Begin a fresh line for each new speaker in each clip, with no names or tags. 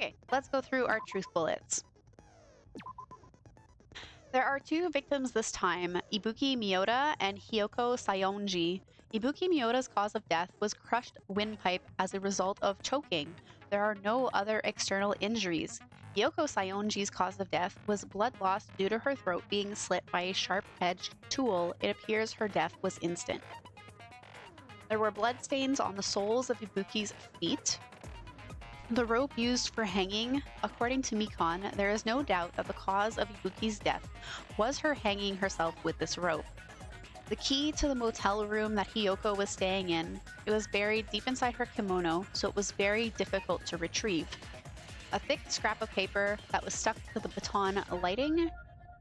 Okay, let's go through our truth bullets. There are 2 victims this time, Ibuki Miyota and Hyoko Sayonji. Ibuki Miyota's cause of death was crushed windpipe as a result of choking. There are no other external injuries. Hyoko Sayonji's cause of death was blood loss due to her throat being slit by a sharp-edged tool. It appears her death was instant. There were bloodstains on the soles of Ibuki's feet. The rope used for hanging, according to Mikon, there is no doubt that the cause of Ibuki's death was her hanging herself with this rope. The key to the motel room that Hyoko was staying in, it was buried deep inside her kimono, so it was very difficult to retrieve. A thick scrap of paper that was stuck to the baton lighting,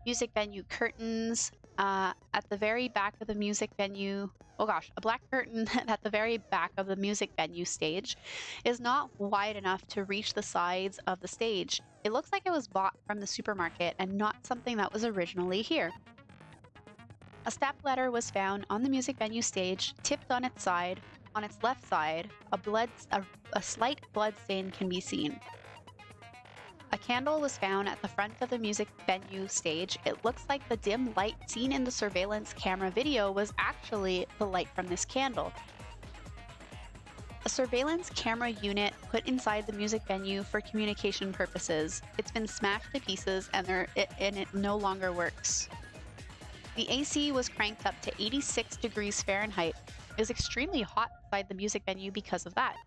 music venue curtains, at the very back of the music venue, a black curtain at the very back of the music venue stage is not wide enough to reach the sides of the stage. It looks like it was bought from the supermarket and not something that was originally here. A stepladder was found on the music venue stage, tipped on its side. On its left side, a slight blood stain can be seen. A candle was found at the front of the music venue stage. It looks like the dim light seen in the surveillance camera video was actually the light from this candle. A surveillance camera unit put inside the music venue for communication purposes. It's been smashed to pieces and it no longer works. The AC was cranked up to 86 degrees Fahrenheit. It was extremely hot inside the music venue because of that.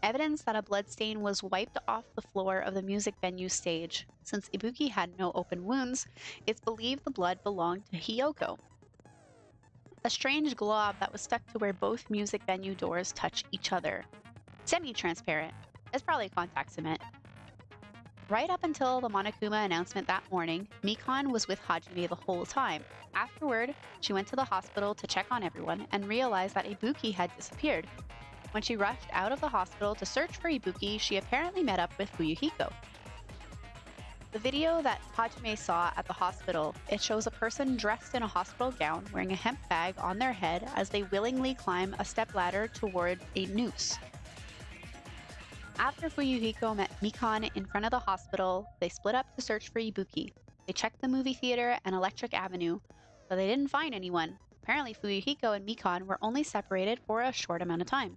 Evidence that a bloodstain was wiped off the floor of the music venue stage. Since Ibuki had no open wounds, it's believed the blood belonged to Hyoko. A strange glob that was stuck to where both music venue doors touch each other. Semi-transparent. It's probably contact cement. Right up until the Monokuma announcement that morning, Mikon was with Hajime the whole time. Afterward, she went to the hospital to check on everyone and realized that Ibuki had disappeared. When she rushed out of the hospital to search for Ibuki, she apparently met up with Fuyuhiko. The video that Hajime saw at the hospital, it shows a person dressed in a hospital gown wearing a hemp bag on their head as they willingly climb a stepladder toward a noose. After Fuyuhiko met Mikon in front of the hospital, they split up to search for Ibuki. They checked the movie theater and Electric Avenue, but they didn't find anyone. Apparently, Fuyuhiko and Mikon were only separated for a short amount of time.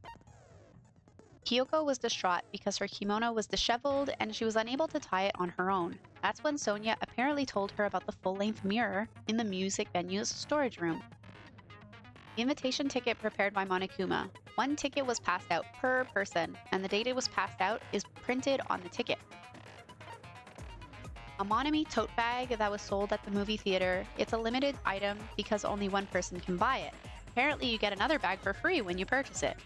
Kyoko was distraught because her kimono was disheveled and she was unable to tie it on her own. That's when Sonia apparently told her about the full-length mirror in the music venue's storage room. The invitation ticket prepared by Monokuma. 1 ticket was passed out per person, and the date it was passed out is printed on the ticket. A Monami tote bag that was sold at the movie theater. It's a limited item because only 1 person can buy it. Apparently you get another bag for free when you purchase it.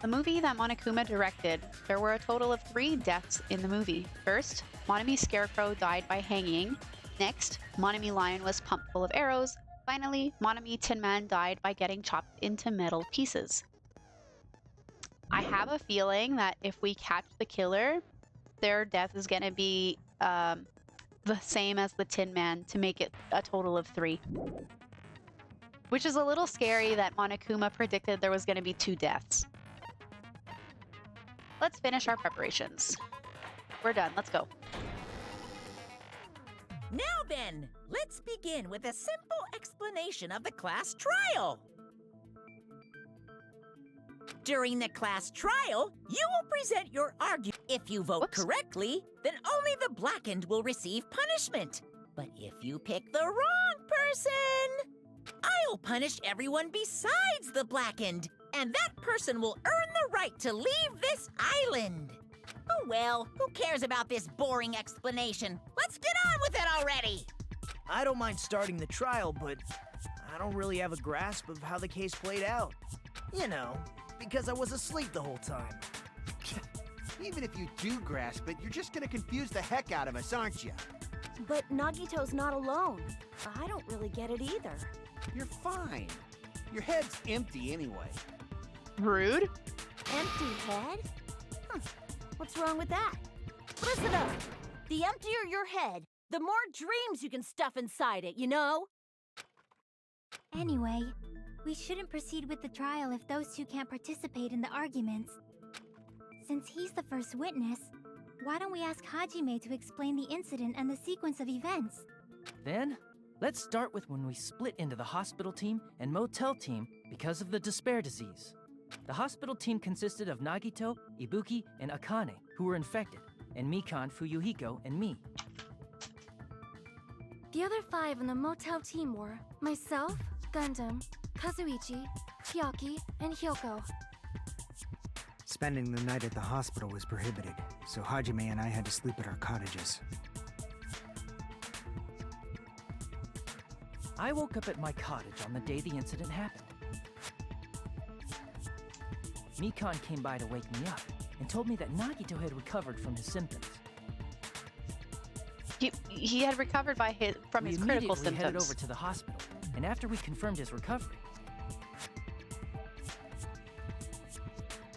The movie that Monokuma directed, there were a total of 3 deaths in the movie. First, Monami Scarecrow died by hanging. Next, Monami Lion was pumped full of arrows. Finally, Monami Tin Man died by getting chopped into metal pieces. I have a feeling that if we catch the killer, their death is going to be the same as the Tin Man to make it a total of 3. Which is a little scary that Monokuma predicted there was going to be 2 deaths. Let's finish our preparations. We're done. Let's go.
Now then, let's begin with a simple explanation of the class trial. During the class trial, you will present your argument. If you vote correctly, then only the blackened will receive punishment. But if you pick the wrong person, I'll punish everyone besides the blackened, and that person will earn the right to leave this island. Oh well, who cares about this boring explanation? Let's get on with it already!
I don't mind starting the trial, but I don't really have a grasp of how the case played out. You know, because I was asleep the whole time.
Even if you do grasp it, you're just gonna confuse the heck out of us, aren't you?
But Nagito's not alone. I don't really get it either.
You're fine. Your head's empty anyway.
Rude.
Empty head? What's wrong with that? Listen up. The emptier your head, the more dreams you can stuff inside it, you know?
Anyway, we shouldn't proceed with the trial if those 2 can't participate in the arguments. Since he's the first witness, why don't we ask Hajime to explain the incident and the sequence of events?
Then, let's start with when we split into the hospital team and motel team because of the despair disease. The hospital team consisted of Nagito, Ibuki, and Akane, who were infected, and Mikan, Fuyuhiko, and me.
The other 5 in the motel team were myself, Gundam, Kazuichi, Chiaki, and Hyoko.
Spending the night at the hospital was prohibited, so Hajime and I had to sleep at our cottages.
I woke up at my cottage on the day the incident happened. Mikan came by to wake me up and told me that Nagito had recovered from his symptoms.
He had recovered from his critical
We immediately headed
symptoms.
over to the hospital, and after we confirmed his recovery,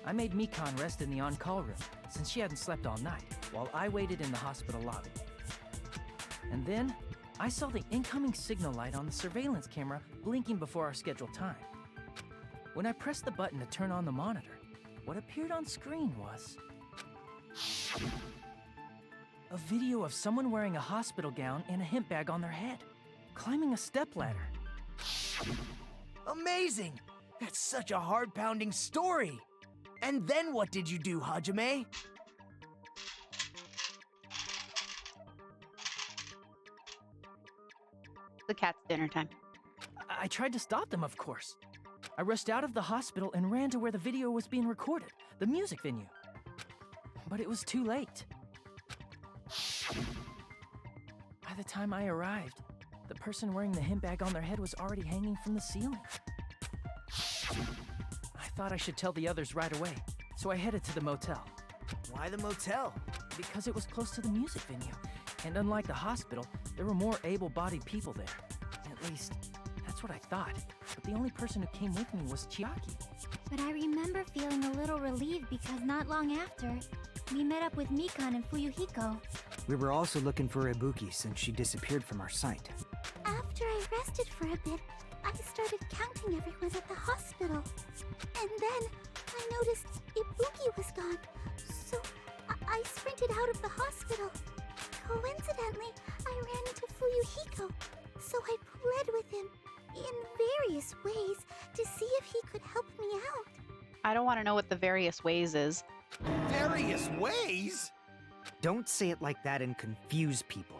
I made Mikan rest in the on-call room, since she hadn't slept all night, while I waited in the hospital lobby. And then, I saw the incoming signal light on the surveillance camera blinking before our scheduled time. When I pressed the button to turn on the monitor, what appeared on screen was a video of someone wearing a hospital gown and a hemp bag on their head, climbing a stepladder.
Amazing! That's such a heart-pounding story! And then what did you do, Hajime?
The cat's dinner time.
I tried to stop them, of course. I rushed out of the hospital and ran to where the video was being recorded, the music venue. But it was too late. By the time I arrived, the person wearing the hemp bag on their head was already hanging from the ceiling. I thought I should tell the others right away, so I headed to the motel.
Why the motel?
Because it was close to the music venue, and unlike the hospital, there were more able-bodied people there. At least, that's what I thought. But the only person who came with me was Chiaki.
But I remember feeling a little relieved because not long after, we met up with Mikan and Fuyuhiko.
We were also looking for Ibuki since she disappeared from our sight.
After I rested for a bit, I started counting everyone at the hospital. And then I noticed Ibuki was gone, so I sprinted out of the hospital. Coincidentally, I ran into Fuyuhiko, so I pled with him in various ways to see if he could help me out.
I don't want to know what the various ways is.
Various ways?
Don't say it like that and confuse people.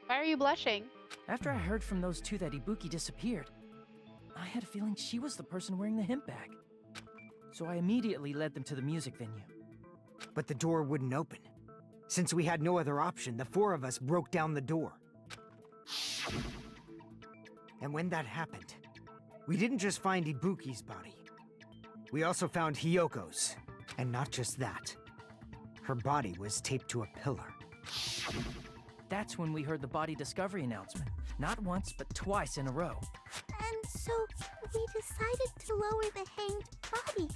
Why are you blushing?
After I heard from those two that Ibuki disappeared, I had a feeling she was the person wearing the hemp bag. So I immediately led them to the music venue.
But the door wouldn't open. Since we had no other option, the 4 of us broke down the door. And when that happened, we didn't just find Ibuki's body. We also found Hyoko's. And not just that. Her body was taped to a pillar.
That's when we heard the body discovery announcement. Not once, but twice in a row.
And so we decided to lower the hanged body,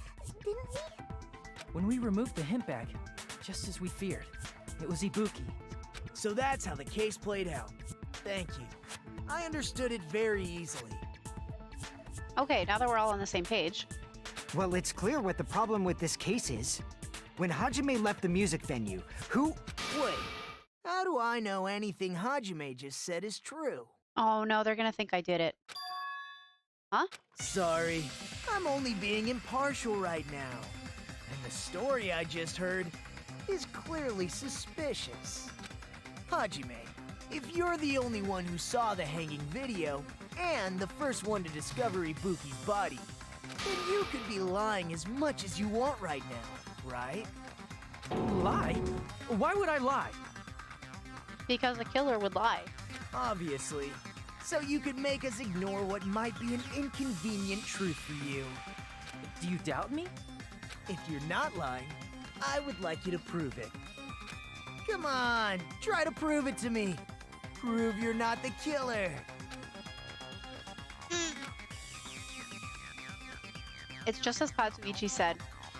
didn't we?
When we removed the hemp bag, just as we feared, it was Ibuki.
So that's how the case played out. Thank you. I understood it very easily.
Okay, now that we're all on the same page.
Well, it's clear what the problem with this case is. When Hajime left the music venue, who...
Wait, how do I know anything Hajime just said is true?
Oh no, they're gonna think I did it. Huh?
Sorry, I'm only being impartial right now. And the story I just heard is clearly suspicious. Hajime, if you're the only one who saw the hanging video, and the first one to discover Ibuki's body, then you could be lying as much as you want right now, right?
Lie? Why would I lie?
Because a killer would lie.
Obviously. So you could make us ignore what might be an inconvenient truth for you.
Do you doubt me?
If you're not lying, I would like you to prove it. Come on, try to prove it to me. Prove you're not the killer.
It's just as Katsuichi said.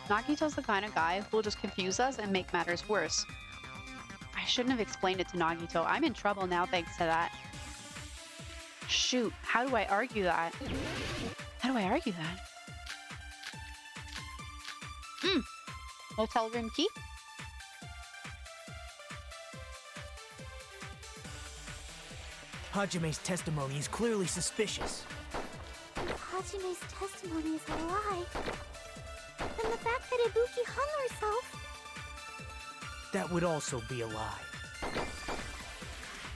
Nagito's the kind of guy who will just confuse us and make matters worse. I shouldn't have explained it to Nagito. I'm in trouble now thanks to that. Shoot, how do I argue that? How do I argue that? Motel room key?
Hajime's testimony is clearly suspicious.
If Hajime's testimony is a lie, then the fact that Ibuki hung herself...
That would also be a lie.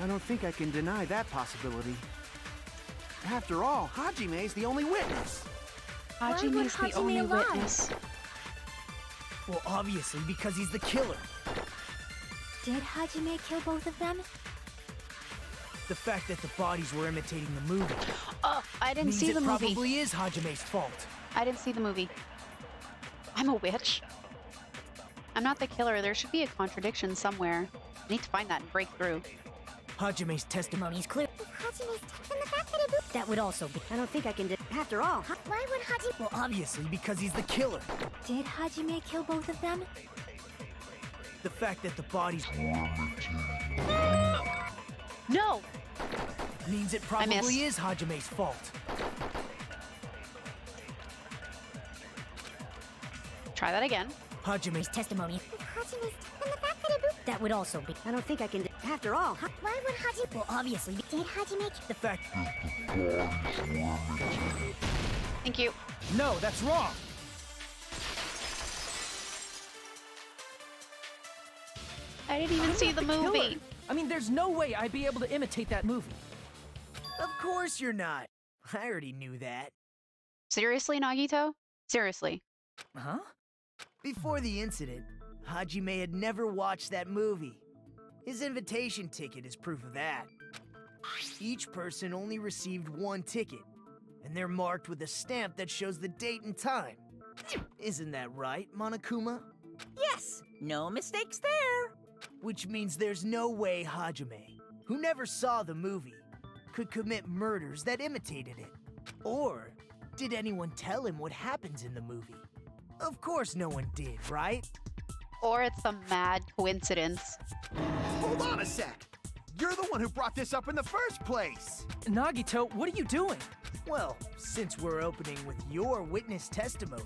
I don't think I can deny that possibility. After all, Hajime's the only witness.
Hajime's the
Hajime
only
lie?
witness.
Well, obviously, because he's the killer.
Did Hajime kill both of them?
The fact that the bodies were imitating the movie
Oh, I didn't
means
see
it
the movie.
probably is Hajime's fault.
I didn't see the movie. I'm a witch. I'm not the killer. There should be a contradiction somewhere. I need to find that and break through.
Hajime's testimony is clear.
If Hajime's... then the fact that Ibuki...
That would also be. I don't think I can do. After all,
Why would Hajime...
Well, obviously, because he's the killer.
Did Hajime kill both of them?
The fact that the bodies
No!
means it
missed.
probably is Hajime's fault.
Try that again.
Hajime's
testimony.
If Hajime's... then the fact that Ibuki...
That would also be. I don't think I can do. After all,
Why would Hajime...
well, obviously,
Did Hajime...
the fact.
Thank you.
No, that's wrong.
I didn't even
I'm
see
not
the
killer.
movie.
I mean, there's no way I'd be able to imitate that movie.
Of course you're not. I already knew that.
Seriously, Nagito? Seriously.
Huh?
Before the incident, Hajime had never watched that movie. His invitation ticket is proof of that. Each person only received one ticket, and they're marked with a stamp that shows the date and time. Isn't that right, Monokuma?
Yes, no mistakes there.
Which means there's no way Hajime, who never saw the movie, could commit murders that imitated it. Or did anyone tell him what happens in the movie? Of course no one did, right?
Or it's some mad coincidence.
Hold on a sec! You're the one who brought this up in the first place!
Nagito, what are you doing?
Well, since we're opening with your witness testimony,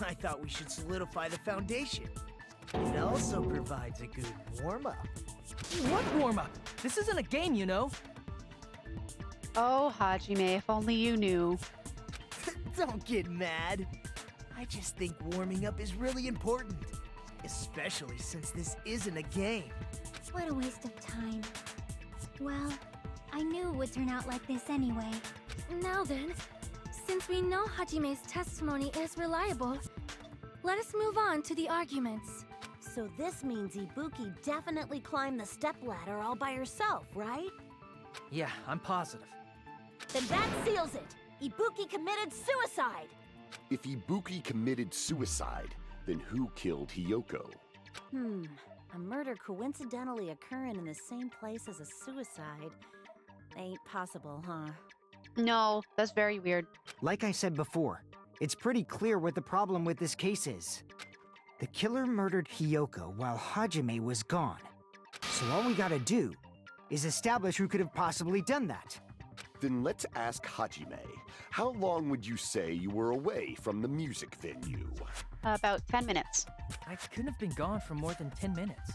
I thought we should solidify the foundation. It also provides a good warm-up.
What warm-up? This isn't a game, you know.
Oh, Hajime, if only you knew.
Don't get mad. I just think warming up is really important, especially since this isn't a game.
What a waste of time. Well, I knew it would turn out like this anyway.
Now then, since we know Hajime's testimony is reliable, let us move on to the arguments.
So this means Ibuki definitely climbed the stepladder all by herself, right?
Yeah, I'm positive.
Then that seals it. Ibuki committed suicide.
If Ibuki committed suicide, then who killed Hiyoko?
A murder coincidentally occurring in the same place as a suicide. Ain't possible, huh?
No, that's very weird.
Like I said before, it's pretty clear what the problem with this case is. The killer murdered Hiyoko while Hajime was gone. So all we gotta do is establish who could have possibly done that.
Then let's ask Hajime. How long would you say you were away from the music venue?
About 10 minutes.
I couldn't have been gone for more than 10 minutes.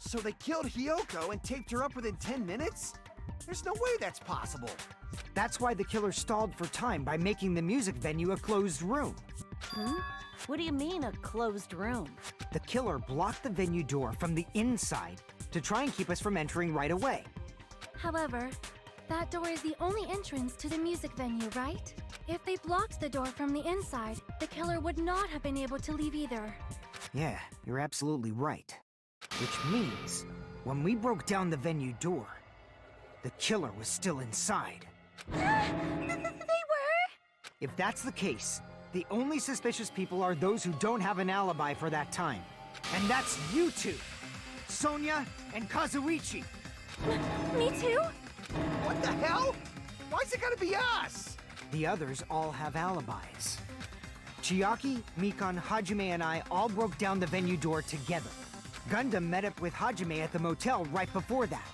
So they killed Hiyoko and taped her up within 10 minutes? There's no way that's possible.
That's why the killer stalled for time by making the music venue a closed room.
What do you mean, a closed room?
The killer blocked the venue door from the inside to try and keep us from entering right away.
However, that door is the only entrance to the music venue, right? If they blocked the door from the inside, the killer would not have been able to leave either.
Yeah, you're absolutely right. Which means, when we broke down the venue door, the killer was still inside.
They were?
If that's the case, the only suspicious people are those who don't have an alibi for that time. And that's you two! Sonia and Kazuichi!
Me too?
What the hell? Why's it gotta be us?
The others all have alibis. Chiaki, Mikan, Hajime, and I all broke down the venue door together. Gundam met up with Hajime at the motel right before that.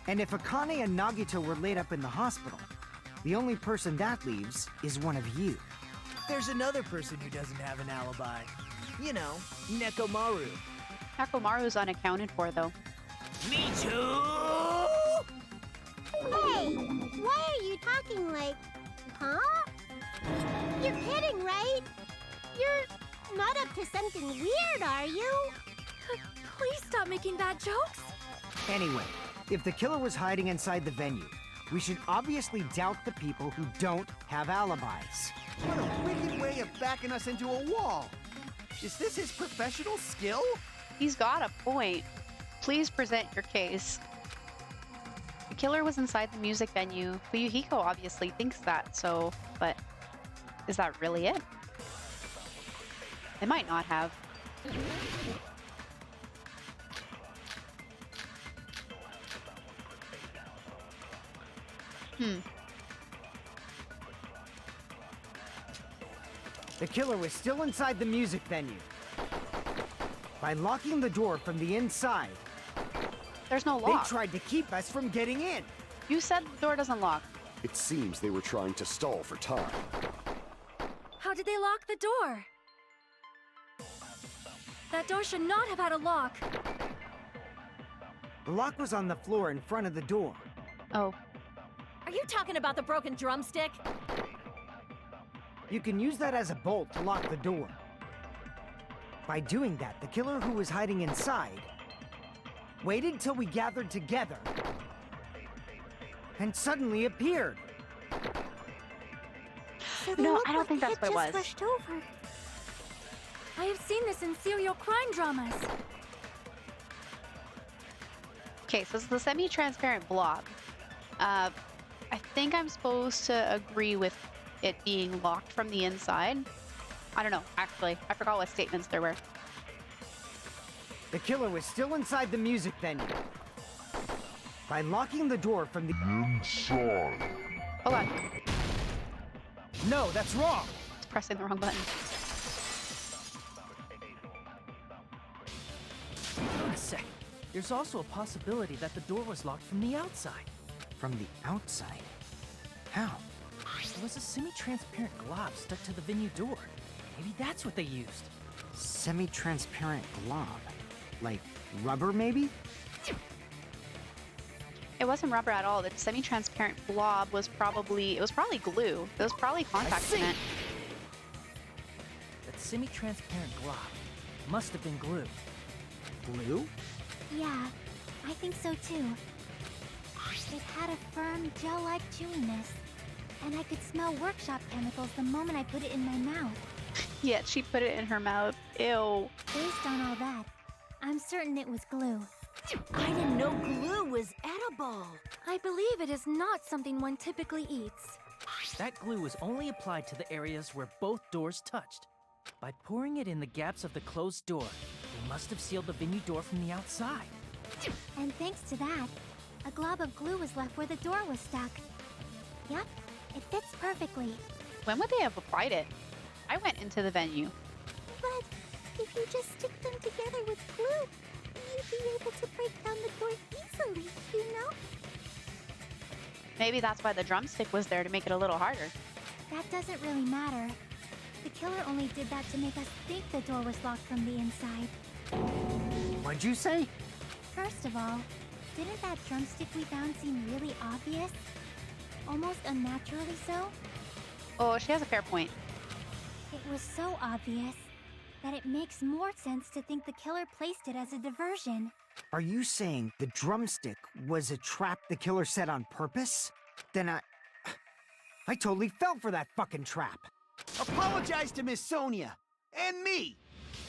And if Akane and Nagito were laid up in the hospital, the only person that leaves is one of you.
There's another person who doesn't have an alibi. You know, Nekomaru.
Takomaru's unaccounted for, though.
Me too!
Hey, why are you talking like... Huh? You're kidding, right? You're not up to something weird, are you?
Please stop making bad jokes.
Anyway, if the killer was hiding inside the venue, we should obviously doubt the people who don't have alibis.
What a wicked way of backing us into a wall. Is this his professional skill?
He's got a point. Please present your case. The killer was inside the music venue. Fuyuhiko obviously thinks that, so... But is that really it? They might not have.
The killer was still inside the music venue. By locking the door from the inside,
There's no
they
lock.
tried to keep us from getting in.
You said the door doesn't lock.
It seems they were trying to stall for time.
How did they lock the door? That door should not have had a lock.
The lock was on the floor in front of the door.
Oh,
Are you talking about the broken drumstick?
You can use that as a bolt to lock the door. By doing that, the killer who was hiding inside waited till we gathered together and suddenly appeared.
So they
No,
look
I don't
like
think
they
that's
had
what it
just
was.
rushed over.
I have seen this in serial crime dramas.
okay, so it's the semi-transparent blob. I think I'm supposed to agree with it being locked from the inside. I don't know, actually. I forgot what statements there were.
The killer was still inside the music venue. By locking the door from the
Inside.
Hold on,
No, that's wrong.
it's pressing the wrong button.
Wait a sec. There's also a possibility that the door was locked from the outside.
From the outside? How?
There was a semi-transparent glob stuck to the venue door. Maybe that's what they used.
Semi-transparent glob. Like rubber, maybe?
It wasn't rubber at all. The semi-transparent blob was probably glue. It was probably contact cement.
That semi-transparent glob must have been glue.
Glue?
Yeah, I think so too. It had a firm, gel-like chewiness, and I could smell workshop chemicals the moment I put it in my mouth.
Yet she put it in her mouth. Ew.
Based on all that, I'm certain it was glue.
I didn't know glue was edible.
I believe it is not something one typically eats.
That glue was only applied to the areas where both doors touched. By pouring it in the gaps of the closed door, they must have sealed the venue door from the outside.
And thanks to that, a glob of glue was left where the door was stuck. Yep, it fits perfectly.
When would they have applied it? I went into the venue.
But if you just stick them together with glue, you'd be able to break down the door easily, you know?
Maybe that's why the drumstick was there to make it a little harder.
That doesn't really matter. The killer only did that to make us think the door was locked from the inside.
What'd you say?
First of all, didn't that drumstick we found seem really obvious? Almost unnaturally so?
Oh, she has a fair point.
It was so obvious that it makes more sense to think the killer placed it as a diversion.
Are you saying the drumstick was a trap the killer set on purpose? Then I totally fell for that fucking trap.
Apologize to Miss Sonia. And me.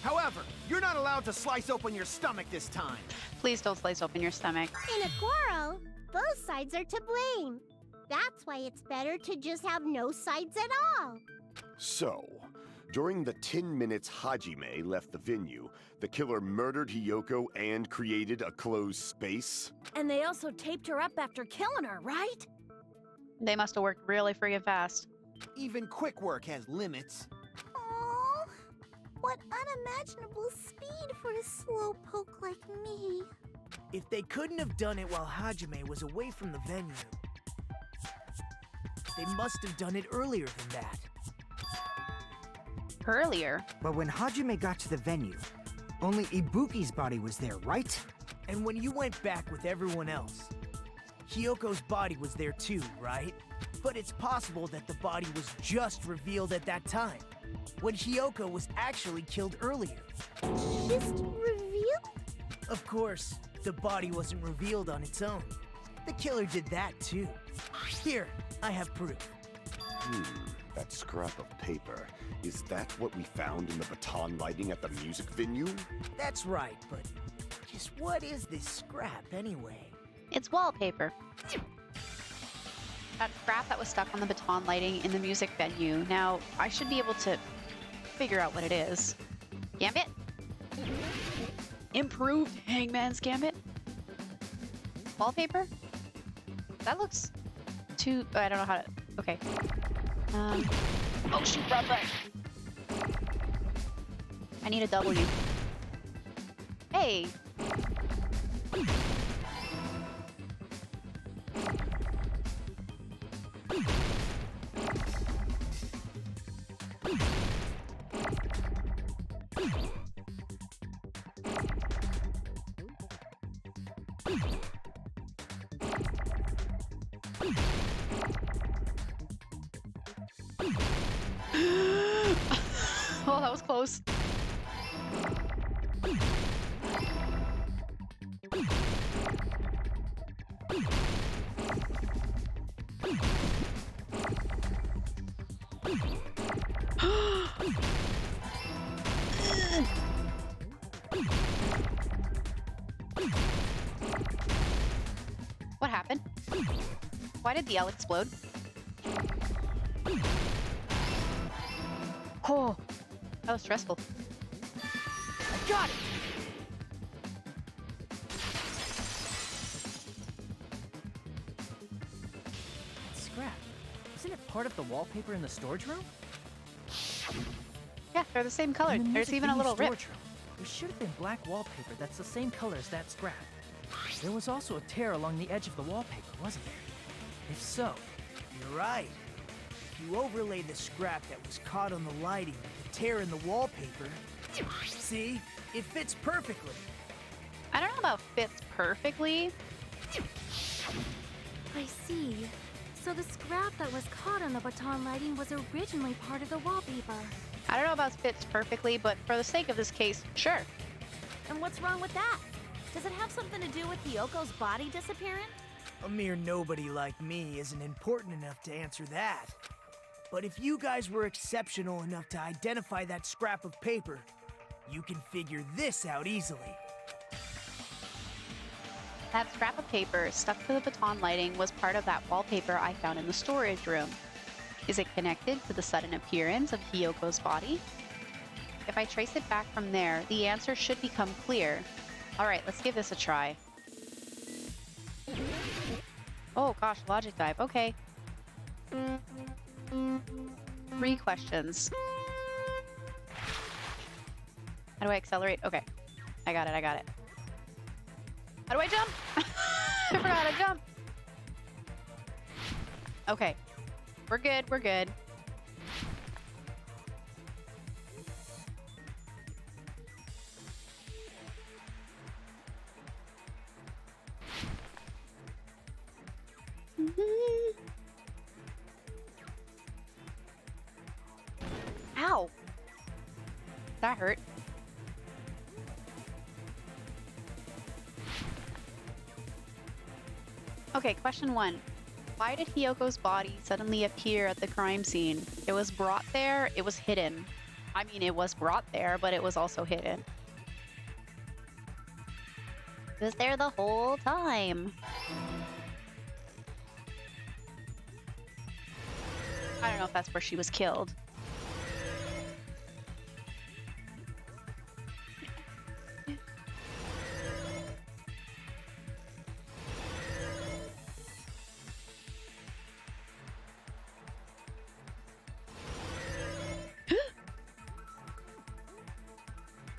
However, you're not allowed to slice open your stomach this time.
Please don't slice open your stomach.
In a quarrel, both sides are to blame. That's why it's better to just have no sides at all.
So, during the 10 minutes Hajime left the venue, the killer murdered Hiyoko and created a closed space?
And they also taped her up after killing her, right?
They must have worked really friggin' fast.
Even quick work has limits.
Oh, what unimaginable speed for a slowpoke like me.
If they couldn't have done it while Hajime was away from the venue, they must have done it earlier than that.
Earlier?
But when Hajime got to the venue, only Ibuki's body was there, right?
And when you went back with everyone else, Hyoko's body was there too, right? But it's possible that the body was just revealed at that time, when Hyoko was actually killed earlier.
Just revealed?
Of course, the body wasn't revealed on its own. The killer did that too. Here, I have proof.
That scrap of paper. Is that what we found in the baton lighting at the music venue?
That's right, but just what is this scrap anyway?
It's wallpaper. That scrap that was stuck on the baton lighting in the music venue. Now, I should be able to figure out what it is. Gambit? Improved Hangman's Gambit? Wallpaper? That looks too... I don't know how to... Okay. Oh, shoot, run. I need a W. Hey! Oh, that was close. What happened? Why did the L explode? Oh, that was stressful. I got it!
Scrap. Isn't it part of the wallpaper in the storage room?
Yeah, they're the same color.
In the
There's
music
even a
venue
little rip.
storage room, there should have been black wallpaper that's the same color as that scrap. There was also a tear along the edge of the wallpaper, wasn't there? If so,
You're right. If you overlay the scrap that was caught on the lighting with the tear in the wallpaper, see? It fits perfectly.
I don't know about fits perfectly.
I see. So the scrap that was caught on the baton lighting was originally part of the wallpaper.
I don't know about fits perfectly, but for the sake of this case, sure.
And what's wrong with that? Does it have something to do with Hyoko's body disappearing?
A mere nobody like me isn't important enough to answer that. But if you guys were exceptional enough to identify that scrap of paper, you can figure this out easily.
That scrap of paper stuck to the baton lighting was part of that wallpaper I found in the storage room. Is it connected to the sudden appearance of Hyoko's body? If I trace it back from there, the answer should become clear. Alright, let's give this a try. Oh gosh, logic dive, okay. 3 questions. How do I accelerate? Okay, I got it. How do I jump? I forgot how to jump. Okay, we're good. Ow! That hurt. Okay, question 1. Why did Hyoko's body suddenly appear at the crime scene? It was brought there, it was hidden. I mean, it was brought there, but it was also hidden. It was there the whole time. I don't know if that's where she was killed.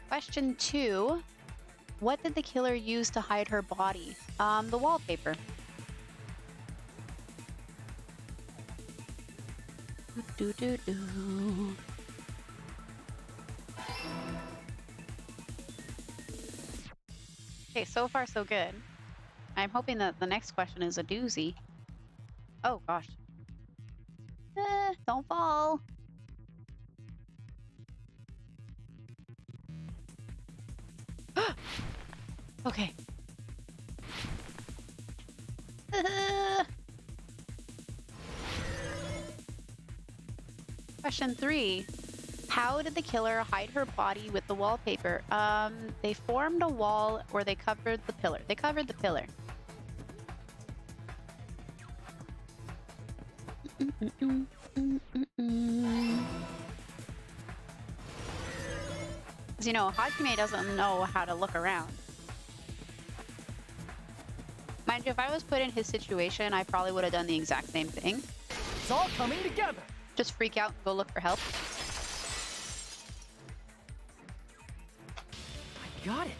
Question 2. What did the killer use to hide her body? The wallpaper. Okay, so far so good. I'm hoping that the next question is a doozy. Oh gosh. Don't fall. Okay. Question 3. How did the killer hide her body with the wallpaper? They formed a wall or they covered the pillar. They covered the pillar. Because, you know, Hajime doesn't know how to look around. Mind you, if I was put in his situation, I probably would have done the exact same thing.
It's all coming together.
Just freak out and go look for help.
I got it.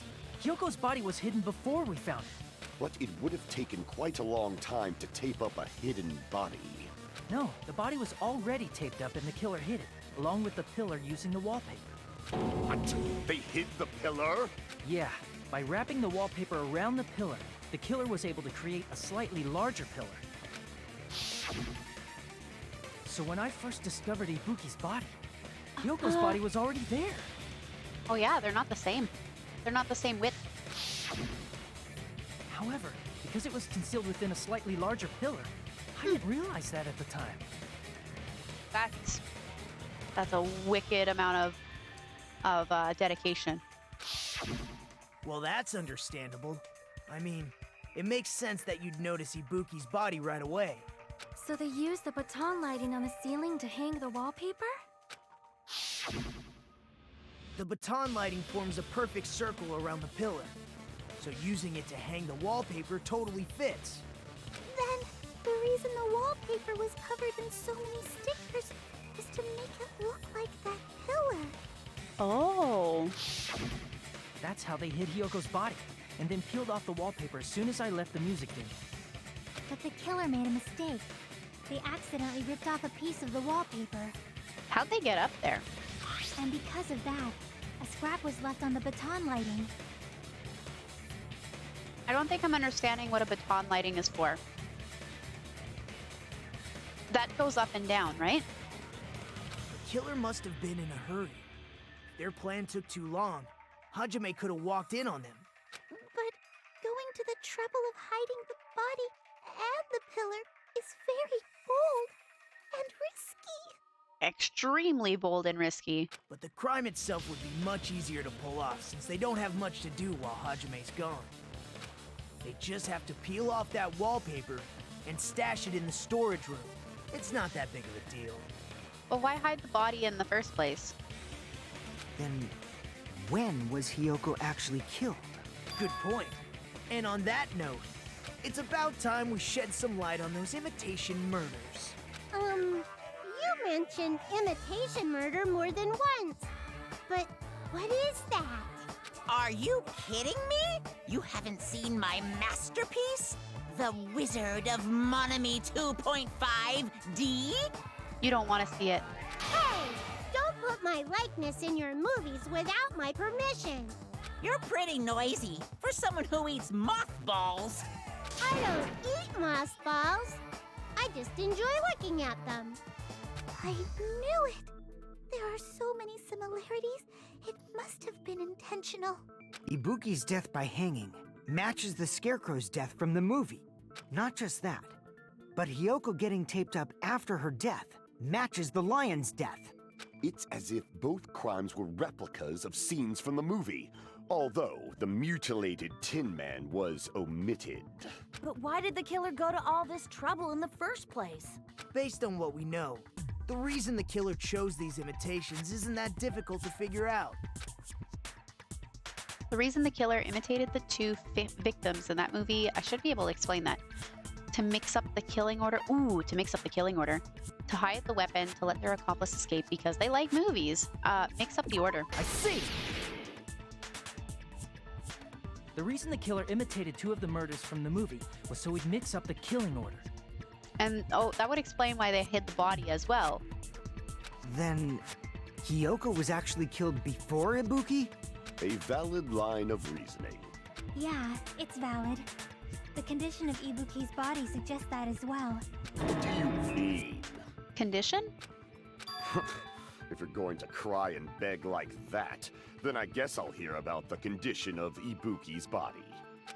Hyoko's body was hidden before we found it.
But it would have taken quite a long time to tape up a hidden body.
No, the body was already taped up and the killer hid it, along with the pillar using the wallpaper.
What? They hid the pillar?
Yeah, by wrapping the wallpaper around the pillar, the killer was able to create a slightly larger pillar. So when I first discovered Ibuki's body, Hyoko's body was already there.
Oh yeah, they're not the same. They're not the same width.
However, because it was concealed within a slightly larger pillar, I didn't realize that at the time.
That's a wicked amount of dedication.
Well, that's understandable. I mean, it makes sense that you'd notice Ibuki's body right away.
So they used the baton lighting on the ceiling to hang the wallpaper?
The baton lighting forms a perfect circle around the pillar, so using it to hang the wallpaper totally fits.
Then, the reason the wallpaper was covered in so many stickers is to make it look like that pillar.
Oh.
That's how they hid Hyoko's body, and then peeled off the wallpaper as soon as I left the music venue.
But the killer made a mistake. They accidentally ripped off a piece of the wallpaper.
How'd they get up there?
And because of that, a scrap was left on the baton lighting.
I don't think I'm understanding what a baton lighting is for. That goes up and down, right?
The killer must have been in a hurry. If their plan took too long, Hajime could have walked in on them.
But going to the trouble of hiding the body and the pillar is very bold and risky.
Extremely bold and risky.
But the crime itself would be much easier to pull off since they don't have much to do while Hajime's gone. They just have to peel off that wallpaper and stash it in the storage room. It's not that big of a deal.
But why hide the body in the first place?
Then, when was Hyoko actually killed?
Good point. And on that note, it's about time we shed some light on those imitation murders.
You mentioned imitation murder more than once. But what is that?
Are you kidding me? You haven't seen my masterpiece? The Wizard of Monami 2.5D?
You don't want to see it.
Hey! Don't put my likeness in your movies without my permission.
You're pretty noisy for someone who eats mothballs.
I don't eat mothballs. I just enjoy looking at them. I knew it. There are so many similarities. It must have been intentional.
Ibuki's death by hanging matches the Scarecrow's death from the movie. Not just that, but Hyoko getting taped up after her death matches the lion's death.
It's as if both crimes were replicas of scenes from the movie, although the mutilated Tin Man was omitted.
But why did the killer go to all this trouble in the first place?
Based on what we know, the reason the killer chose these imitations isn't that difficult to figure out.
The reason the killer imitated the two victims in that movie, I should be able to explain that. To mix up the killing order. Ooh, to mix up the killing order. To hide the weapon, to let their accomplice escape because they like movies. Mix up the order.
I see!
The reason the killer imitated two of the murders from the movie was so he'd mix up the killing order.
And, oh, that would explain why they hid the body as well.
Then, Hyoko was actually killed before Ibuki?
A valid line of reasoning.
Yeah, it's valid. The condition of Ibuki's body suggests that as well.
What do you mean?
Condition?
If you're going to cry and beg like that, then I guess I'll hear about the condition of Ibuki's body.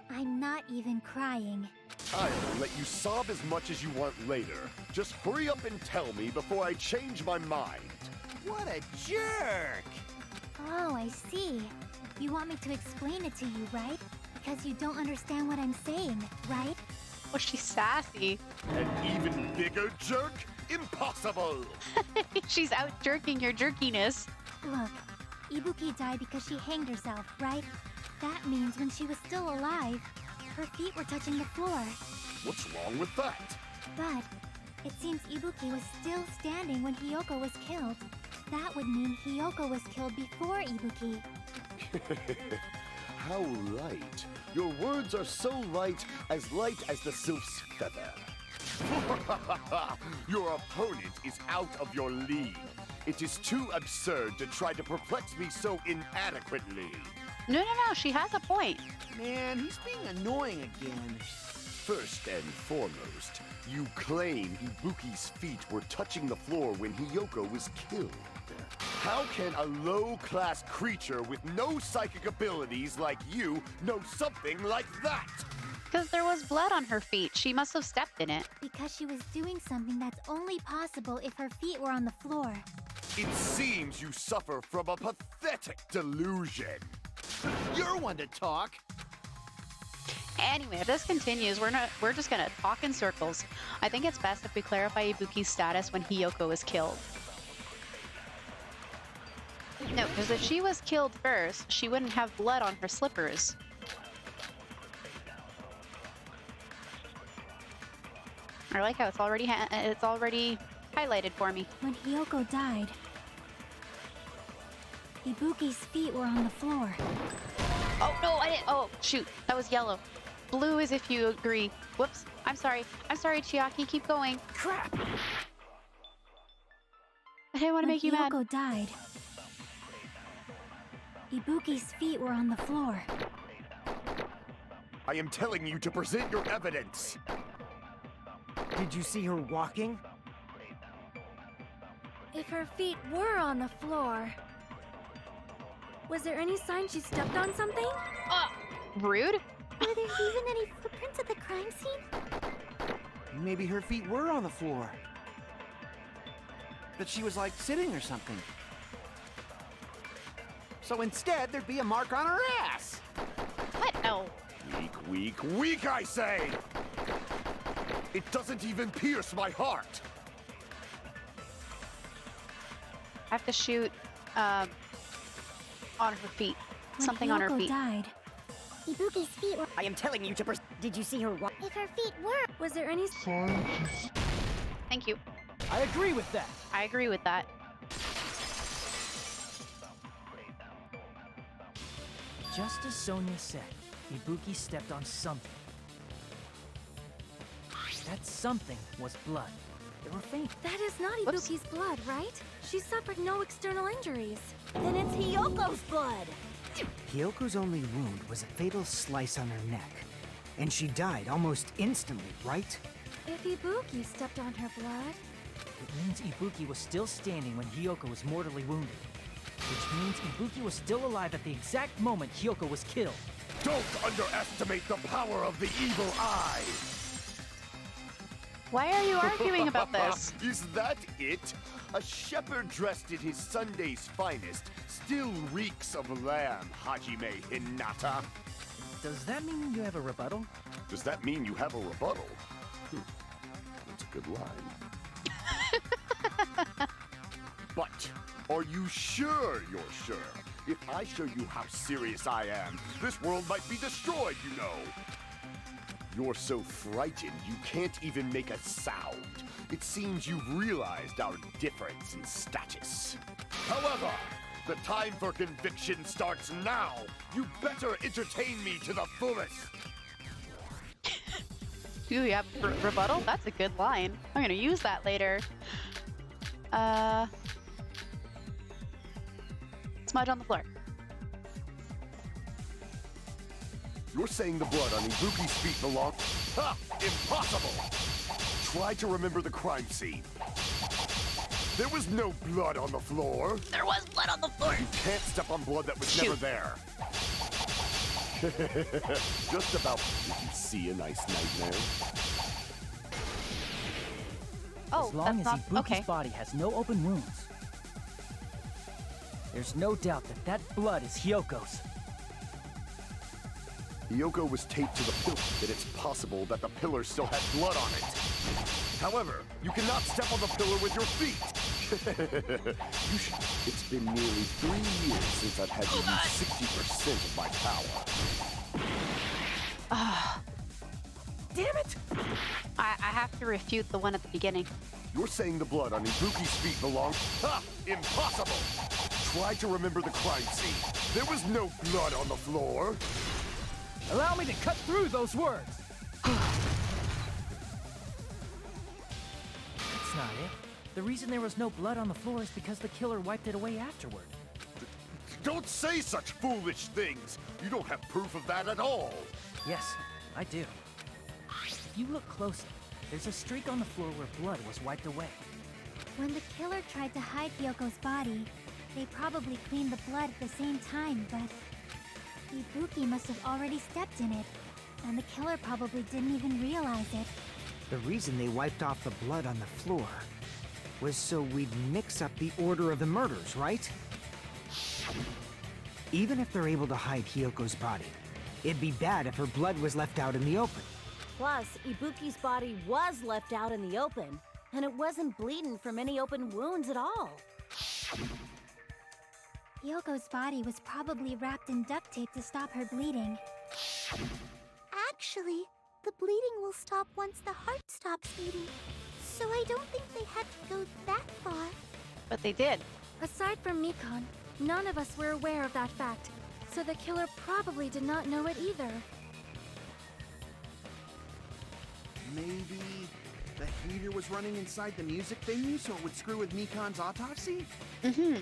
I'm not even crying.
I'll let you sob as much as you want later. Just hurry up and tell me before I change my mind.
What a jerk!
Oh, I see. You want me to explain it to you, right? Because you don't understand what I'm saying, right?
Oh, she's sassy.
An even bigger jerk? Impossible!
She's out jerking your jerkiness.
Look, Ibuki died because she hanged herself, right? That means when she was still alive, her feet were touching the floor.
What's wrong with that?
But it seems Ibuki was still standing when Hiyoko was killed. That would mean Hiyoko was killed before Ibuki.
How light. Your words are so light as the sylph's feather. Your opponent is out of your league. It is too absurd to try to perplex me so inadequately.
No, she has a point.
Man, he's being annoying again.
First and foremost, you claim Ibuki's feet were touching the floor when Hiyoko was killed. How can a low-class creature with no psychic abilities like you know something like that?
Because there was blood on her feet. She must have stepped in it.
Because she was doing something that's only possible if her feet were on the floor.
It seems you suffer from a pathetic delusion.
You're one to talk.
Anyway, if this continues, we're just gonna talk in circles. I think it's best if we clarify Ibuki's status when Hiyoko was killed. No, because if she was killed first, she wouldn't have blood on her slippers. I like how it's already highlighted for me.
When Hiyoko died, Ibuki's feet were on the floor.
Oh no, I didn't. Oh shoot, that was yellow. Blue is if you agree. Whoops. I'm sorry, Chiaki. Keep going.
Crap!
I didn't want to make you mad.
When Hiyoko died, Ibuki's feet were on the floor.
I am telling you to present your evidence.
Did you see her walking?
If her feet were on the floor, was there any sign she stepped on something?
Rude.
Were there even any footprints at the crime scene?
Maybe her feet were on the floor. But she was like sitting or something. So instead, there'd be a mark on her ass.
What? No.
Weak, I say! It doesn't even pierce my heart!
I have to shoot on her feet.
When
Something on her
Hiyoko
feet.
died, Ibuki's feet were...
I am telling you to Did you see her walk?
If her feet were...
Was there any
Thank you.
I agree with that.
I agree with that.
Just as Sonia said, Ibuki stepped on something. That something was blood. They were faint.
That is not
Whoops.
Ibuki's blood, right? She suffered no external injuries.
Then it's Hiyoko's blood.
Hyoko's only wound was a fatal slice on her neck. And she died almost instantly, right?
If Ibuki stepped on her blood,
It means Ibuki was still standing when Hiyoko was mortally wounded. Which means Ibuki was still alive at the exact moment Hiyoko was killed.
Don't underestimate the power of the evil eye!
Why are you arguing about this?
Is that it? A shepherd dressed in his Sunday's finest still reeks of lamb, Hajime Hinata.
Does that mean you have a rebuttal?
Does that mean you have a rebuttal? That's a good line. But are you sure you're sure? If I show you how serious I am, this world might be destroyed, you know. You're so frightened you can't even make a sound. It seems you've realized our difference in status. However, the time for conviction starts now. You better entertain me to the fullest.
Do you have rebuttal? That's a good line. I'm gonna use that later. Smudge on the floor.
You're saying the blood on Ibuki's feet belongs... Ha! Impossible! Try to remember the crime scene. There was no blood on the floor.
There was blood on the floor.
You can't step on blood that was
Shoot.
never there. Just about... Did you see a nice nightmare?
Oh,
As long as
that's not...
Ibuki's
Okay.
body has no open wounds, there's no doubt that that blood is Hyoko's.
Hiyoko was taped to the pillar, and it's possible that the pillar still had blood on it. However, you cannot step on the pillar with your feet. You should... It's been nearly 3 years since I've had to use 60% of my power.
Damn it!
I have to refute the one at the beginning.
You're saying the blood on Ibuki's feet belongs... Ha! Impossible! Try to remember the crime scene. There was no blood on the floor.
Allow me to cut through those words! That's not it. The reason there was no blood on the floor is because the killer wiped it away afterward.
Don't say such foolish things. You don't have proof of that at all.
Yes, I do. If you look closely, there's a streak on the floor where blood was wiped away.
When the killer tried to hide Hyoko's body, they probably cleaned the blood at the same time, but Ibuki must have already stepped in it, and the killer probably didn't even realize it.
The reason they wiped off the blood on the floor was so we'd mix up the order of the murders, right? Even if they're able to hide Hyoko's body, it'd be bad if her blood was left out in the open.
Plus, Ibuki's body was left out in the open, and it wasn't bleeding from any open wounds at all.
Hyoko's body was probably wrapped in duct tape to stop her bleeding. Actually, the bleeding will stop once the heart stops beating, so I don't think they had to go that far.
But they did.
Aside from Mikon, none of us were aware of that fact, so the killer probably did not know it either.
Maybe the heater was running inside the music venue so it would screw with Mikon's autopsy?
Mm-hmm.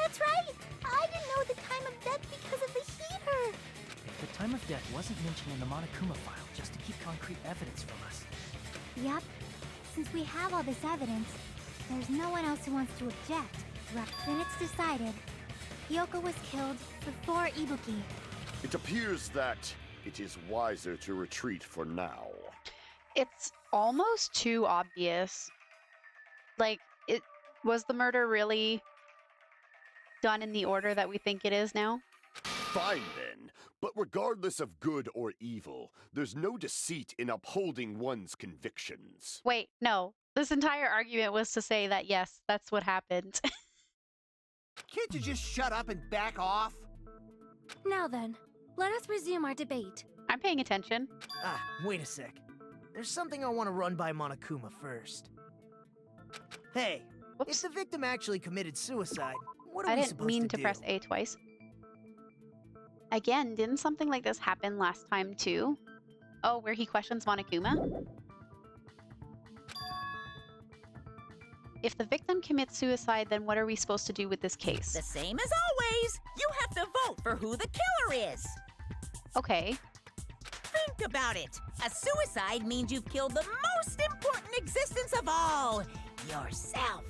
That's right! I didn't know the time of death because of the heater!
The time of death wasn't mentioned in the Monokuma file just to keep concrete evidence from us.
Yep. Since we have all this evidence, there's no one else who wants to object. Right. Then it's decided. Hyoko was killed before Ibuki.
It appears that it is wiser to retreat for now.
It's almost too obvious. Like, was the murder really done in the order that we think it is now?
Fine then, but regardless of good or evil, there's no deceit in upholding one's convictions.
Wait, no. This entire argument was to say that yes, that's what happened.
Can't you just shut up and back off?
Now then, let us resume our debate.
I'm paying attention.
Wait a sec. There's something I want to run by Monokuma first. Hey,
Whoops.
if the victim actually committed suicide, what are
I
we
didn't
supposed
mean
to
to
do?
press A twice. Again, didn't something like this happen last time too? Oh, where he questions Monokuma? If the victim commits suicide, then what are we supposed to do with this case?
The same as always. You have to vote for who the killer is.
Okay.
Think about it. A suicide means you've killed the most important existence of all, yourself.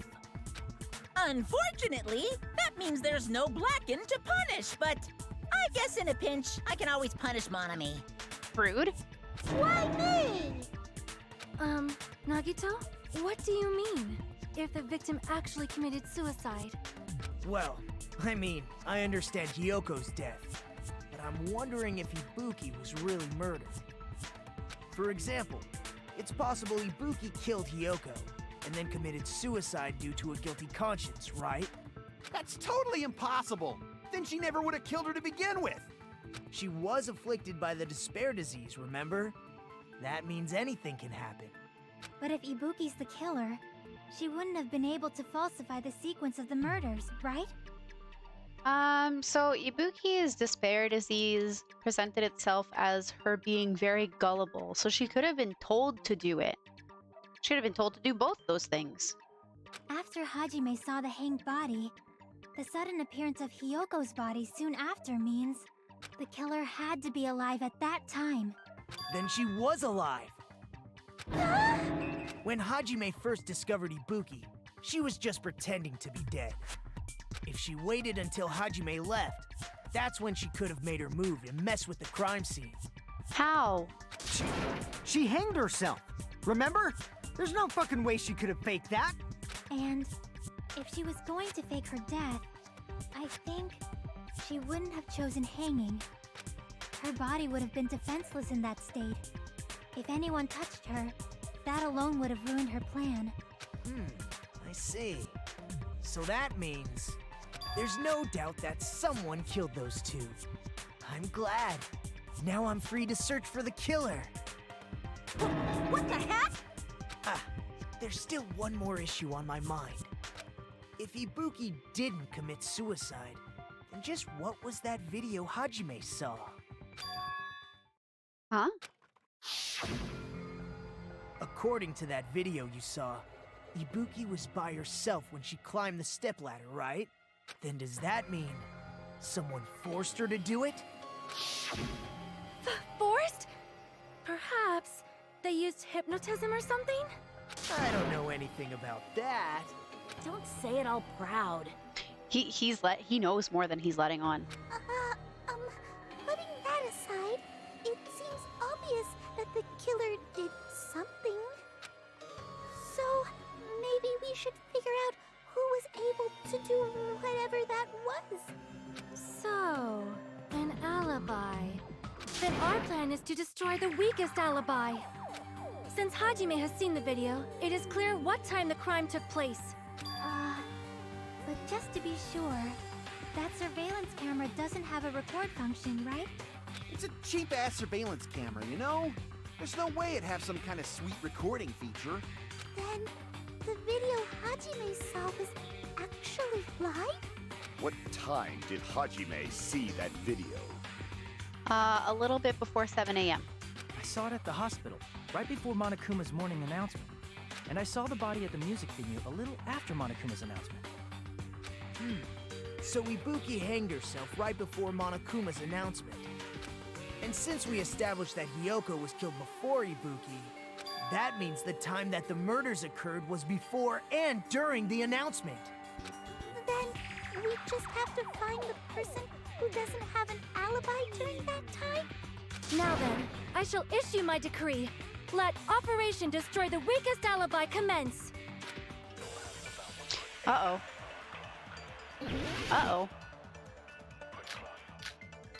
Unfortunately, that means there's no Blackened to punish, but I guess in a pinch, I can always punish Monami.
Rude.
Why me?
Nagito, what do you mean? If the victim actually committed suicide?
Well, I mean, I understand Hyoko's death, but I'm wondering if Ibuki was really murdered. For example, it's possible Ibuki killed Hyoko and then committed suicide due to a guilty conscience, right?
That's totally impossible! Then she never would have killed her to begin with!
She was afflicted by the despair disease, remember? That means anything can happen.
But if Ibuki's the killer, she wouldn't have been able to falsify the sequence of the murders, right?
So Ibuki's despair disease presented itself as her being very gullible, so she could have been told to do it. She could have been told to do both those things.
After Hajime saw the hanged body, The sudden appearance of Hyoko's body soon after means the killer had to be alive at that time.
Then she was alive. When Hajime first discovered Ibuki, she was just pretending to be dead. If she waited until Hajime left, that's when she could have made her move and mess with the crime scene.
How?
She hanged herself. Remember? There's no fucking way she could have faked that.
And if she was going to fake her death, I think she wouldn't have chosen hanging. Her body would have been defenseless in that state. If anyone touched her, that alone would have ruined her plan.
I see. So that means there's no doubt that someone killed those two. I'm glad. Now I'm free to search for the killer.
What the heck?
There's still one more issue on my mind. If Ibuki didn't commit suicide, then just what was that video Hajime saw?
Huh?
According to that video you saw, Ibuki was by herself when she climbed the stepladder, right? Then does that mean someone forced her to do it?
Forced? Perhaps they used hypnotism or something?
I don't know anything about that.
Don't say it all proud.
He knows more than he's letting on.
Putting that aside, it seems obvious that the killer did something. So, maybe we should figure out who was able to do whatever that was.
So, an alibi. Then our plan is to destroy the weakest alibi. Since Hajime has seen the video, it is clear what time the crime took place.
But just to be sure, that surveillance camera doesn't have a record function, right?
It's a cheap-ass surveillance camera, you know? There's no way it'd have some kind of sweet recording feature.
Then, the video Hajime saw was actually live?
What time did Hajime see that video?
A little bit before 7 a.m.
I saw it at the hospital, right before Monokuma's morning announcement. And I saw the body at the music venue a little after Monokuma's announcement.
So Ibuki hanged herself right before Monokuma's announcement. And since we established that Hyoko was killed before Ibuki, that means the time that the murders occurred was before and during the announcement.
Then, we just have to find the person who doesn't have an alibi during that time?
Now then, I shall issue my decree. Let Operation Destroy the Weakest Alibi commence.
Uh-oh. Uh-oh.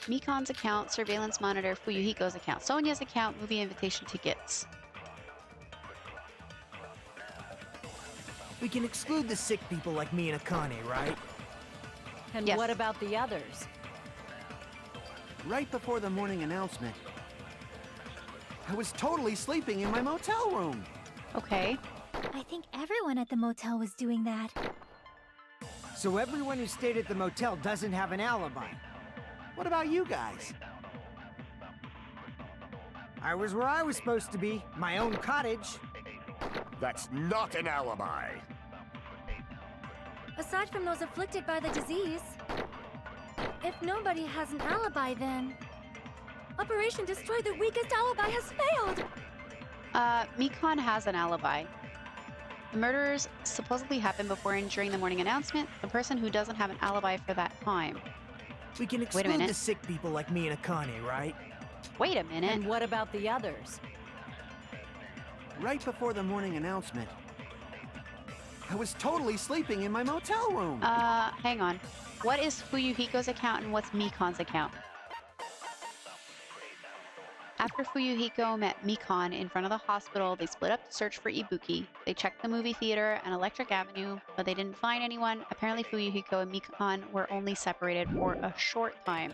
Mikan's account, surveillance monitor, Fuyuhiko's account, Sonya's account, movie invitation tickets.
We can exclude the sick people like me and Akane, right?
And
Yes.
what about the others?
Right before the morning announcement, I was totally sleeping in my motel room.
Okay.
I think everyone at the motel was doing that.
So everyone who stayed at the motel doesn't have an alibi.
What about you guys?
I was where I was supposed to be, my own cottage.
That's not an alibi.
Aside from those afflicted by the disease, if nobody has an alibi, then Operation Destroy the Weakest Alibi has failed.
Mikan has an alibi. The murders supposedly happened before and during the morning announcement. The person who doesn't have an alibi for that time.
We can
Wait a
exclude
minute.
the sick people like me and Akane, right?
Wait a minute.
And what about the others?
Right before the morning announcement, I was totally sleeping in my motel room.
Hang on. What is Fuyuhiko's account and what's Mikan's account? After Fuyuhiko met Mikan in front of the hospital, they split up to search for Ibuki. They checked the movie theater and Electric Avenue, but they didn't find anyone. Apparently Fuyuhiko and Mikan were only separated for a short time.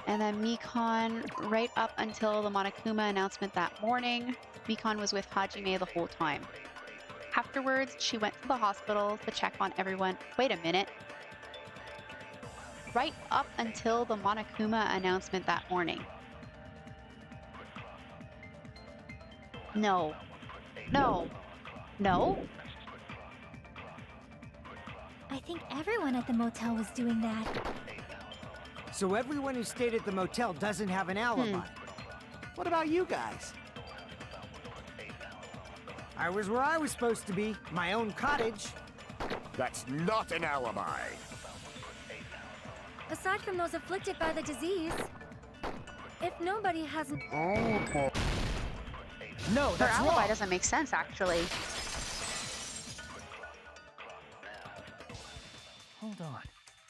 And then Mikan, right up until the Monokuma announcement that morning, Mikan was with Hajime the whole time. Afterwards, she went to the hospital to check on everyone. Wait a minute. Right up until the Monokuma announcement that morning. No. No. No?
I
think everyone at the motel was doing that.
So everyone who stayed at the motel doesn't have an alibi.
What about you guys?
I was where I was supposed to be, my own cottage.
That's not an alibi.
Aside from those afflicted by the disease, if nobody has...
No,
Her
that's
alibi
wrong.
doesn't make sense, actually.
Hold on.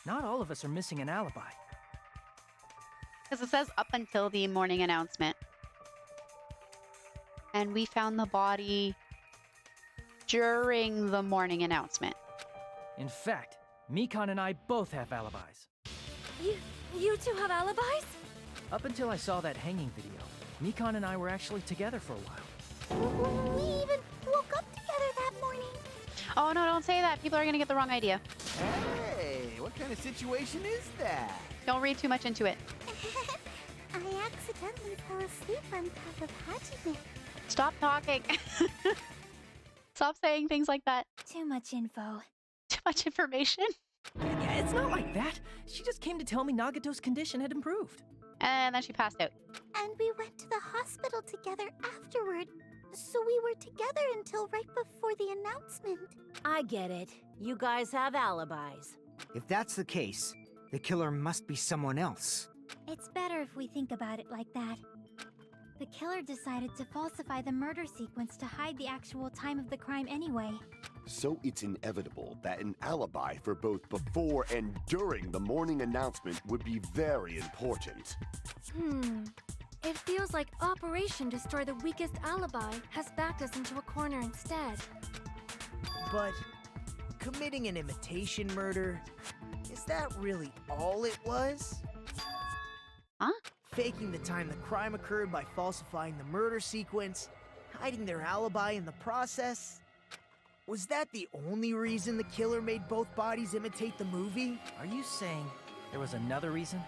Not all of us are missing an alibi.
Because it says up until the morning announcement. And we found the body during the morning announcement.
In fact, Mikan and I both have alibis.
You two have alibis?
Up until I saw that hanging video, Mikan and I were actually together for a while.
We even woke up together that morning.
Oh no, don't say that. People are going to get the wrong idea.
Hey, what kind of situation is that?
Don't read too much into it.
I accidentally fell asleep on top of Hajime.
Stop talking. Stop saying things like that.
Too much info.
Too much information.
Yeah, it's not like that. She just came to tell me Nagato's condition had improved.
And then she passed out.
And we went to the hospital together afterward. So we were together until right before the announcement.
I get it. You guys have alibis.
If that's the case, the killer must be someone else.
It's better if we think about it like that. The killer decided to falsify the murder sequence to hide the actual time of the crime anyway.
So it's inevitable that an alibi for both before and during the morning announcement would be very important.
It feels like Operation Destroy the Weakest Alibi has backed us into a corner instead.
But committing an imitation murder, is that really all it was?
Huh?
Faking the time the crime occurred by falsifying the murder sequence, hiding their alibi in the process? Was that the only reason the killer made both bodies imitate the movie?
Are you saying there was another reason?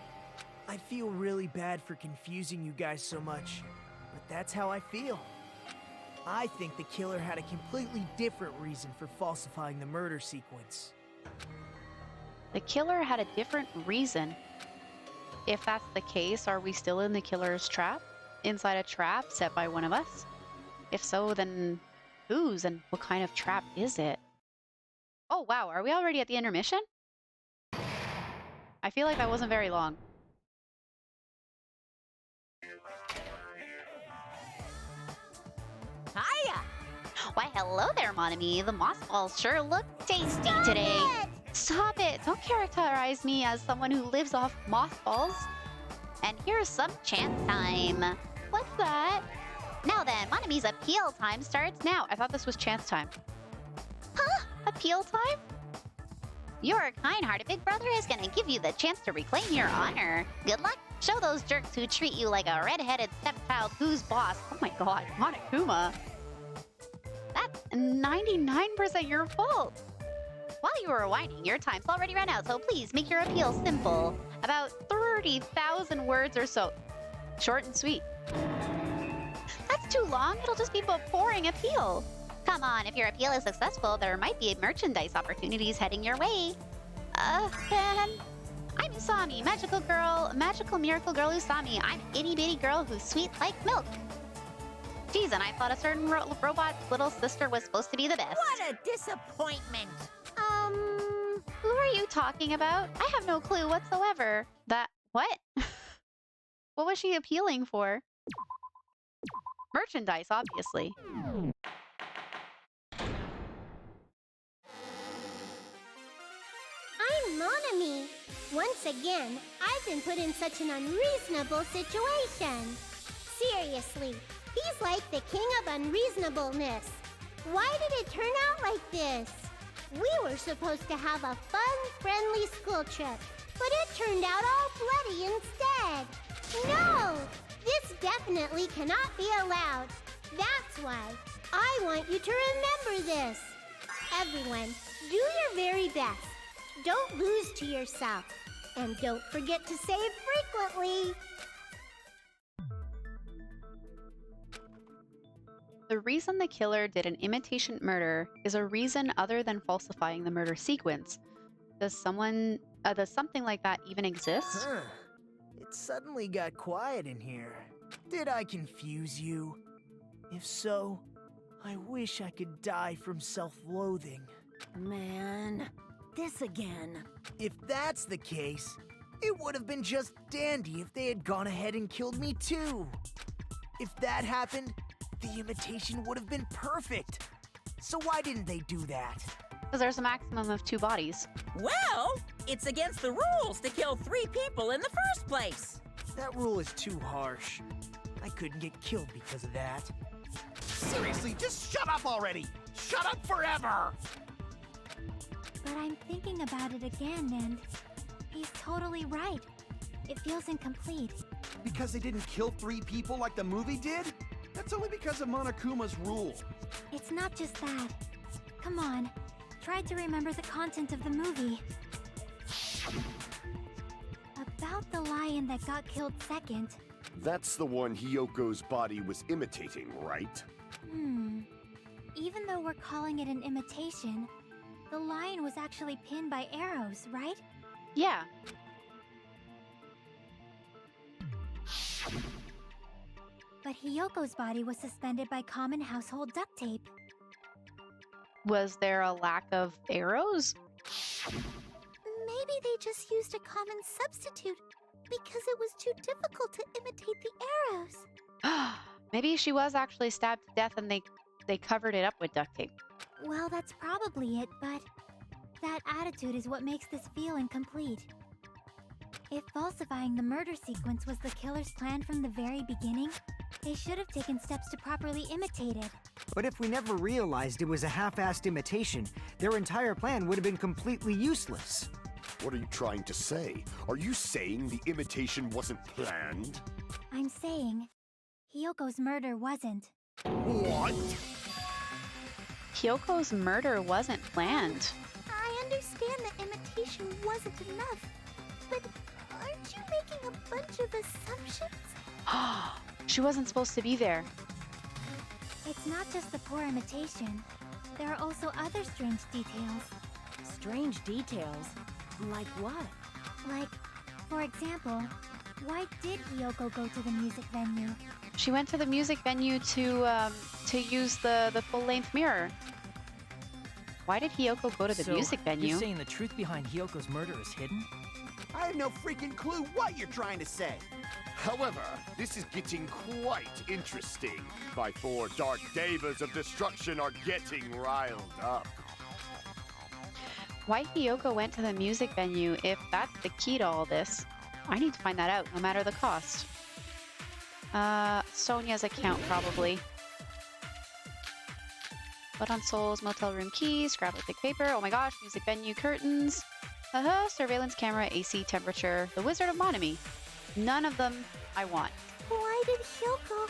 I feel really bad for confusing you guys so much, but that's how I feel. I think the killer had a completely different reason for falsifying the murder sequence.
The killer had a different reason. If that's the case, are we still in the killer's trap? Inside a trap set by one of us? If so, then whose and what kind of trap is it? Oh wow, are we already at the intermission? I feel like that wasn't very long.
Hiya!
Why hello there, mon ami. The moss balls sure look tasty today. Stop it! Don't characterize me as someone who lives off mothballs. And here's some chance time. What's that? Now then, Monami's appeal time starts now. I thought this was chance time. Huh? Appeal time? Your kind-hearted big brother is gonna give you the chance to reclaim your honor. Good luck. Show those jerks who treat you like a red-headed stepchild who's boss. Oh my god, Monokuma. That's 99% your fault. While you were whining, your time's already run out, so please make your appeal simple. About 30,000 words or so. Short and sweet. That's too long. It'll just be a boring appeal. Come on, if your appeal is successful, there might be merchandise opportunities heading your way. Then... I'm Usami, magical miracle girl Usami. I'm an itty-bitty girl who's sweet like milk. Geez, and I thought a certain robot's little sister was supposed to be the best.
What a disappointment!
Who are you talking about? I have no clue whatsoever. What? What was she appealing for? Merchandise, obviously.
I'm Monami. Once again, I've been put in such an unreasonable situation. Seriously, he's like the king of unreasonableness. Why did it turn out like this? We were supposed to have a fun, friendly school trip, but it turned out all bloody instead. No! This definitely cannot be allowed. That's why I want you to remember this. Everyone, do your very best. Don't lose to yourself. And don't forget to save frequently.
The reason the killer did an imitation murder is a reason other than falsifying the murder sequence. Does something like that even exist?
Huh. It suddenly got quiet in here. Did I confuse you? If so, I wish I could die from self-loathing.
Man, this again.
If that's the case, it would have been just dandy if they had gone ahead and killed me too. If that happened, the imitation would have been perfect. So why didn't they do that?
Because there's a maximum of 2 bodies.
Well, it's against the rules to kill 3 people in the first place.
That rule is too harsh. I couldn't get killed because of that.
Seriously, just shut up already! Shut up forever!
But I'm thinking about it again, and he's totally right. It feels incomplete.
Because they didn't kill 3 people like the movie did? That's only because of Monokuma's rule.
It's not just that. Come on, try to remember the content of the movie. About the lion that got killed second.
That's the one Hyoko's body was imitating, right?
Even though we're calling it an imitation, the lion was actually pinned by arrows, right?
Yeah.
But Hyoko's body was suspended by common household duct tape.
Was there a lack of arrows?
Maybe they just used a common substitute because it was too difficult to imitate the arrows.
Maybe she was actually stabbed to death and they covered it up with duct tape.
Well, that's probably it, but that attitude is what makes this feel incomplete. If falsifying the murder sequence was the killer's plan from the very beginning, they should have taken steps to properly imitate it.
But if we never realized it was a half-assed imitation, their entire plan would have been completely useless.
What are you trying to say? Are you saying the imitation wasn't planned?
I'm saying, Hyoko's murder wasn't.
What?
Hyoko's murder wasn't planned.
I understand that imitation wasn't enough, but aren't you making a bunch of assumptions?
She wasn't supposed to be there.
It's not just the poor imitation. There are also other strange details.
Strange details? Like what?
Like, for example, why did Hyoko go to the music venue?
She went to the music venue to use the full-length mirror. Why did Hyoko go to the music venue?
You're saying the truth behind Hyoko's murder is hidden?
I have no freaking clue what you're trying to say.
However, this is getting quite interesting. My 4 dark devas of destruction are getting riled up.
Why Hyoko went to the music venue, if that's the key to all this? I need to find that out, no matter the cost. Sonia's account, probably. Put on Soul's motel room keys, scrap thick paper, oh my gosh, music venue curtains. Surveillance camera, AC temperature, the Wizard of Monami. None of them I want.
Why did Hyoko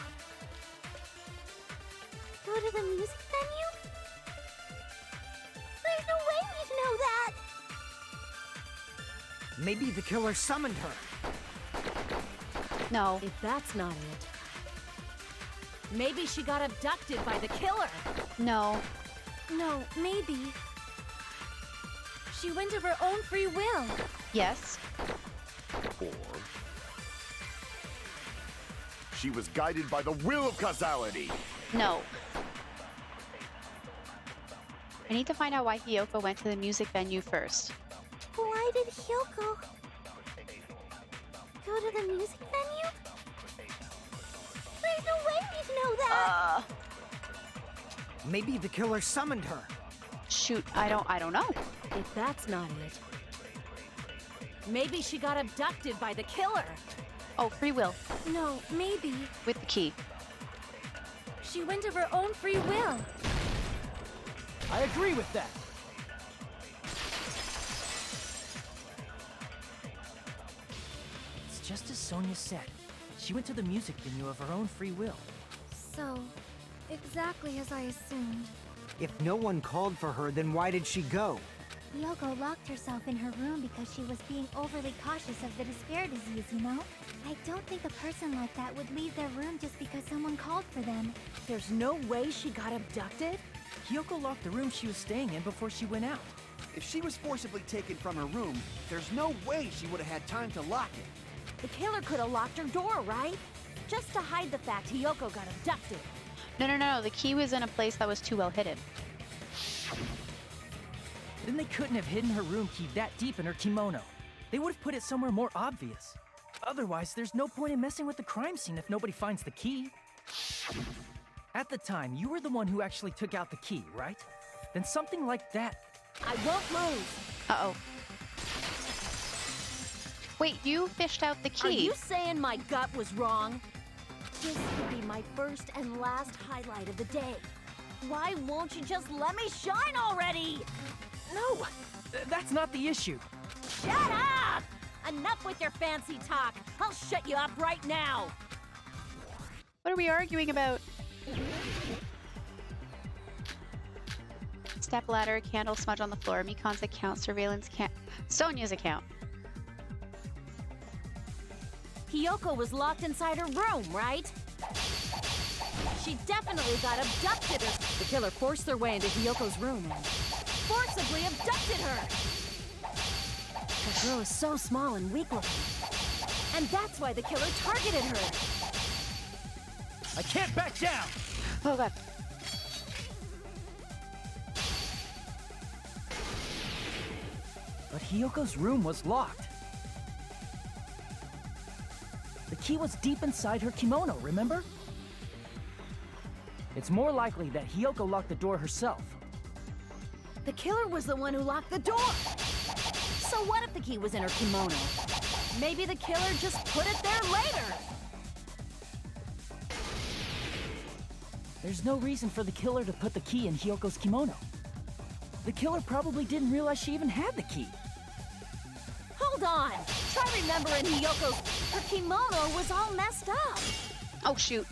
go to the music venue? There's no way we'd know that!
Maybe the killer summoned her.
No.
If that's not it, maybe she got abducted by the killer.
No.
No, maybe. She went of her own free will.
Yes.
Or she was guided by the will of causality.
No. I need to find out why Hyoko went to the music venue first.
Why did Hyoko go to the music venue? There's no way we'd know that!
Maybe the killer summoned her.
Shoot, I don't know.
If that's not it, maybe she got abducted by the killer.
Oh, free will.
No, maybe.
With the key.
She went of her own free will.
I agree with that. It's just as Sonia said. She went to the music venue of her own free will.
So, exactly as I assumed.
If no one called for her, then why did she go?
Hyoko locked herself in her room because she was being overly cautious of the despair disease, you know? I don't think a person like that would leave their room just because someone called for them.
There's no way she got abducted?
Hyoko locked the room she was staying in before she went out.
If she was forcibly taken from her room, there's no way she would have had time to lock it.
The killer could have locked her door, right? Just to hide the fact Hiyoko got abducted.
No. The key was in a place that was too well hidden.
Then they couldn't have hidden her room key that deep in her kimono. They would have put it somewhere more obvious. Otherwise, there's no point in messing with the crime scene if nobody finds the key. At the time, you were the one who actually took out the key, right? Then something like that.
I won't lose.
Uh-oh. Wait, you fished out the key.
Are you saying my gut was wrong? This could be my first and last highlight of the day. Why won't you just let me shine already?
No, that's not the issue.
Shut up! Enough with your fancy talk. I'll shut you up right now.
What are we arguing about? Step ladder, candle smudge on the floor, Mikan's account, surveillance Sonia's account.
Hiyoko was locked inside her room, right? She definitely got abducted. The killer forced their way into Hiyoko's room and forcibly abducted her. The girl is so small and weak-looking. And that's why the killer targeted her.
I can't back down!
Oh god.
But Hiyoko's room was locked. The key was deep inside her kimono, remember? It's more likely that Hiyoko locked the door herself.
The killer was the one who locked the door. So what if the key was in her kimono? Maybe the killer just put it there later.
There's no reason for the killer to put the key in Hiyoko's kimono. The killer probably didn't realize she even had the key.
Hold on. Try remembering Hiyoko's... Her kimono was all messed up.
Oh shoot.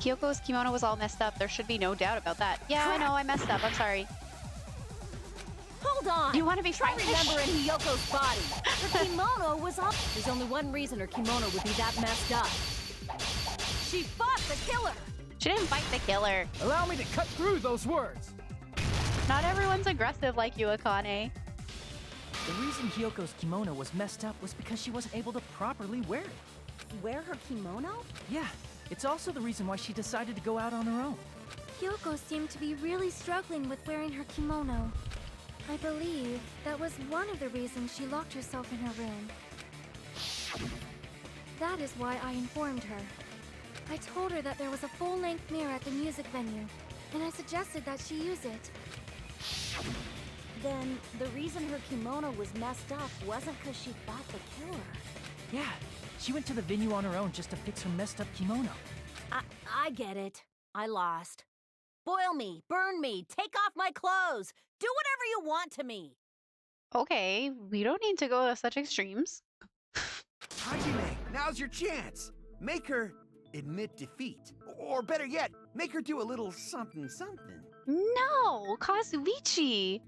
Hiyoko's kimono was all messed up. There should be no doubt about that. Yeah, I know, I messed up. I'm sorry.
Hold on.
You want to be
Try
Frankish?
remembering Hiyoko's body. Her kimono was all... There's only one reason her kimono would be that messed up. She fought the killer.
She didn't fight the killer.
Allow me to cut through those words.
Not everyone's aggressive like you, Akane.
The reason Hiyoko's kimono was messed up was because she wasn't able to properly wear it.
Wear her kimono?
Yeah, it's also the reason why she decided to go out on her own.
Hyoko seemed to be really struggling with wearing her kimono. I believe that was one of the reasons she locked herself in her room. That is why I informed her. I told her that there was a full-length mirror at the music venue, and I suggested that she use it.
Then the reason her kimono was messed up wasn't because she fought the killer.
Yeah, she went to the venue on her own just to fix her messed up kimono.
I get it. I lost. Boil me, burn me, take off my clothes. Do whatever you want to me.
Okay, we don't need to go to such extremes.
Hajime, now's your chance. Make her admit defeat. Or better yet, make her do a little something something.
No, Kazuichi.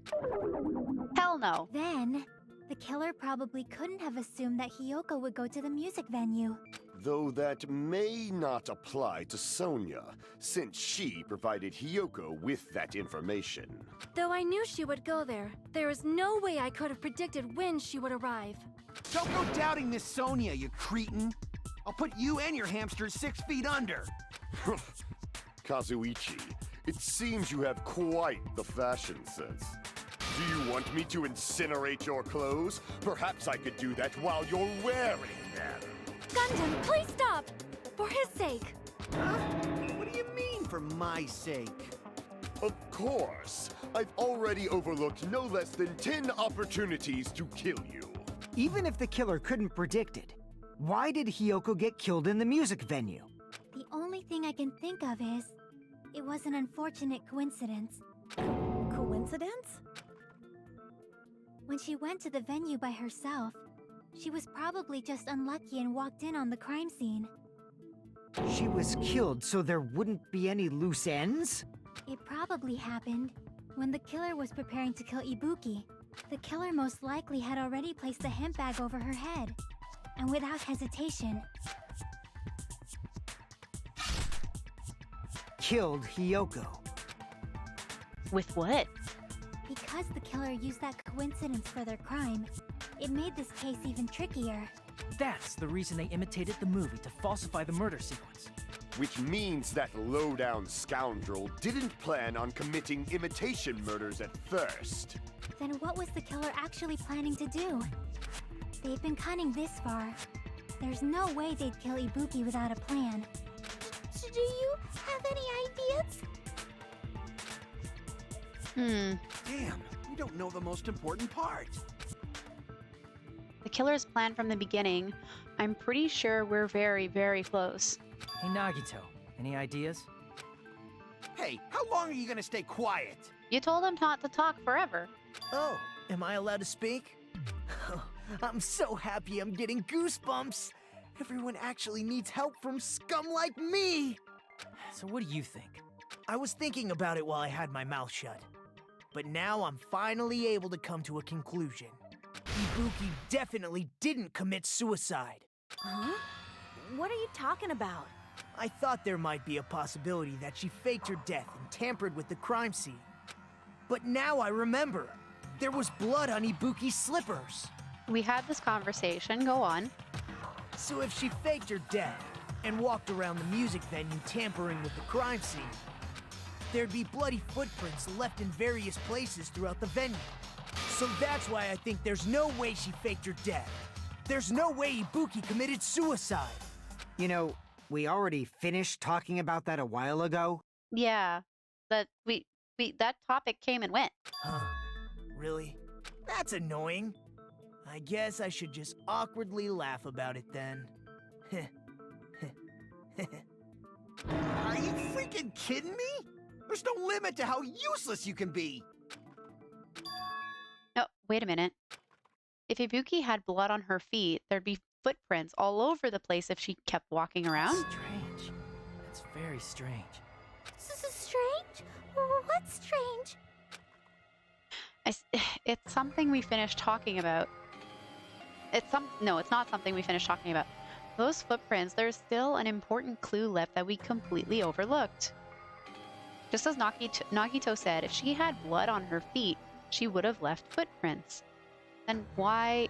Hell no.
Then, the killer probably couldn't have assumed that Hiyoko would go to the music venue.
Though that may not apply to Sonia, since she provided Hiyoko with that information.
Though I knew she would go there, there is no way I could have predicted when she would arrive.
Don't go doubting Miss Sonia, you cretin. I'll put you and your hamsters 6 feet under.
Kazuichi, it seems you have quite the fashion sense. Do you want me to incinerate your clothes? Perhaps I could do that while you're wearing them.
Gundam, please stop! For his sake.
Huh? What do you mean, for my sake?
Of course. I've already overlooked no less than 10 opportunities to kill you.
Even if the killer couldn't predict it, why did Hiyoko get killed in the music venue?
The only thing I can think of is, it was an unfortunate coincidence.
Coincidence?
When she went to the venue by herself, she was probably just unlucky and walked in on the crime scene.
She was killed so there wouldn't be any loose ends?
It probably happened when the killer was preparing to kill Ibuki. The killer most likely had already placed the hemp bag over her head, and without hesitation,
killed Hiyoko.
With what?
Because the killer used that coincidence for their crime, it made this case even trickier.
That's the reason they imitated the movie to falsify the murder sequence.
Which means that low-down scoundrel didn't plan on committing imitation murders at first.
Then what was the killer actually planning to do? They've been cunning this far. There's no way they'd kill Ibuki without a plan. Do you have any ideas?
Damn, we don't know the most important part.
The killer's plan from the beginning. I'm pretty sure we're very, very close.
Hey, Nagito, any ideas?
Hey, how long are you gonna stay quiet?
You told him not to talk forever.
Oh, am I allowed to speak? I'm so happy I'm getting goosebumps. Everyone actually needs help from scum like me.
So what do you think?
I was thinking about it while I had my mouth shut. But now I'm finally able to come to a conclusion. Ibuki definitely didn't commit suicide.
Huh? What are you talking about?
I thought there might be a possibility that she faked her death and tampered with the crime scene. But now I remember. There was blood on Ibuki's slippers.
We had this conversation. Go on.
So if she faked her death and walked around the music venue tampering with the crime scene, there'd be bloody footprints left in various places throughout the venue. So that's why I think there's no way she faked her death. There's no way Ibuki committed suicide.
You know, we already finished talking about that a while ago.
Yeah, that that topic came and went.
Huh? Really? That's annoying. I guess I should just awkwardly laugh about it then.
Are you freaking kidding me? There's no limit to how useless you can be.
No, wait a minute. If Ibuki had blood on her feet, there'd be footprints all over the place if she kept walking around.
Strange. That's very strange.
Strange? What's strange?
It's something we finished talking about. No, it's not something we finished talking about. Those footprints, there's still an important clue left that we completely overlooked. Just as Nagito said, if she had blood on her feet, she would have left footprints. Then why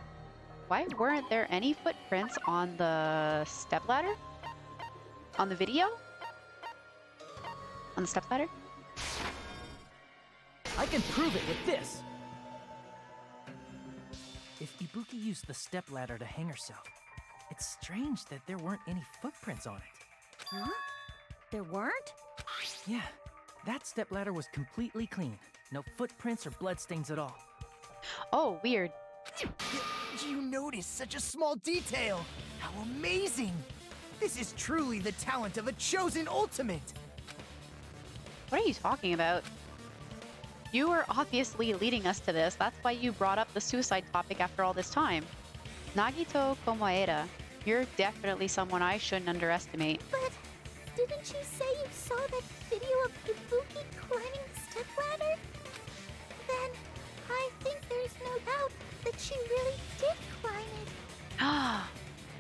weren't there any footprints on the stepladder? On the video? On the stepladder?
I can prove it with this! If Ibuki used the stepladder to hang herself, it's strange that there weren't any footprints on it.
Huh? There weren't?
Yeah, that stepladder was completely clean. No footprints or bloodstains at all.
Oh, weird.
You noticed such a small detail. How amazing! This is truly the talent of a chosen ultimate.
What are you talking about? You were obviously leading us to this. That's why you brought up the suicide topic after all this time. Nagito Komaeda, you're definitely someone I shouldn't underestimate.
But didn't you say you saw that video of Ibuki climbing the stepladder? Then I think there's no doubt that she really did climb it.
Ah,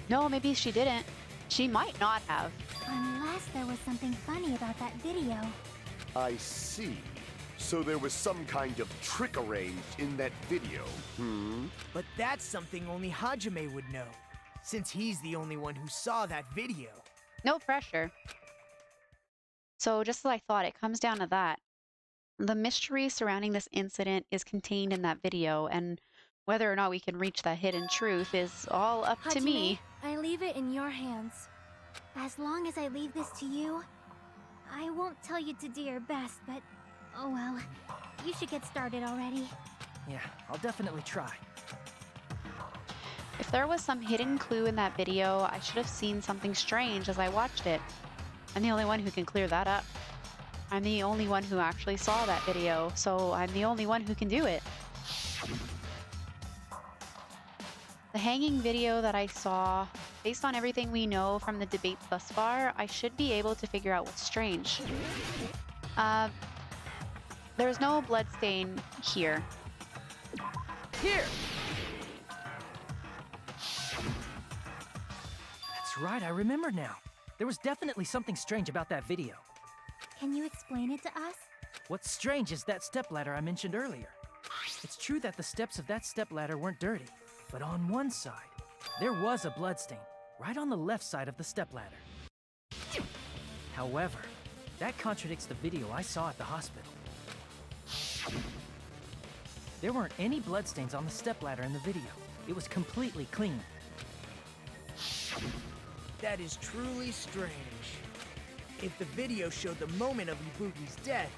no, maybe she didn't. She might not have.
Unless there was something funny about that video.
I see. So there was some kind of trick arranged in that video,
But that's something only Hajime would know, since he's the only one who saw that video.
No pressure. So just as I thought, it comes down to that. The mystery surrounding this incident is contained in that video, and whether or not we can reach that hidden truth is all up to me.
I leave it in your hands.
As long as I leave this to you, I won't tell you to do your best, but oh well. You should get started already.
Yeah, I'll definitely try.
If there was some hidden clue in that video, I should have seen something strange as I watched it. I'm the only one who can clear that up. I'm the only one who actually saw that video, so I'm the only one who can do it. The hanging video that I saw, based on everything we know from the debates thus far, I should be able to figure out what's strange. There's no bloodstain here.
Here! That's right, I remember now. There was definitely something strange about that video.
Can you explain it to us?
What's strange is that stepladder I mentioned earlier. It's true that the steps of that stepladder weren't dirty, but on one side, there was a bloodstain, right on the left side of the stepladder. However, that contradicts the video I saw at the hospital. There weren't any bloodstains on the stepladder in the video. It was completely clean.
That is truly strange. If the video showed the moment of Ibuki's death,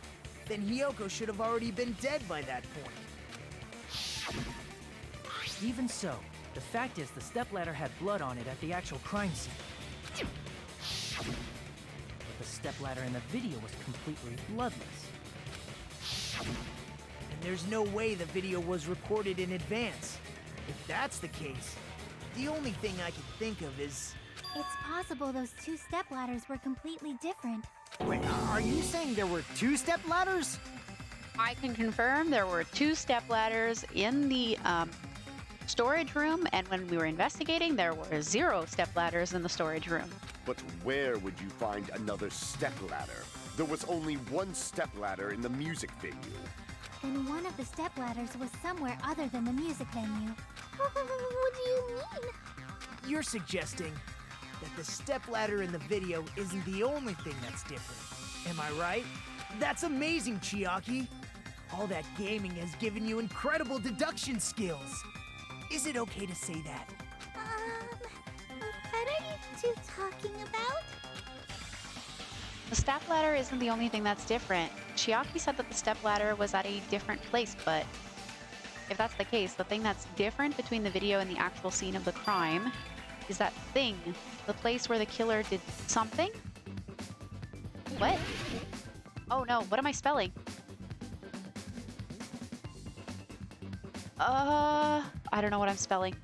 then Hiyoko should have already been dead by that point.
Even so, the fact is the stepladder had blood on it at the actual crime scene. But the stepladder in the video was completely bloodless.
And there's no way the video was recorded in advance. If that's the case, the only thing I can think of is...
It's possible those two stepladders were completely different.
Wait, are you saying there were 2 stepladders?
I can confirm there were 2 stepladders in the storage room, and when we were investigating, there were 0 stepladders in the storage room.
But where would you find another stepladder? There was only one stepladder in the music venue.
Then one of the stepladders was somewhere other than the music venue. What do you mean?
You're suggesting that the stepladder in the video isn't the only thing that's different. Am I right? That's amazing, Chiaki! All that gaming has given you incredible deduction skills. Is it okay to say that?
What are you two talking about?
The stepladder isn't the only thing that's different. Chiaki said that the stepladder was at a different place, but if that's the case, the thing that's different between the video and the actual scene of the crime is that thing, the place where the killer did something? What? Oh no, what am I spelling? I don't know what I'm spelling.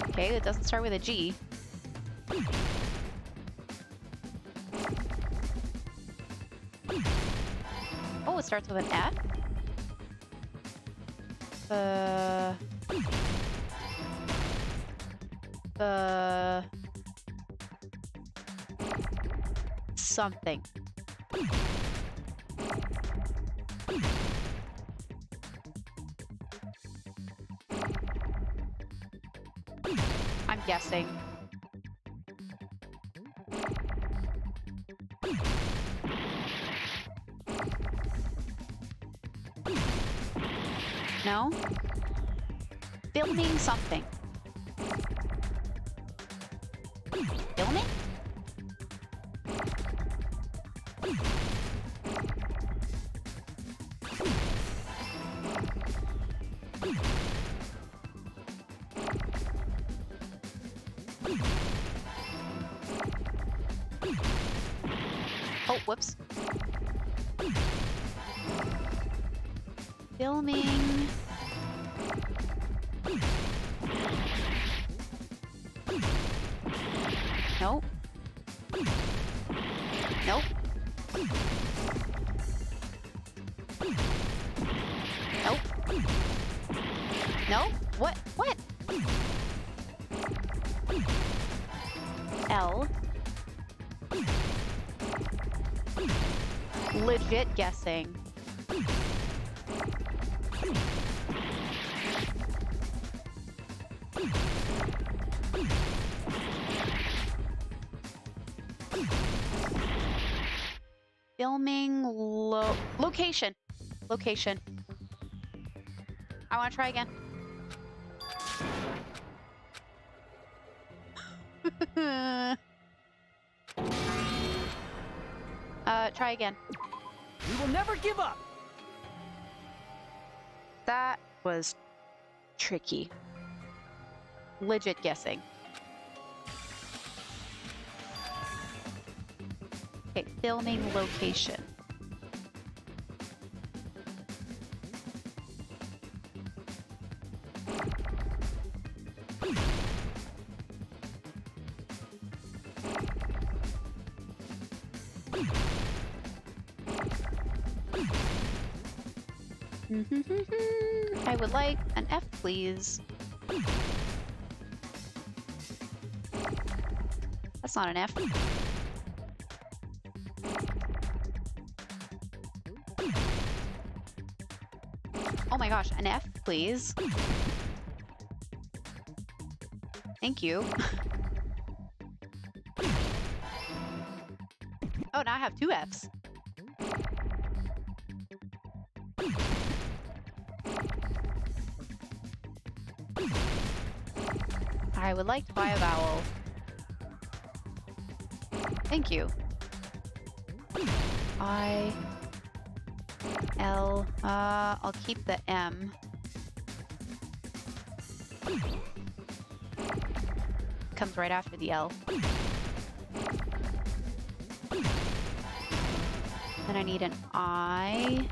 Okay, it doesn't start with a G. Oh, it starts with an F? Something. I'm guessing. No? Filming something. Filming? Oh, whoops. Filming. Nope. Nope. Nope. Nope. What? What? L. Legit guessing. Filming location. Location. I want to try again. Try again.
We will never give up!
That was tricky. Legit guessing. Okay, filming location. I would like an F, please. That's not an F. Oh my gosh, an F, please. Thank you. Oh, now I have 2 Fs. I would like to buy a vowel. Thank you. I... L... I'll keep the M. Comes right after the L. Then I need an I.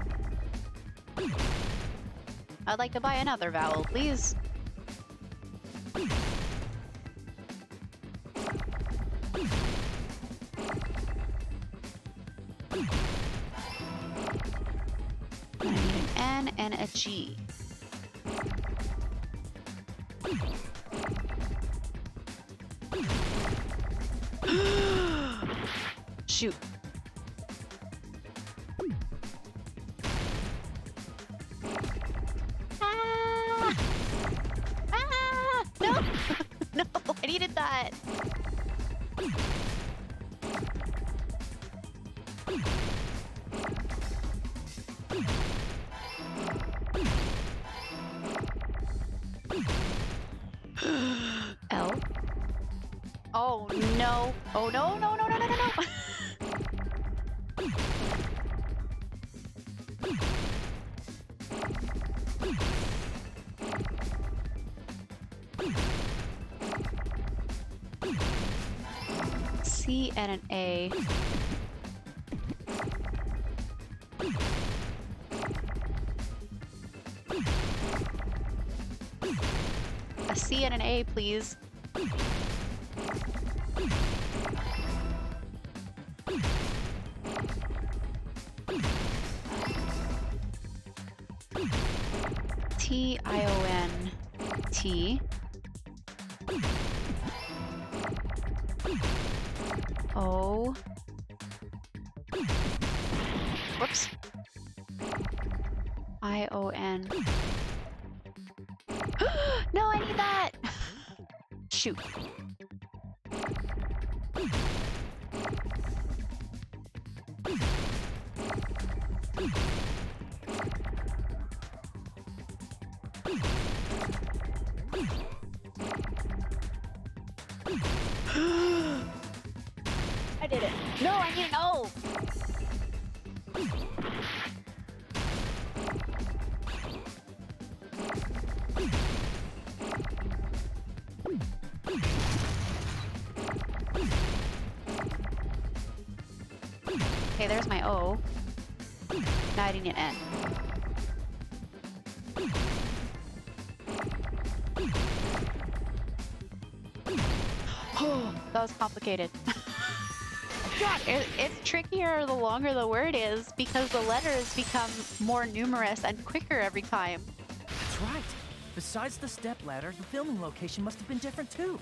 I'd like to buy another vowel, please. Then I need an N and a G. Shoot. Ah! Ah! No! No, I needed that. L. Oh no. Oh no, no, no, no, no, no, no. C and an A. A C and an A, please. T-I-O-N. T. O. Whoops. I-O-N. No, I need that! Shoot. I did it. No, I need an O! Okay, there's my O. Now I need an N. Oh, that was complicated. It's trickier the longer the word is because the letters become more numerous and quicker every time.
That's right. Besides the stepladder, the filming location must have been different too.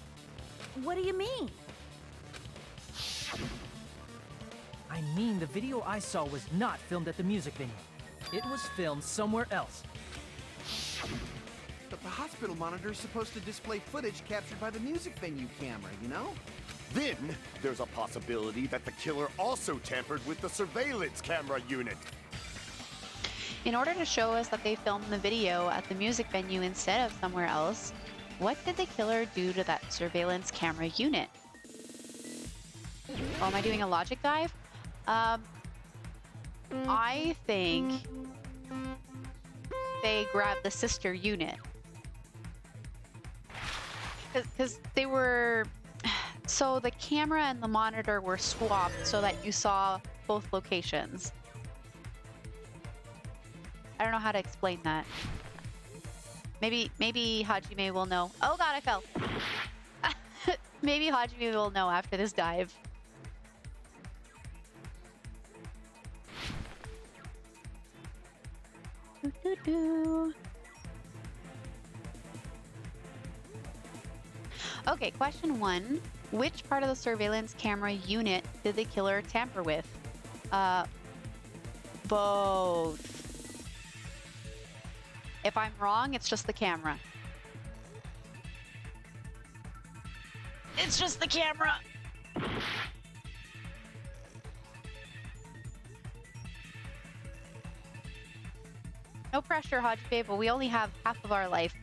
What do you mean?
I mean, the video I saw was not filmed at the music venue. It was filmed somewhere else.
But the hospital monitor is supposed to display footage captured by the music venue camera, you know?
Then, there's a possibility that the killer also tampered with the surveillance camera unit.
In order to show us that they filmed the video at the music venue instead of somewhere else, what did the killer do to that surveillance camera unit? Oh, am I doing a logic dive? I think they grabbed the sister unit. Because they were... So the camera and the monitor were swapped so that you saw both locations. I don't know how to explain that. Maybe Hajime will know. Oh god, I fell. Maybe Hajime will know after this dive. Doo -doo -doo. Okay, question 1. Which part of the surveillance camera unit did the killer tamper with? Both. If I'm wrong, it's just the camera. It's just the camera. No pressure, Hajime, but we only have half of our life.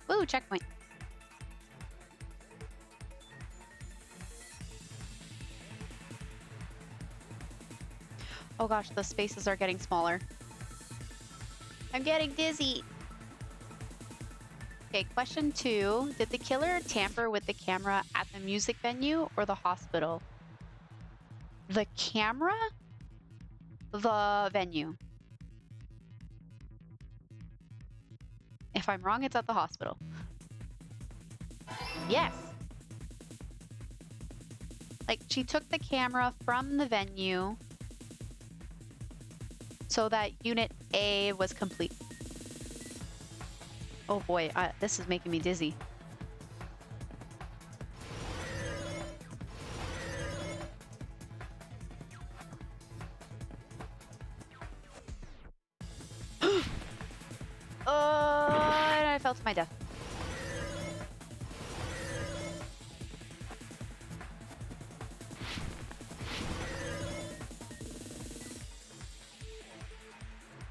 Woo, checkpoint. Oh gosh, the spaces are getting smaller. I'm getting dizzy. Okay, question 2. Did the killer tamper with the camera at the music venue or the hospital? The camera? The venue. If I'm wrong, it's at the hospital. Yes. Like, she took the camera from the venue so that Unit A was complete. Oh boy, this is making me dizzy. And I fell to my death.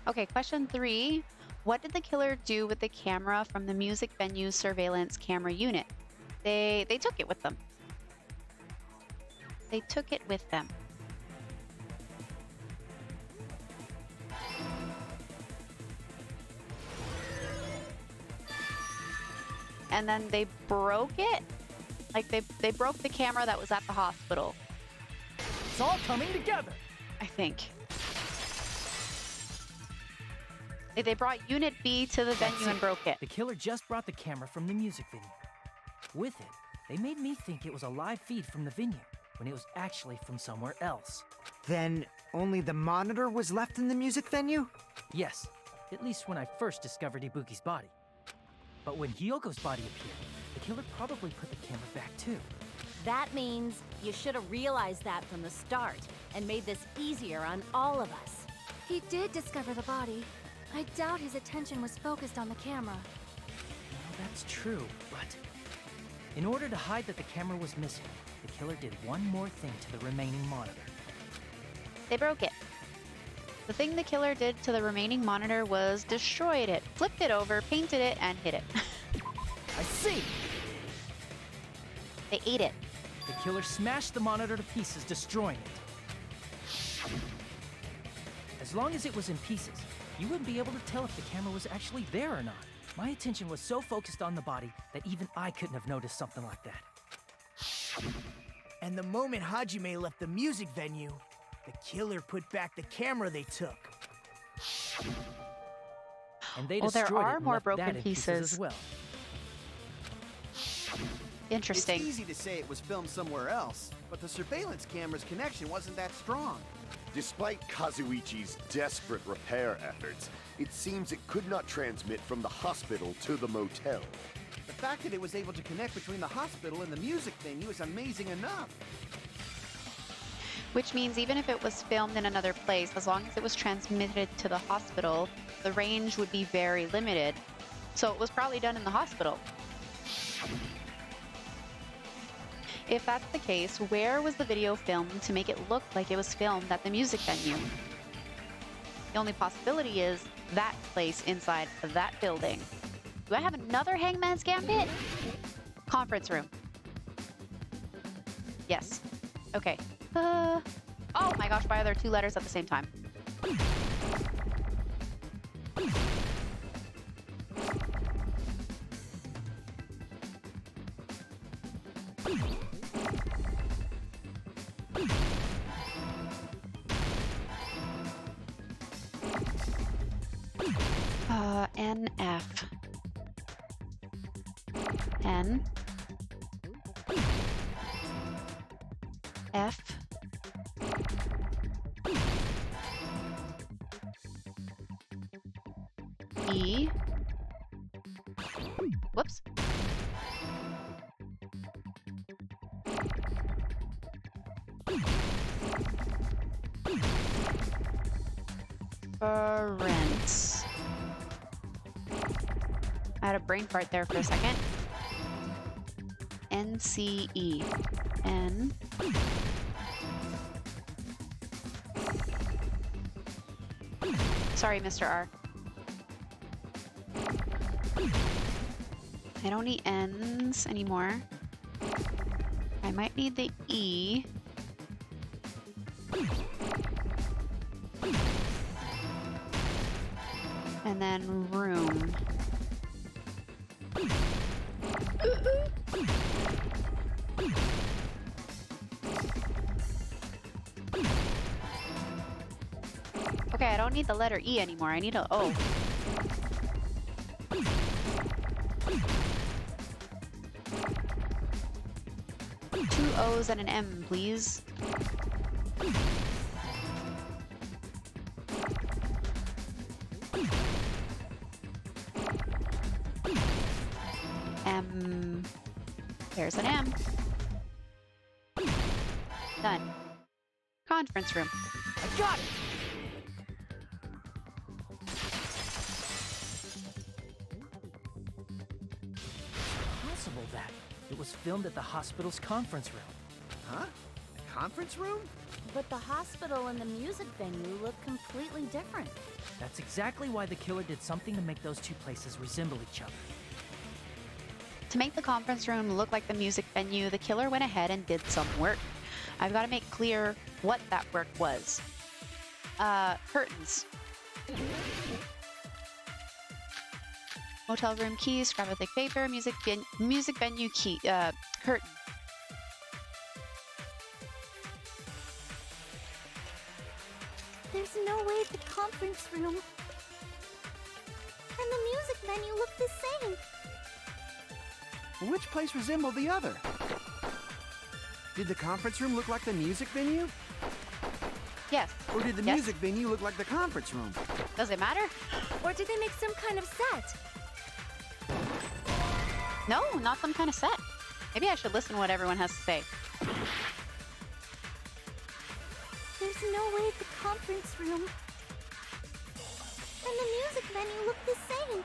Okay, question 3. What did the killer do with the camera from the music venue surveillance camera unit? They took it with them. They took it with them. And then they broke it? Like they broke the camera that was at the hospital.
It's all coming together.
I think. They brought Unit B to the venue and broke it.
The killer just brought the camera from the music venue. With it, they made me think it was a live feed from the venue, when it was actually from somewhere else.
Then only the monitor was left in the music venue?
Yes, at least when I first discovered Ibuki's body. But when Hyoko's body appeared, the killer probably put the camera back too.
That means you should have realized that from the start and made this easier on all of us.
He did discover the body. I doubt his attention was focused on the camera.
Well, that's true, but in order to hide that the camera was missing, the killer did one more thing to the remaining monitor.
They broke it. The thing the killer did to the remaining monitor was destroyed it, flipped it over, painted it, and hid it.
I see!
They ate it.
The killer smashed the monitor to pieces, destroying it. As long as it was in pieces, you wouldn't be able to tell if the camera was actually there or not. My attention was so focused on the body that even I couldn't have noticed something like that.
And the moment Hajime left the music venue, the killer put back the camera they took.
And they
Oh, there
destroyed
are
it and
more
left
broken
that in
pieces.
as well.
Interesting.
It's easy to say it was filmed somewhere else, but the surveillance camera's connection wasn't that strong.
Despite Kazuichi's desperate repair efforts, it seems it could not transmit from the hospital to the motel.
The fact that it was able to connect between the hospital and the music venue is amazing enough.
Which means even if it was filmed in another place, as long as it was transmitted to the hospital, the range would be very limited. So it was probably done in the hospital. If that's the case, where was the video filmed to make it look like it was filmed at the music venue? The only possibility is that place inside that building. Do I have another Hangman's Gambit? Conference room. Yes. Okay. Oh my gosh, why are there 2 letters at the same time? NF. N. F. E. Whoops. Rinse. I had a brain fart there for a second. NCE. N. Sorry, Mr. R. I don't need N's anymore. I might need the E. And then room. Okay, I don't need the letter E anymore. I need a O. Two O's and an M, please. M. There's an M. Done. Conference room.
I got it! Possible that it was filmed at the hospital's conference room.
Huh? A conference room?
But the hospital and the music venue look completely different.
That's exactly why the killer did something to make those two places resemble each other.
To make the conference room look like the music venue, the killer went ahead and did some work. I've got to make clear what that work was. Curtains. Motel room key, scrap of thick paper, music venue key, curtain.
There's no way the conference room and the music venue look the same.
Which place resembled the other? Did the conference room look like the music venue?
Yes.
Or did the
Yes.
music venue look like the conference room?
Does it matter?
Or did they make some kind of set?
No, not some kind of set. Maybe I should listen to what everyone has to say.
There's no way the conference room and the music venue look the same.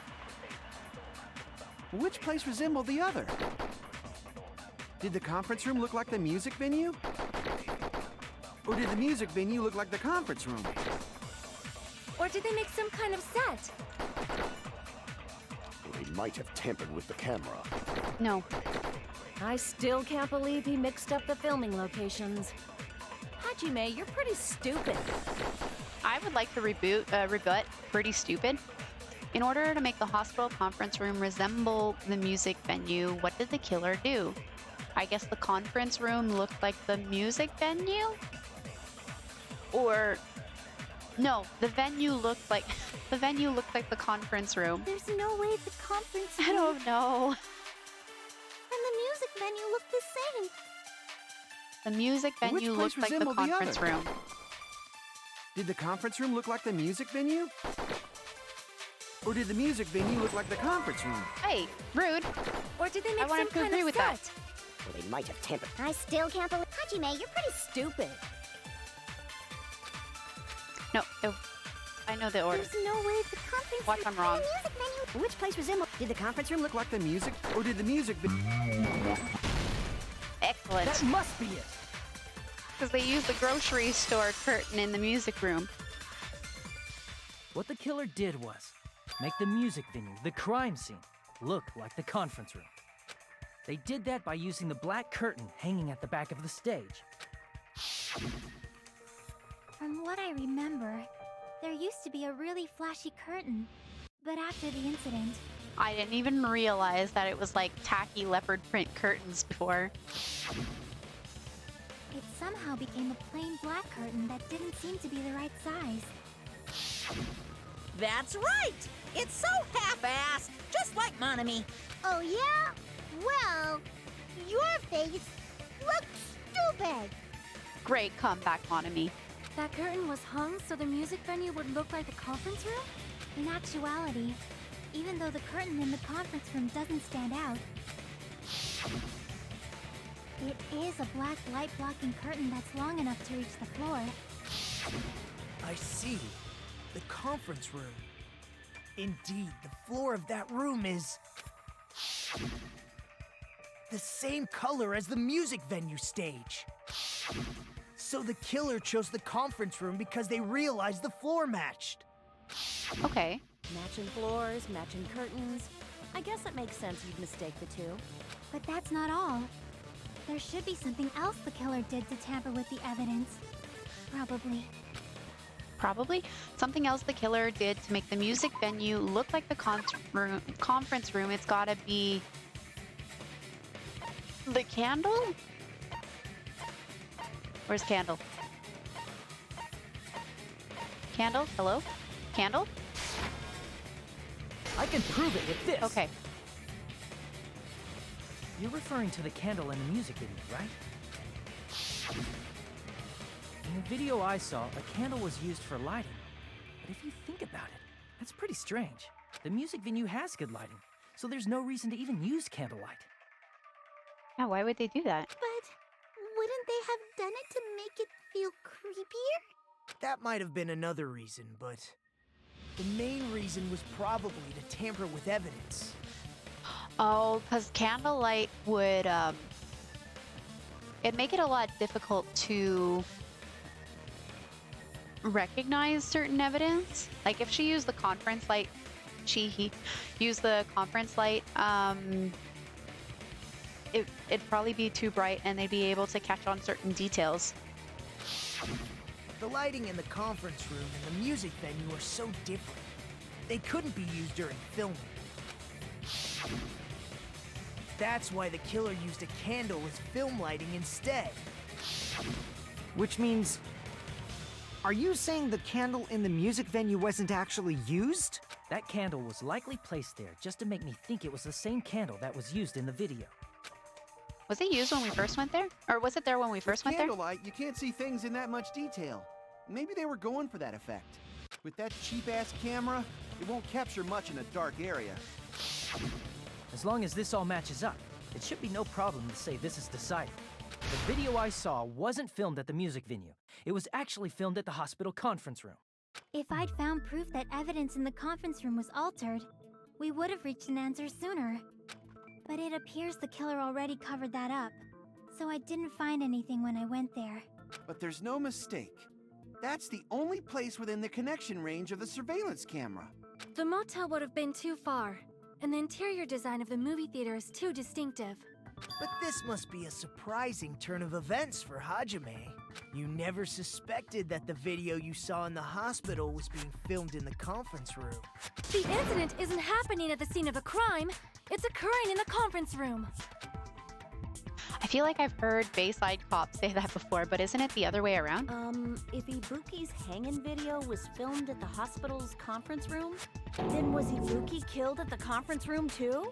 Which place resembled the other? Did the conference room look like the music venue? Or did the music venue look like the conference room?
Or did they make some kind of set?
They might have tampered with the camera.
No.
I still can't believe he mixed up the filming locations. Hajime, you're pretty stupid.
I would like to rebut pretty stupid. In order to make the hospital conference room resemble the music venue, what did the killer do? I guess the conference room looked like the music venue? Or no, the venue looked like the conference room.
There's no way the conference room
I don't know.
and the music venue look the same.
The music venue
place
looked like the
resembled the
conference
other?
room.
Did the conference room look like the music venue? Or did the music venue look like the conference room?
Hey, rude.
Or did they
I
make
wanted
some
to
kind
agree
of
with
set?
that.
Well, they might have tampered.
I still can't believe Hajime, you're pretty stupid.
No, I know the order.
There's no way the conference
Watch,
room
I'm wrong.
and the music venue.
Which place resembled? Did the conference room look
Look like the music? Or did the music
Excellent.
That must be it!
Because they used the grocery store curtain in the music room.
What the killer did was make the music venue, the crime scene, look like the conference room. They did that by using the black curtain hanging at the back of the stage.
From what I remember, there used to be a really flashy curtain. But after the incident,
I didn't even realize that it was like tacky leopard print curtains before.
it somehow became a plain black curtain that didn't seem to be the right size.
That's right! It's so half-assed, just like Monami.
Oh yeah? Well, your face looks stupid.
Great comeback, Monami.
That curtain was hung so the music venue would look like the conference room?
In actuality, even though the curtain in the conference room doesn't stand out. It is a black light-blocking curtain that's long enough to reach the floor.
I see. The conference room. Indeed, the floor of that room is the same color as the music venue stage. So the killer chose the conference room because they realized the floor matched.
Okay.
Matching floors, matching curtains. I guess it makes sense you'd mistake the two.
But that's not all. There should be something else the killer did to tamper with the evidence. Probably.
Probably. Something else the killer did to make the music venue look like the conference room. It's gotta be... the candle? Where's Candle? Candle? Hello? Candle?
I can prove it with this.
Okay.
You're referring to the candle in the music video, right? In the video I saw, a candle was used for lighting. But if you think about it, that's pretty strange. The music venue has good lighting, so there's no reason to even use candlelight.
Yeah, why would they do that?
But wouldn't they have done it to make it feel creepier?
That might have been another reason, but the main reason was probably to tamper with evidence.
Oh, because candlelight would, it'd make it a lot difficult to recognize certain evidence. Like if she used the conference light, he used the conference light, it'd probably be too bright and they'd be able to catch on certain details.
The lighting in the conference room and the music venue are so different. They couldn't be used during filming. That's why the killer used a candle as film lighting instead.
Which means... Are you saying the candle in the music venue wasn't actually used?
That candle was likely placed there just to make me think it was the same candle that was used in the video.
Was it used when we first went there? Or was it there when we first went there?
Candlelight, you can't see things in that much detail. Maybe they were going for that effect. With that cheap-ass camera, it won't capture much in a dark area.
As long as this all matches up, it should be no problem to say this is decided. The video I saw wasn't filmed at the music venue. It was actually filmed at the hospital conference room.
If I'd found proof that evidence in the conference room was altered, we would have reached an answer sooner. But it appears the killer already covered that up, so I didn't find anything when I went there.
But there's no mistake. That's the only place within the connection range of the surveillance camera.
The motel would have been too far, and the interior design of the movie theater is too distinctive.
But this must be a surprising turn of events for Hajime. You never suspected that the video you saw in the hospital was being filmed in the conference room.
The incident isn't happening at the scene of the crime, it's occurring in the conference room.
I feel like I've heard Bayside Cop say that before, but isn't it the other way around?
If Ibuki's hanging video was filmed at the hospital's conference room, then was Ibuki killed at the conference room too?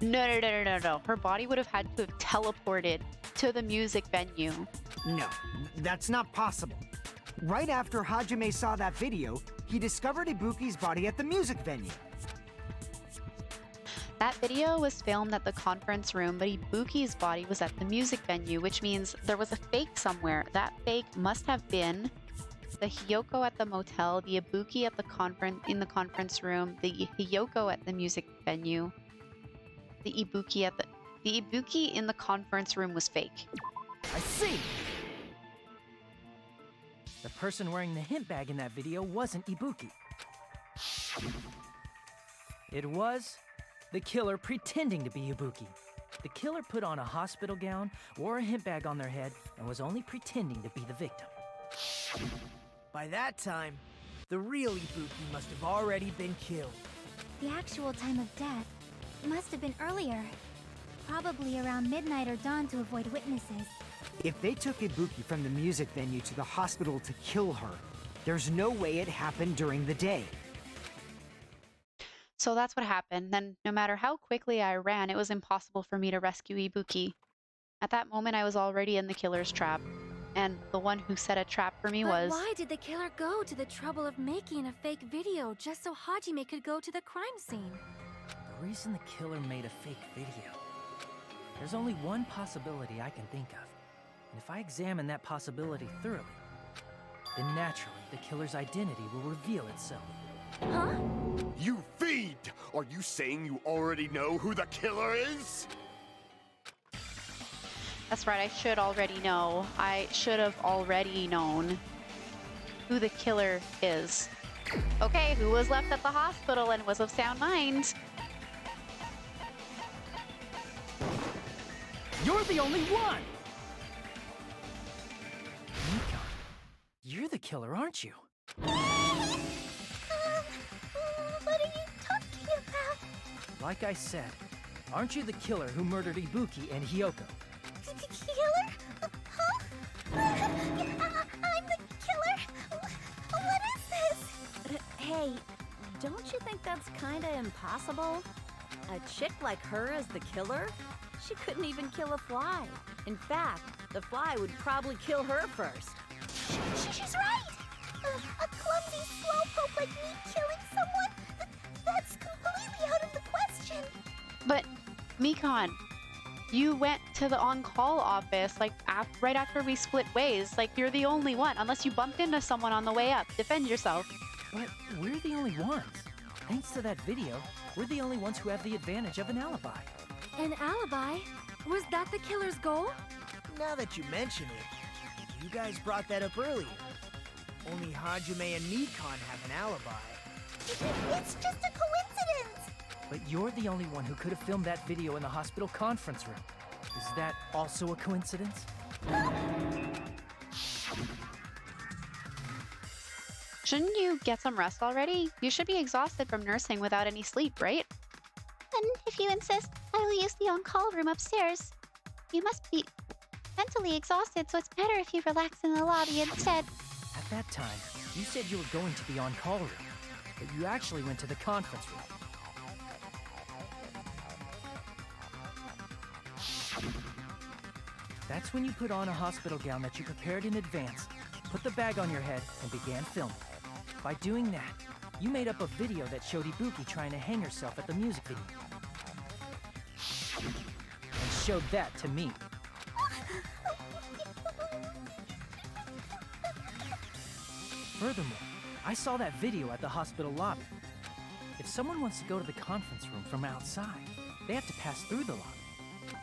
No. Her body would have had to have teleported to the music venue.
No, that's not possible. Right after Hajime saw that video, he discovered Ibuki's body at the music venue.
That video was filmed at the conference room, but Ibuki's body was at the music venue, which means there was a fake somewhere. That fake must have been the Hiyoko at the motel, the Ibuki at the conference room, the Hiyoko at the music venue. The Ibuki in the conference room was fake.
I see! The person wearing the hint bag in that video wasn't Ibuki. It was the killer pretending to be Ibuki. The killer put on a hospital gown, wore a hint bag on their head, and was only pretending to be the victim.
By that time, the real Ibuki must have already been killed.
The actual time of death must have been earlier. Probably around midnight or dawn to avoid witnesses.
If they took Ibuki from the music venue to the hospital to kill her, there's no way it happened during the day.
So that's what happened. Then, no matter how quickly I ran, it was impossible for me to rescue Ibuki. At that moment, I was already in the killer's trap. and the one who set a trap for me
But
was...
why did the killer go to the trouble of making a fake video just so Hajime could go to the crime scene?
The reason the killer made a fake video. There's only one possibility I can think of. And if I examine that possibility thoroughly, then naturally the killer's identity will reveal itself.
Huh?
You fiend! Are you saying you already know who the killer is?
That's right, I should already know. I should have already known who the killer is. Okay, who was left at the hospital and was of sound mind?
You're the only one! Mika, you're the killer, aren't you?
What are you talking about?
Like I said, aren't you the killer who murdered Ibuki and Hyoko?
Killer? Huh? I'm the killer? What is this?
Hey, don't you think that's kinda impossible? A chick like her as the killer? She couldn't even kill a fly. In fact, the fly would probably kill her first.
She's right! A clumsy slowpoke like me killing someone? That's completely out of the question!
But, Mikon, you went to the on-call office, like, right after we split ways. Like, you're the only one, unless you bumped into someone on the way up. Defend yourself.
But we're the only ones. Thanks to that video, we're the only ones who have the advantage of an alibi.
An alibi? Was that the killer's goal?
Now that you mention it, you guys brought that up earlier. Only Hajime and Nikon have an alibi.
It's just a coincidence!
But you're the only one who could have filmed that video in the hospital conference room. Is that also a coincidence?
Shouldn't you get some rest already? You should be exhausted from nursing without any sleep, right?
Then, if you insist, I will use the on-call room upstairs. You must be mentally exhausted, so it's better if you relax in the lobby instead.
At that time, you said you were going to the on-call room, but you actually went to the conference room. That's when you put on a hospital gown that you prepared in advance, put the bag on your head, and began filming. By doing that, you made up a video that showed Ibuki trying to hang herself at the music video. And showed that to me. Furthermore, I saw that video at the hospital lobby. If someone wants to go to the conference room from outside, they have to pass through the lobby.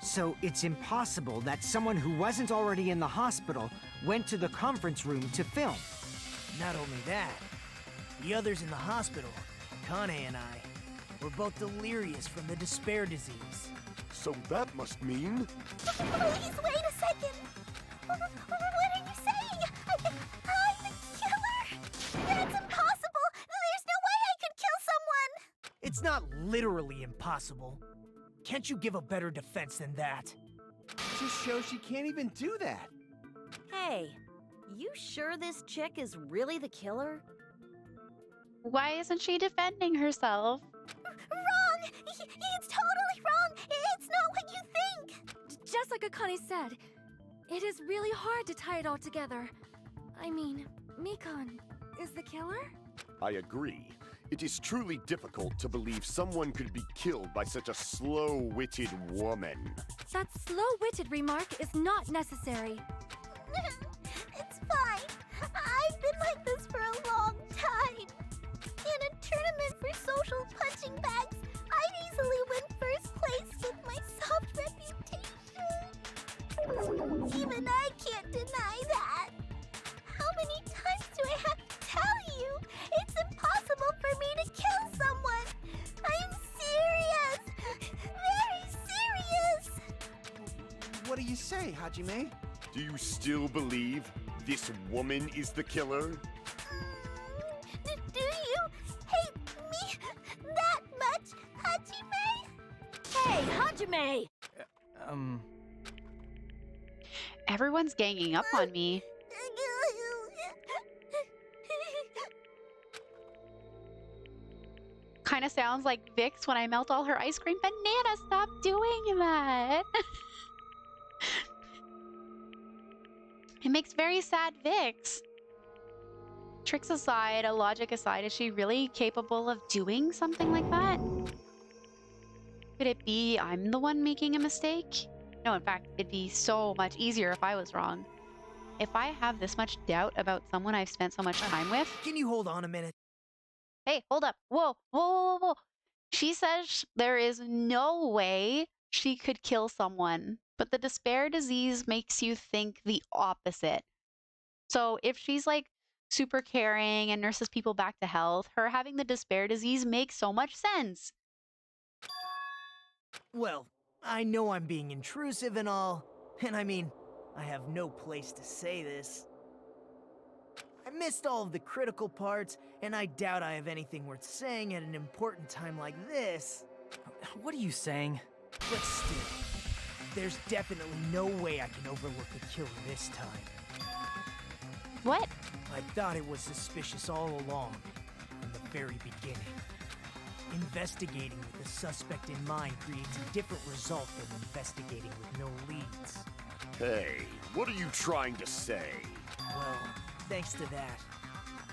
So it's impossible that someone who wasn't already in the hospital went to the conference room to film.
Not only that, the others in the hospital, Kane and I, were both delirious from the despair disease.
So that must mean...
Please wait a second! What are you saying? I'm the killer? That's impossible! There's no way I could kill someone!
It's not literally impossible. Can't you give a better defense than that?
Just shows she can't even do that.
Hey, you sure this chick is really the killer?
Why isn't she defending herself?
Wrong! It's totally wrong! It's not what you think!
Just like Akane said, it is really hard to tie it all together. I mean, Mikon is the killer?
I agree. It is truly difficult to believe someone could be killed by such a slow-witted woman.
That slow-witted remark is not necessary.
It's fine. I've been like this for a long time. In a tournament for social punching bags, I'd easily win first place with my soft reputation. Even I can't deny that. How many times do I have to tell you? It's impossible for me to kill someone. I'm serious. Very serious.
What do you say, Hajime?
Do you still believe this woman is the killer?
Do you hate me that much, Hajime?
Hey, Hajime!
Everyone's ganging up on me. Kind of sounds like Vix when I melt all her ice cream. Banana, stop doing that. It makes very sad Vix. Tricks aside, logic aside, is she really capable of doing something like that? Could it be I'm the one making a mistake? No, in fact, it'd be so much easier if I was wrong. If I have this much doubt about someone I've spent so much time with...
Can you hold on a minute?
Hey, hold up. Whoa, whoa, whoa, whoa. She says there is no way she could kill someone, but the despair disease makes you think the opposite. So if she's like super caring and nurses people back to health, her having the despair disease makes so much sense.
Well, I know I'm being intrusive and all, and I mean, I have no place to say this. I missed all of the critical parts, and I doubt I have anything worth saying at an important time like this.
What are you saying?
But still, there's definitely no way I can overlook the killer this time.
What?
I thought it was suspicious all along, from the very beginning. Investigating with a suspect in mind creates a different result than investigating with no leads.
Hey, what are you trying to say?
Well, thanks to that,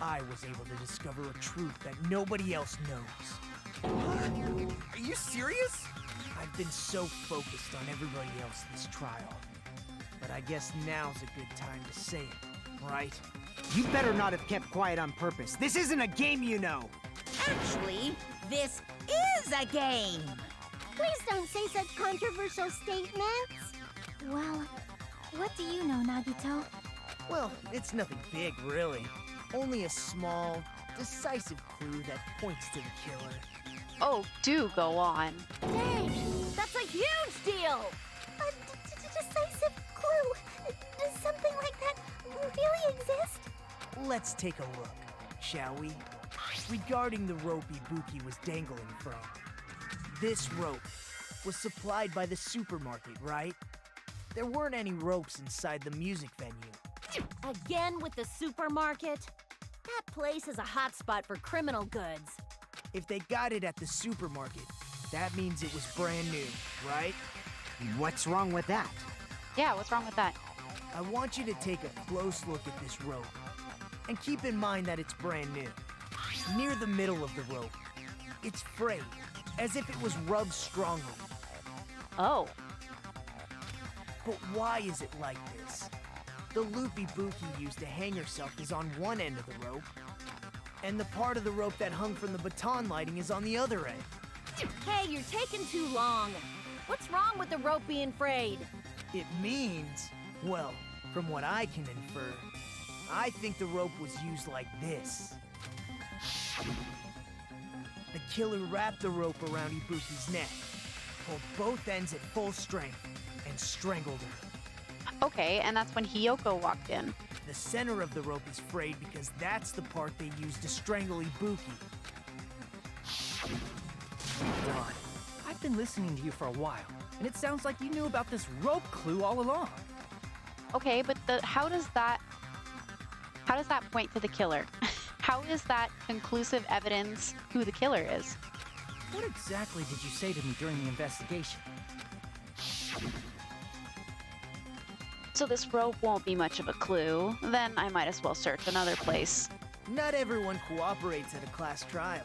I was able to discover a truth that nobody else knows.
Are you serious?
I've been so focused on everybody else this trial. But I guess now's a good time to say it, right?
You better not have kept quiet on purpose. This isn't a game, you know.
Actually, this is a game.
Please don't say such controversial statements.
Well, what do you know, Nagito?
Well, it's nothing big, really. Only a small, decisive clue that points to the killer.
Oh, do go on.
Dang, that's a huge deal!
A decisive clue. Does something like that really exist?
Let's take a look, shall we? Regarding the rope Ibuki was dangling from. This rope was supplied by the supermarket, right? There weren't any ropes inside the music venue.
Again with the supermarket? That place is a hotspot for criminal goods.
If they got it at the supermarket, that means it was brand new, right?
What's wrong with that?
Yeah, what's wrong with that?
I want you to take a close look at this rope. And keep in mind that it's brand new. Near the middle of the rope, it's frayed, as if it was rubbed strongly.
Oh.
But why is it like this? The loop Ibuki used to hang herself is on one end of the rope, and the part of the rope that hung from the baton lighting is on the other end.
Hey, you're taking too long. What's wrong with the rope being frayed?
It means, well, from what I can infer, I think the rope was used like this. The killer wrapped the rope around Ibuki's neck, pulled both ends at full strength, and strangled her.
Okay, and that's when Hiyoko walked in.
The center of the rope is frayed because that's the part they used to strangle Ibuki.
Don, I've been listening to you for a while, and it sounds like you knew about this rope clue all along.
Okay, but how does that point to the killer? How is that conclusive evidence who the killer is?
What exactly did you say to me during the investigation?
So this rope won't be much of a clue. Then I might as well search another place.
Not everyone cooperates at a class trial.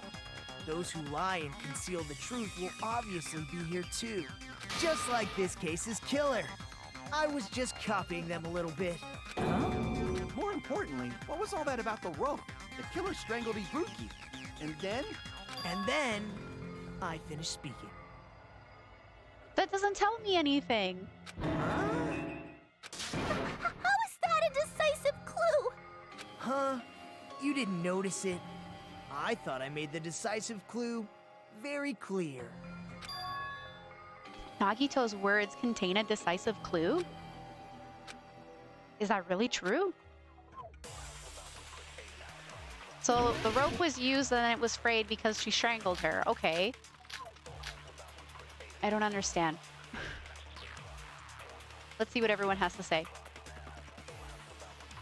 Those who lie and conceal the truth will obviously be here too. Just like this case's killer. I was just copying them a little bit.
Huh?
More importantly, what was all that about the rope? The killer strangled Ibuki. And then?
And then, I finished speaking.
That doesn't tell me anything.
Huh?
How is that a decisive clue?
Huh? You didn't notice it? I thought I made the decisive clue very clear.
Nagito's words contain a decisive clue? Is that really true? So the rope was used and it was frayed because she strangled her. Okay. I don't understand. Let's see what everyone has to say.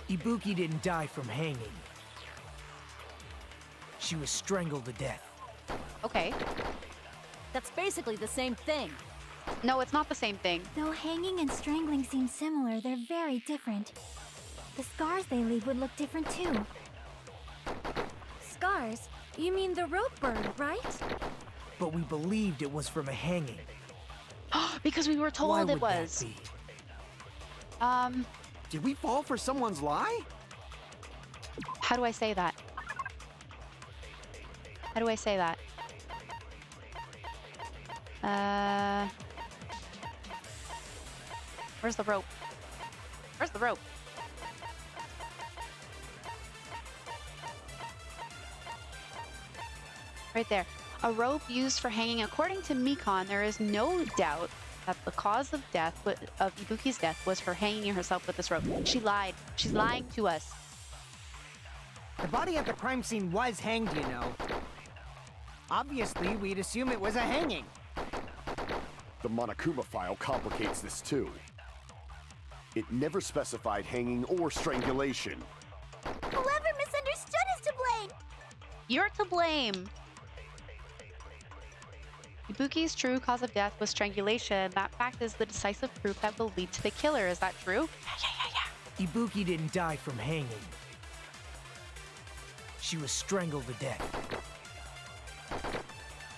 Ibuki didn't die from hanging. She was strangled to death.
Okay.
That's basically the same thing.
No, it's not the same thing.
Though hanging and strangling seem similar, they're very different. the scars they leave would look different too. Scars? You mean the rope burn, right?
But we believed it was from a hanging.
Because we were
Why
told
would
it was.
that be?
Did we fall for someone's lie?
How do I say that? How do I say that? Where's the rope? Where's the rope? Right there. A rope used for hanging. According to Mikon, there is no doubt that the cause of death, of Ibuki's death, was her hanging herself with this rope. She lied. She's lying to us.
The body at the crime scene was hanged, you know. Obviously, we'd assume it was a hanging.
The Monokuma file complicates this too. It never specified hanging or strangulation.
Whoever misunderstood is to blame!
You're to blame. Ibuki's true cause of death was strangulation. That fact is the decisive proof that will lead to the killer. Is that true? Yeah.
Ibuki didn't die from hanging. She was strangled to death.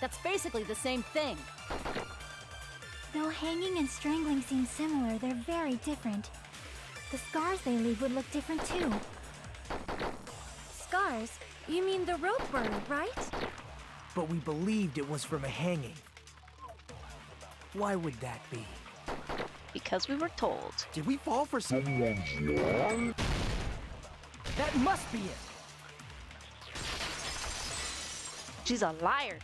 That's basically the same thing.
Though hanging and strangling seem similar, they're very different. The scars they leave would look different too.
Scars? You mean the rope burn, right?
But we believed it was from a hanging. Why would that be?
Because we were told.
Did we fall for someone's lie?
That must be it!
She's a liar.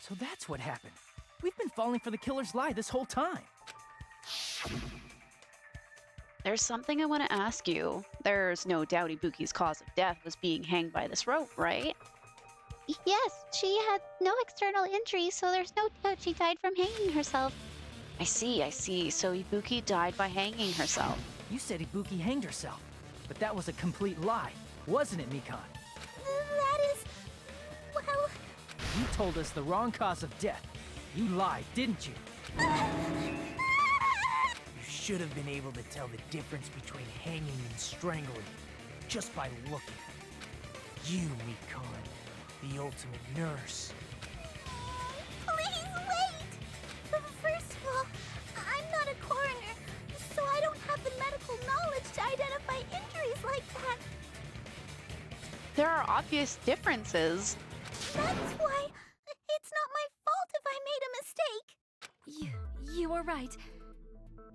So that's what happened. We've been falling for the killer's lie this whole time.
There's something I want to ask you. There's no doubt Ibuki's cause of death was being hanged by this rope, right?
Yes, she had no external injury, so there's no doubt she died from hanging herself.
I see. So Ibuki died by hanging herself.
You said Ibuki hanged herself, but that was a complete lie, wasn't it, Mikon?
That is... well...
You told us the wrong cause of death. You lied, didn't you?
You should have been able to tell the difference between hanging and strangling just by looking. You, Mikon, the ultimate nurse.
Please wait! First of all, I'm not a coroner, so I don't have the medical knowledge to identify injuries like that.
There are obvious differences.
That's why it's not my fault if I made a mistake.
You were right.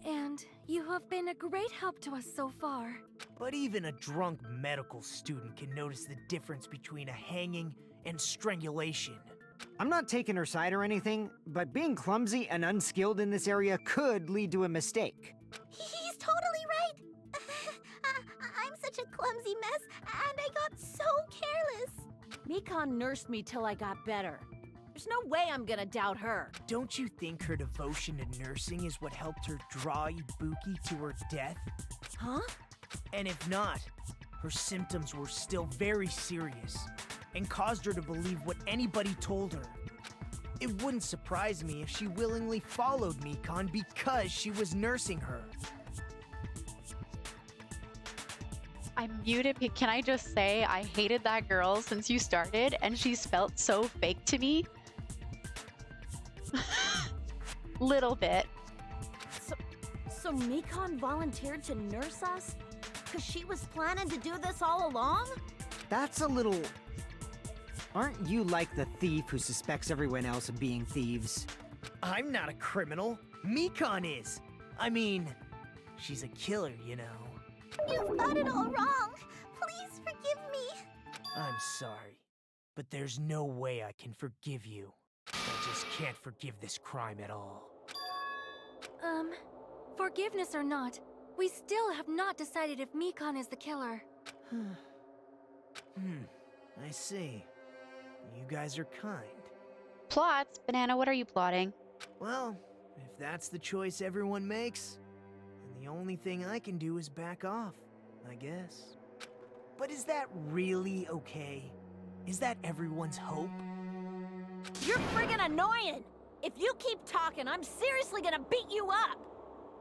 And you have been a great help to us so far.
But even a drunk medical student can notice the difference between a hanging and strangulation.
I'm not taking her side or anything, but being clumsy and unskilled in this area could lead to a mistake.
He's totally right. I'm such a clumsy mess, and I got so careless.
Mikon nursed me till I got better. There's no way I'm gonna doubt her.
Don't you think her devotion to nursing is what helped her draw Ibuki to her death?
Huh?
And if not, her symptoms were still very serious and caused her to believe what anybody told her. It wouldn't surprise me if she willingly followed Mikon because she was nursing her.
I'm muted. Can I just say I hated that girl since you started, and she's felt so fake to me. Little bit.
So Mikon volunteered to nurse us? Because she was planning to do this all along?
That's a little... Aren't you like the thief who suspects everyone else of being thieves?
I'm not a criminal. Mikon is. I mean, she's a killer, you know.
You've got it all wrong. Please forgive me.
I'm sorry, but there's no way I can forgive you. I just can't forgive this crime at all.
Forgiveness or not, we still have not decided if Mikon is the killer.
I see. You guys are kind.
Plots? Banana, what are you plotting?
Well, if that's the choice everyone makes, then the only thing I can do is back off, I guess. But is that really okay? Is that everyone's hope?
You're friggin' annoying! If you keep talking, I'm seriously gonna beat you up!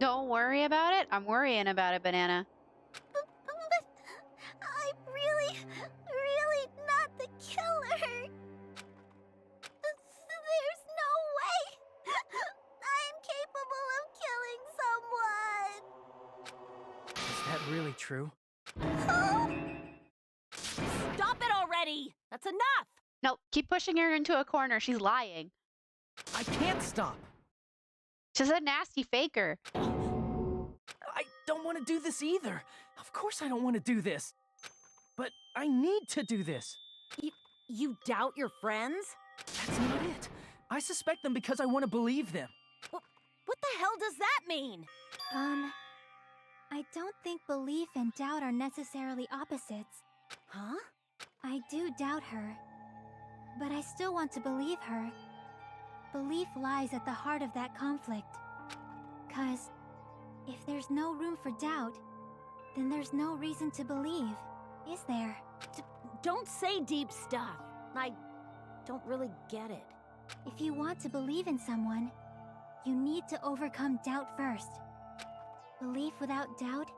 Don't worry about it. I'm worrying about it, Banana.
But I'm really not the killer. There's no way I'm capable of killing someone.
Is that really true?
Stop it already! That's enough!
No, keep pushing her into a corner. She's lying.
I can't stop.
She's a nasty faker.
I don't want to do this either. Of course I don't want to do this. But I need to do this.
You doubt your friends?
That's not it. I suspect them because I want to believe them.
What the hell does that mean?
I don't think belief and doubt are necessarily opposites.
Huh?
I do doubt her, but I still want to believe her. Belief lies at the heart of that conflict. 'Cause if there's no room for doubt, then there's no reason to believe, is there?
Don't say deep stuff. I don't really get it.
If you want to believe in someone, you need to overcome doubt first. Belief without doubt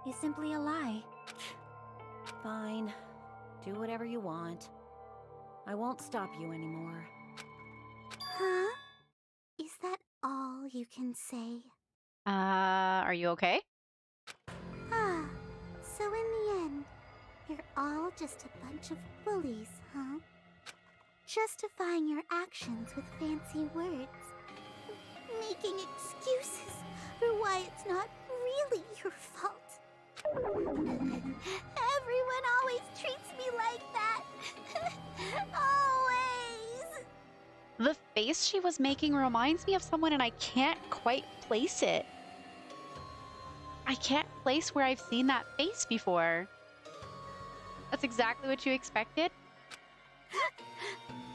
is simply a lie.
Fine. Do whatever you want. I won't stop you anymore.
Huh? Is that all you can say?
Are you okay?
Ah, so in the end, you're all just a bunch of bullies, huh? Justifying your actions with fancy words. Making excuses for why it's not really your fault. Everyone always treats me like that. Always.
The face she was making reminds me of someone and I can't quite place it. I can't place where I've seen that face before. That's exactly what you expected?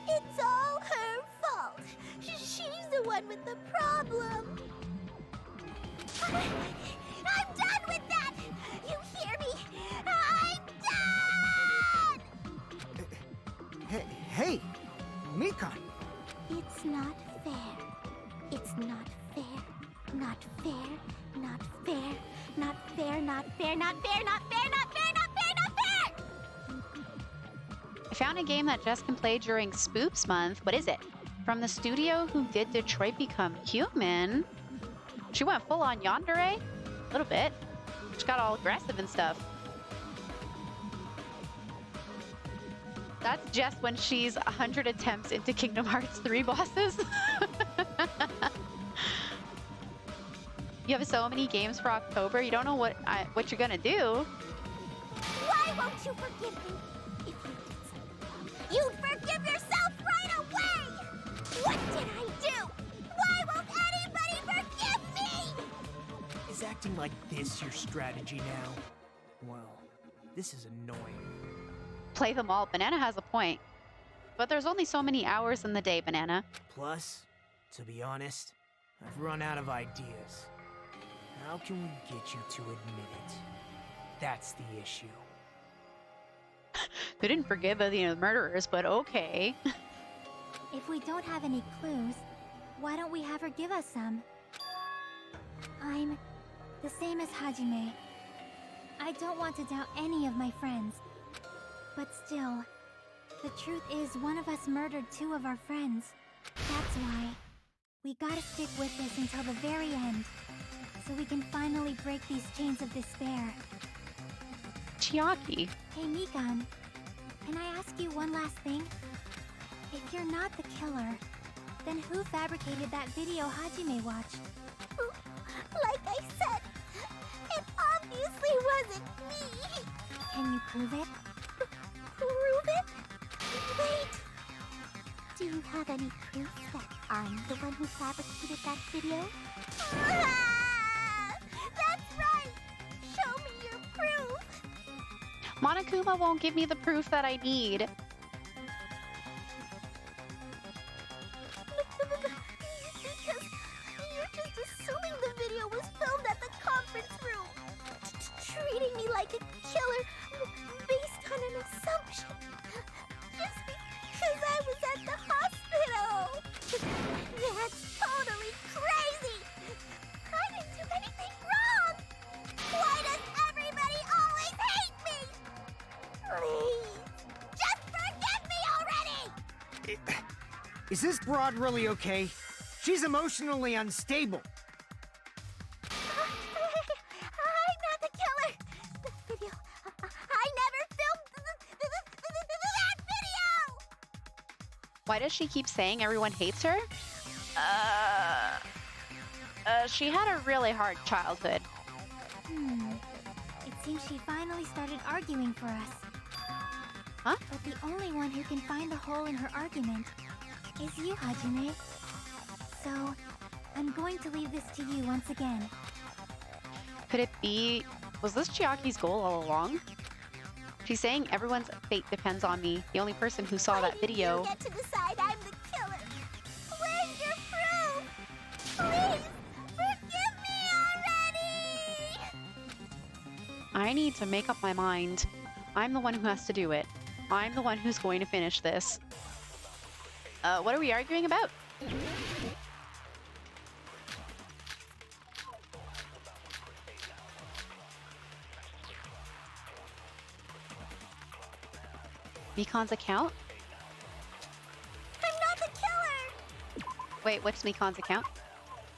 It's all her fault. She's the one with the problem. I'm done with that! You hear me? I'm done!
Hey, Mikan.
It's not fair. It's not fair. Not fair. Not fair. Not fair. Not fair. Not fair. Not fair. Not fair. Not fair. Not fair.
I found a game that Jess can play during Spoops Month. What is it? From the studio who did Detroit Become Human. She went full on yandere? A little bit. She got all aggressive and stuff. That's Jess when she's 100 attempts into Kingdom Hearts 3 bosses. You have so many games for October, you don't know what you're gonna do.
Why won't you forgive me? If you did something wrong, you'd forgive yourself right away! What did I do? Why won't anybody forgive me?
Is acting like this your strategy now? Well, this is annoying.
Play them all. Banana has a point. But there's only so many hours in the day, Banana.
Plus, to be honest, I've run out of ideas. How can we get you to admit it? That's the issue.
They didn't forgive the murderers, but okay.
If we don't have any clues, why don't we have her give us some? I'm the same as Hajime. I don't want to doubt any of my friends. But still, the truth is one of us murdered 2 of our friends. That's why we gotta stick with this until the very end, so we can finally break these chains of despair.
Chiaki.
Hey, Mikan, can I ask you one last thing? If you're not the killer, then who fabricated that video Hajime watched?
Like I said, it obviously wasn't me.
Can you prove it?
Prove it? Wait. Do you have any proof that I'm the one who fabricated that video? Ah! That's right! Show me your proof!
Monokuma won't give me the proof that I need.
Because you're just assuming the video was filmed at the conference room. Treating me like a killer based on an assumption. Just because I was at the hospital. That's totally crazy. I didn't do anything
Is this broad really okay? She's emotionally unstable.
I'm not the killer. The video. I never filmed that video.
Why does she keep saying everyone hates her? She had a really hard childhood.
It seems she finally started arguing for us.
Huh?
But the only one who can find the hole in her argument is you, Hajime. So, I'm going to leave this to you once again.
Could it be... Was this Chiaki's goal all along? She's saying everyone's fate depends on me. The only person who saw that video...
You get to decide I'm the killer. Where's your proof? Please, forgive me already!
I need to make up my mind. I'm the one who has to do it. I'm the one who's going to finish this. What are we arguing about? Mikan's account?
I'm not the killer!
Wait, what's Mikan's account?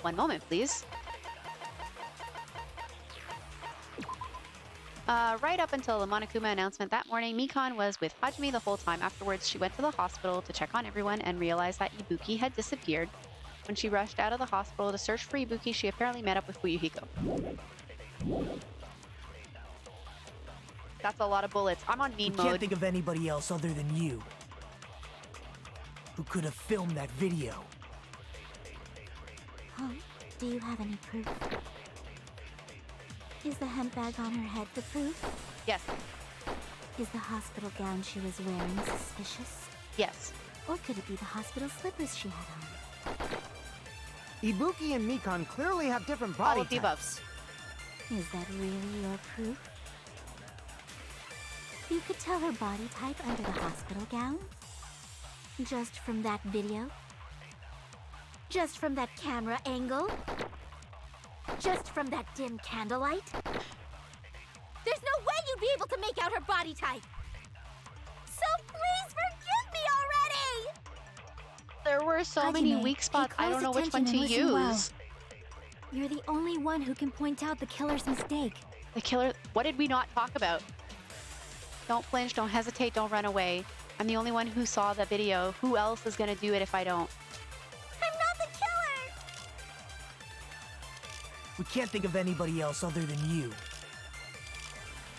One moment, please. Right up until the Monokuma announcement that morning, Mikan was with Hajime the whole time. Afterwards, she went to the hospital to check on everyone and realized that Ibuki had disappeared. When she rushed out of the hospital to search for Ibuki, she apparently met up with Fuyuhiko. That's a lot of bullets. I'm on mean
I can't
mode.
think of anybody else other than you who could have filmed that video.
Huh? Do you have any proof? Is the hemp bag on her head the proof?
Yes.
Is the hospital gown she was wearing suspicious?
Yes.
Or could it be the hospital slippers she had on?
Ibuki and Mikan clearly have different
All
body
of the above.
types.
Is that really your proof? You could tell her body type under the hospital gown? Just from that video? Just from that camera angle? Just from that dim candlelight? There's no way you'd be able to make out her body type! So please forgive me already!
There were so many
Hajime,
weak spots.
pay
I don't know
close
which one to
attention and listen well.
use.
You're the only one who can point out the killer's mistake.
The killer... What did we not talk about? Don't flinch, don't hesitate, don't run away. I'm the only one who saw the video. Who else is gonna do it if I don't?
I'm not the killer!
We can't think of anybody else other than you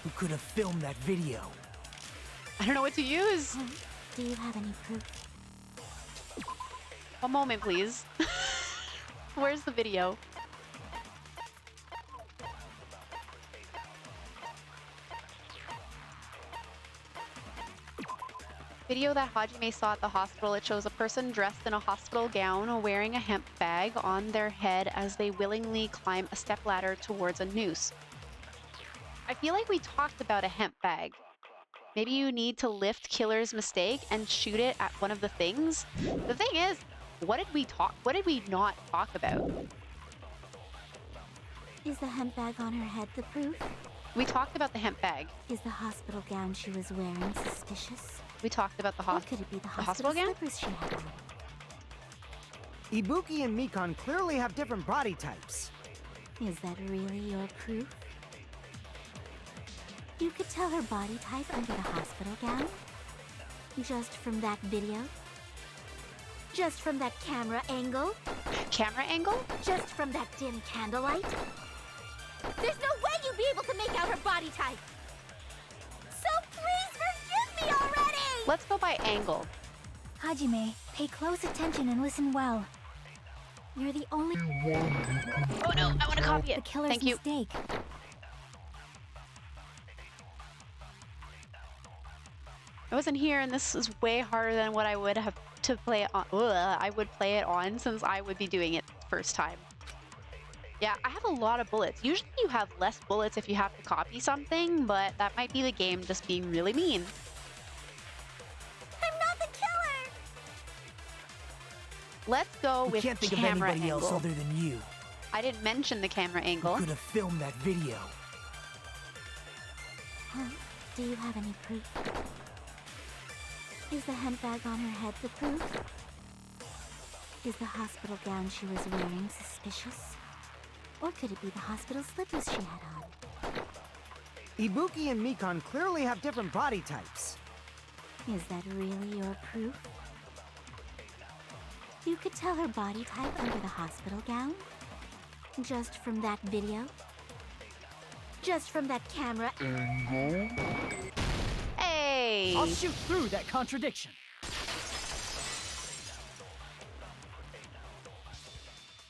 who could have filmed that video.
I don't know what to use.
Do you have any proof?
One moment, please. Where's the video? Video that Hajime saw at the hospital. It shows a person dressed in a hospital gown wearing a hemp bag on their head as they willingly climb a stepladder towards a noose. I feel like we talked about a hemp bag. Maybe you need to lift Killer's mistake and shoot it at one of the things. The thing is, what did we not talk about?
Is the hemp bag on her head the proof?
We talked about the hemp bag.
Is the hospital gown she was wearing suspicious?
We talked about the
Or could it be the hospital
gown?
slippers she had on?
Ibuki and Mikan clearly have different body types.
Is that really your proof? You could tell her body type under the hospital gown? Just from that video? Just from that camera angle?
Camera angle?
Just from that dim candlelight? There's no way you'd be able to make out her body type! So please forgive me already!
Let's go by angle.
Hajime, pay close attention and listen well. You're the only
Oh no, I want to copy
the
it.
killer's
Thank you.
mistake.
I wasn't here, and this is way harder than what I would have to play it on. I would play it on since I would be doing it first time. Yeah, I have a lot of bullets. Usually you have less bullets if you have to copy something, but that might be the game just being really mean.
I'm not the killer!
Let's go
We
with
can't think of
camera
anybody else
angle.
other than you
I didn't mention the camera
who
angle.
could have filmed that video.
Huh? Do you have any proof? Is the hemp bag on her head the proof? Is the hospital gown she was wearing suspicious? Or could it be the hospital slippers she had on?
Ibuki and Mikan clearly have different body types.
Is that really your proof? You could tell her body type under the hospital gown? Just from that video? Just from that camera angle?
Hey!
I'll shoot through that contradiction.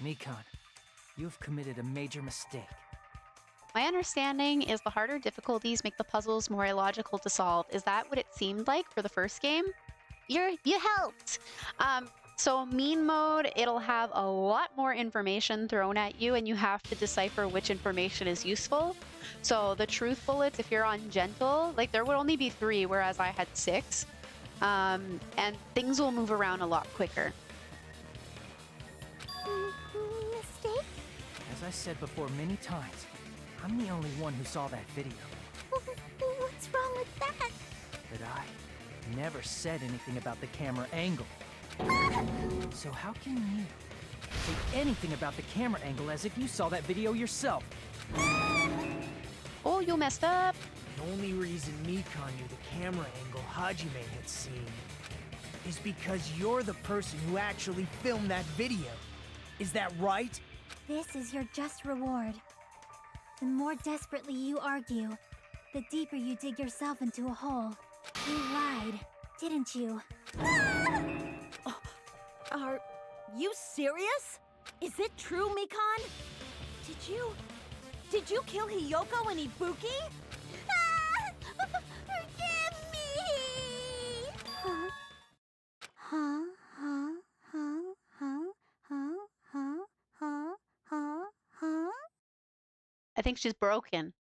Mikan, you've committed a major mistake.
My understanding is the harder difficulties make the puzzles more illogical to solve. Is that what it seemed like for the first game? You helped! So mean mode, it'll have a lot more information thrown at you and you have to decipher which information is useful. So the truth bullets, if you're on gentle, like there would only be 3, whereas I had 6. And things will move around a lot quicker.
Mistake?
As I said before many times, I'm the only one who saw that video.
What's wrong with that?
But I never said anything about the camera angle. So how can you say anything about the camera angle as if you saw that video yourself?
Oh, you messed up!
The only reason Mikan knew the camera angle Hajime had seen is because you're the person who actually filmed that video. Is that right?
This is your just reward. The more desperately you argue, the deeper you dig yourself into a hole. You lied, didn't you?
Are you serious? Is it true, Mikan? Did you kill Hiyoko and Ibuki?
Forgive me! Huh? Huh? Huh? Huh? Huh? Huh? Huh? Huh? Huh? Huh?
I think she's broken.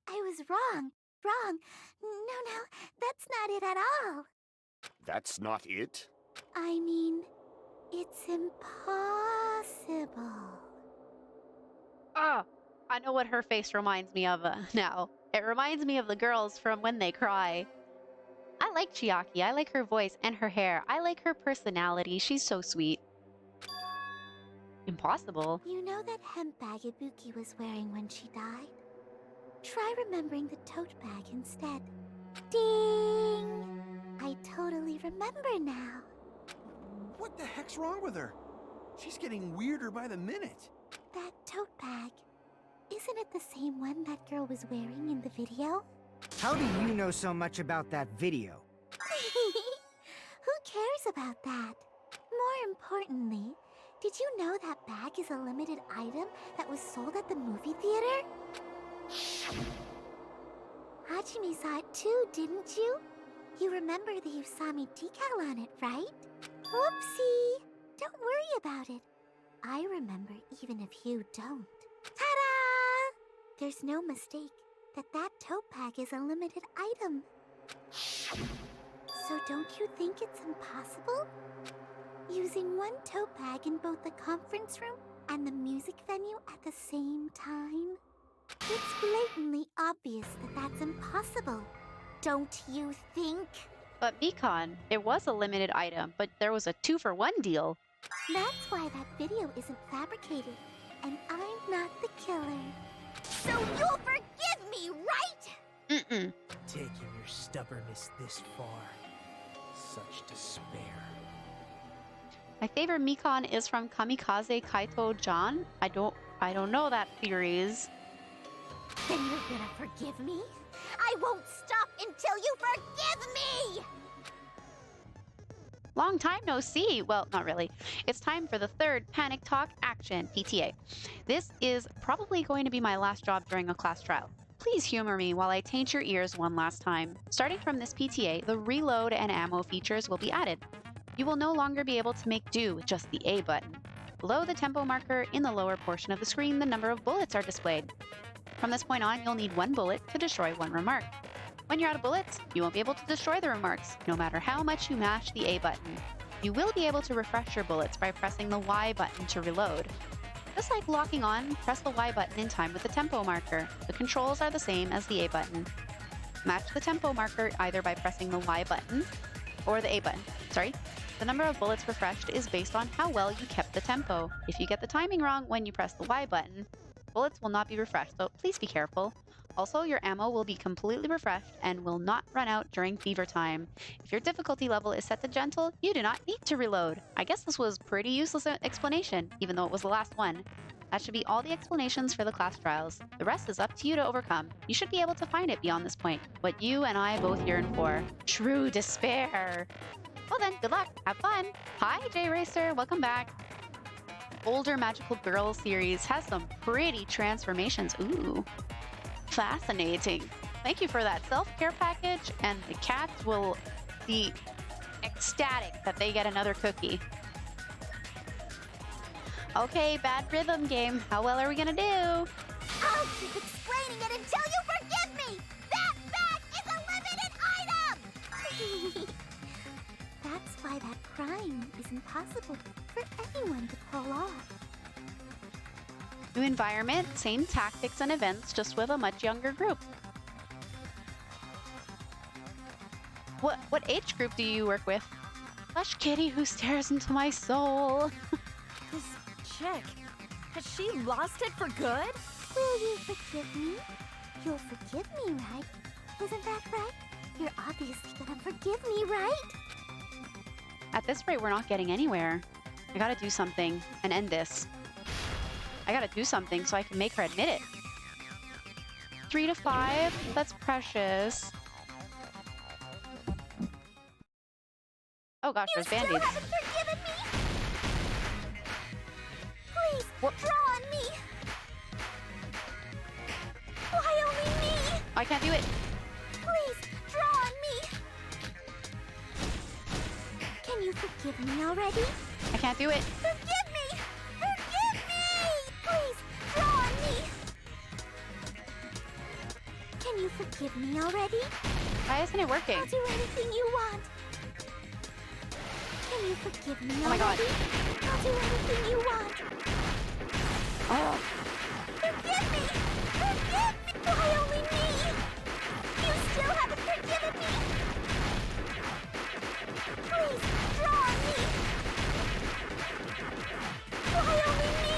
I was wrong. Wrong. No, that's not it at all.
That's not it?
I mean, it's impossible.
Oh, I know what her face reminds me of now. It reminds me of the girls from When They Cry. I like Chiaki. I like her voice and her hair. I like her personality. She's so sweet. Impossible?
You know that hemp bag Ibuki was wearing when she died? Try remembering the tote bag instead. Ding! I totally remember now.
What the heck's wrong with her? She's getting weirder by the minute.
That tote bag, isn't it the same one that girl was wearing in the video?
How do you know so much about that video?
Who cares about that? More importantly, did you know that bag is a limited item that was sold at the movie theater? Hajime saw it too, didn't you? You remember the Usami decal on it, right? Whoopsie! Don't worry about it. I remember even if you don't. Ta-da! There's no mistake that tote bag is a limited item. So don't you think it's impossible? Using one tote bag in both the conference room and the music venue at the same time? It's blatantly obvious that that's impossible. Don't you think?
But Mikan, it was a limited item, but there was a 2-for-1 deal.
That's why that video isn't fabricated, and I'm not the killer. So you'll forgive me, right?
Mm-mm.
Taking your stubbornness this far. Such despair.
My favorite Mikan is from Kamikaze Kaito John. I don't know that series.
Then you're gonna forgive me? I won't stop until you forgive me!
Long time no see. Well, not really. It's time for the third Panic Talk Action, PTA. This is probably going to be my last job during a class trial. Please humor me while I taint your ears one last time. Starting from this PTA, the reload and ammo features will be added. You will no longer be able to make do with just the A button. Below the tempo marker in the lower portion of the screen, the number of bullets are displayed. From this point on, you'll need 1 bullet to destroy 1 remark. When you're out of bullets, you won't be able to destroy the remarks, no matter how much you mash the A button. You will be able to refresh your bullets by pressing the Y button to reload. Just like locking on, press the Y button in time with the tempo marker. The controls are the same as the A button. Match the tempo marker either by pressing the Y button or the A button. Sorry. The number of bullets refreshed is based on how well you kept the tempo. If you get the timing wrong when you press the Y button, bullets will not be refreshed, so please be careful. Also, your ammo will be completely refreshed and will not run out during fever time. If your difficulty level is set to gentle, you do not need to reload. I guess this was pretty useless explanation, even though it was the last one. That should be all the explanations for the class trials. The rest is up to you to overcome. You should be able to find it beyond this point. What you and I both yearn for. True despair. Well then, good luck. Have fun. Hi, J-Racer. Welcome back. Older Magical Girl series has some pretty transformations. Ooh. Fascinating. Thank you for that self-care package, and the cats will be ecstatic that they get another cookie. Okay, bad rhythm game. How well are we gonna do?
I'll keep explaining it until you forgive me! That bag is a limited item! That's why that crime is impossible for anyone to pull off.
New environment, same tactics and events, just with a much younger group. What age group do you work with? Lush kitty who stares into my soul.
This chick, has she lost it for good?
Will you forgive me? You'll forgive me, right? Isn't that right? You're obviously gonna forgive me, right?
At this rate, we're not getting anywhere. I gotta do something and end this. I gotta do something so I can make her admit it. 3 to 5, that's precious. Oh gosh, there's band-aids.
You still haven't forgiven me? Please,
What?
draw on me! Why only me?
I can't do it.
Please, draw on me! Can you forgive me already?
I can't do it.
Forgive me! Forgive me! Please, draw on me! Can you forgive me already?
Why isn't it working?
I'll do anything you want. Can you forgive me
Oh my God.
already? I'll do anything you want.
Oh,
Forgive me! Forgive me! Why only me? You still haven't forgiven me? Please, draw on me! Why only me?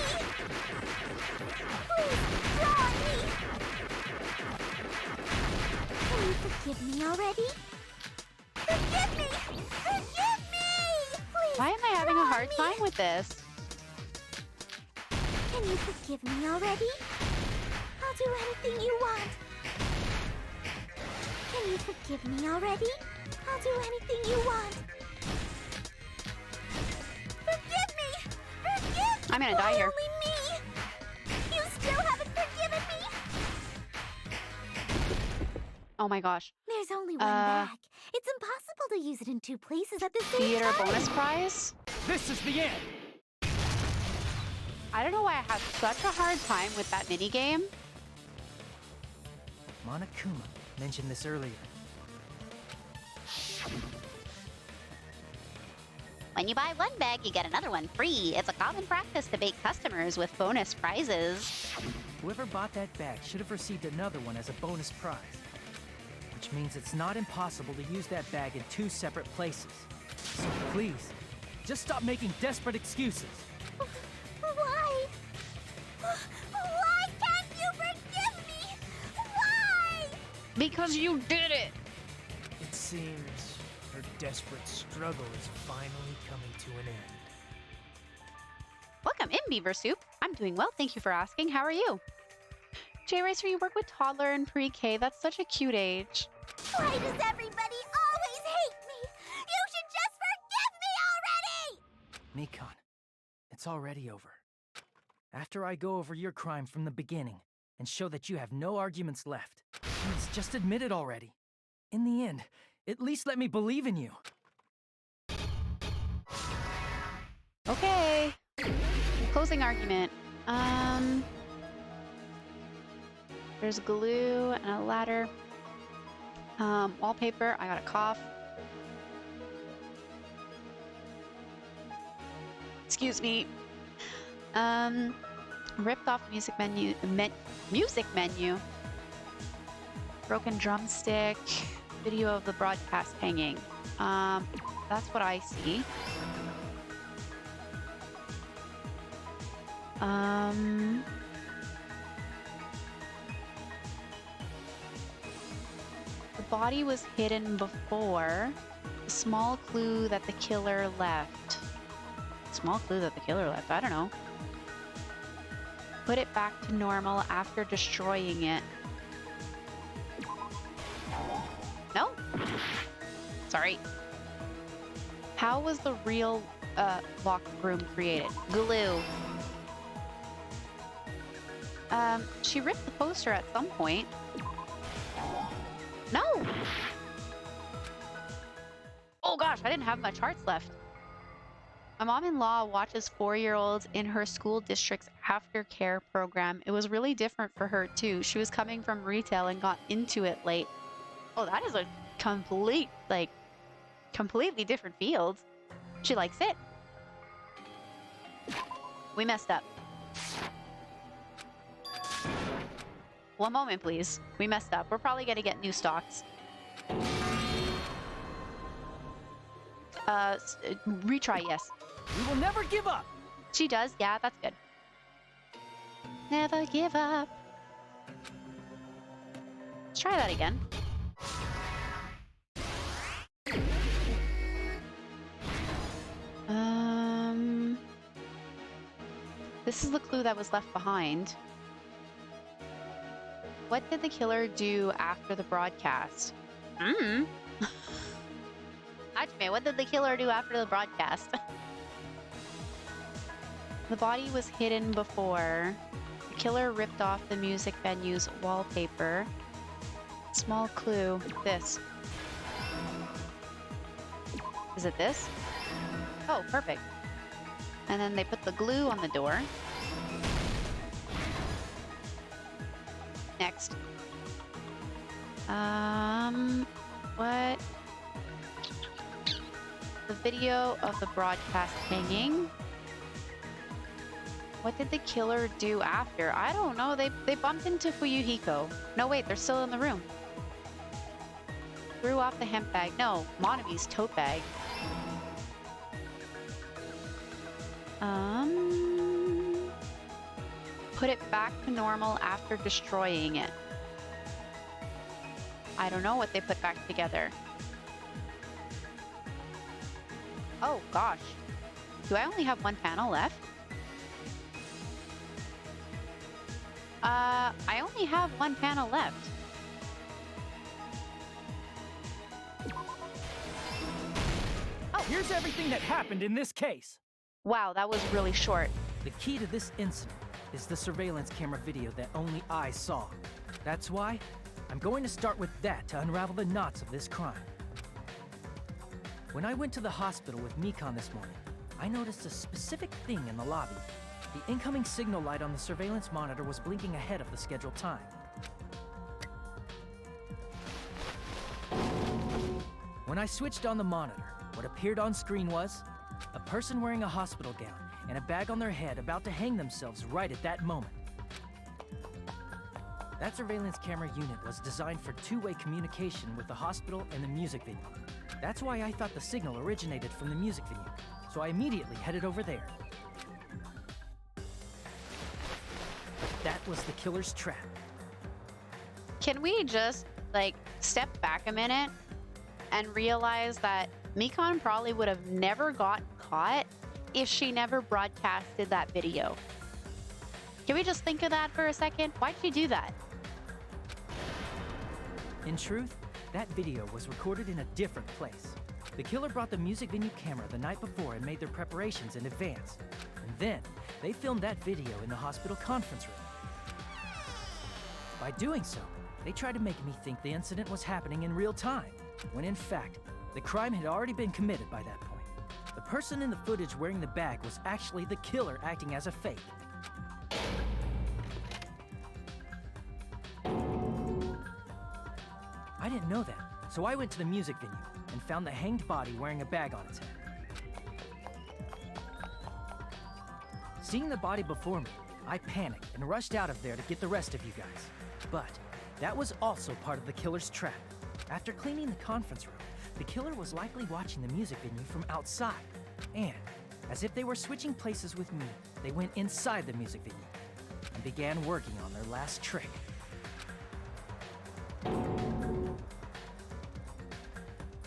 Please, draw on me! Can you forgive me already? Forgive me! Forgive me! Please,
why am I having a
draw
hard
on me.
time with this?
Can you forgive me already? I'll do anything you want. Can you forgive me already? I'll do anything you want. Forgive me! Forgive me!
I'm gonna die here.
Only me! You still haven't forgiven me?
Oh my gosh.
There's only one bag. It's impossible to use it in two places at the same
Theater
time.
bonus prize?
This is the end!
I don't know why I have such a hard time with that minigame.
Monokuma mentioned this earlier.
When you buy one bag, you get another one free. It's a common practice to bait customers with bonus prizes.
Whoever bought that bag should have received another one as a bonus prize. Which means it's not impossible to use that bag in two separate places. So please, just stop making desperate excuses.
Why? Why can't you forgive me? Why?
Because you did it!
It seems her desperate struggle is finally coming to an end.
Welcome in, Beaver Soup. I'm doing well, thank you for asking. How are you? J-Racer, you work with toddler and pre-K. That's such a cute age.
Why does everybody always hate me? You should just forgive me already!
Mikon, it's already over. After I go over your crime from the beginning and show that you have no arguments left, please just admit it already. In the end, at least let me believe in you.
Okay. Closing argument. There's glue and a ladder. Wallpaper. I got a cough. Excuse me. Ripped off music menu. Music menu. Broken drumstick. Video of the broadcast hanging. That's what I see. The body was hidden before. A small clue that the killer left. Small clue that the killer left? I don't know. Put it back to normal after destroying it. No? Sorry. How was the real locked room created? Glue. She ripped the poster at some point. No! Oh gosh, I didn't have much hearts left. My mom-in-law watches 4-year-olds in her school district's aftercare program. It was really different for her too. She was coming from retail and got into it late. Oh, that is a completely different field. She likes it. We messed up. One moment, please. We messed up. We're probably gonna get new stocks. Retry, yes.
We will never give up!
She does? Yeah, that's good. Never give up. Let's try that again. This is the clue that was left behind. What did the killer do after the broadcast? Hajime, what did the killer do after the broadcast? The body was hidden before. The killer ripped off the music venue's wallpaper. Small clue. This. Is it this? Oh, perfect. And then they put the glue on the door. Next. What? The video of the broadcast hanging. What did the killer do after? I don't know. They bumped into Fuyuhiko. No, wait, they're still in the room. Threw off the hemp bag. No, Monami's tote bag. Put it back to normal after destroying it. I don't know what they put back together. Oh gosh. Do I only have one panel left? I only have one panel left.
Oh, here's everything that happened in this case.
Wow, that was really short.
The key to this incident is the surveillance camera video that only I saw. That's why I'm going to start with that to unravel the knots of this crime. When I went to the hospital with Mikan this morning, I noticed a specific thing in the lobby. The incoming signal light on the surveillance monitor was blinking ahead of the scheduled time. When I switched on the monitor, what appeared on screen was a person wearing a hospital gown and a bag on their head about to hang themselves right at that moment. That surveillance camera unit was designed for two-way communication with the hospital and the music venue. That's why I thought the signal originated from the music venue, so I immediately headed over there. But that was the killer's trap.
Can we just, like, step back a minute and realize that Mikan probably would have never gotten caught if she never broadcasted that video? Can we just think of that for a second? Why'd she do that?
In truth, that video was recorded in a different place. The killer brought the music venue camera the night before and made their preparations in advance. And then, they filmed that video in the hospital conference room. By doing so, they tried to make me think the incident was happening in real time, when in fact, the crime had already been committed by that point. The person in the footage wearing the bag was actually the killer acting as a fake. I didn't know that, so I went to the music venue and found the hanged body wearing a bag on its head. Seeing the body before me, I panicked and rushed out of there to get the rest of you guys. But that was also part of the killer's trap. After cleaning the conference room, the killer was likely watching the music venue from outside. And, as if they were switching places with me, they went inside the music venue and began working on their last trick.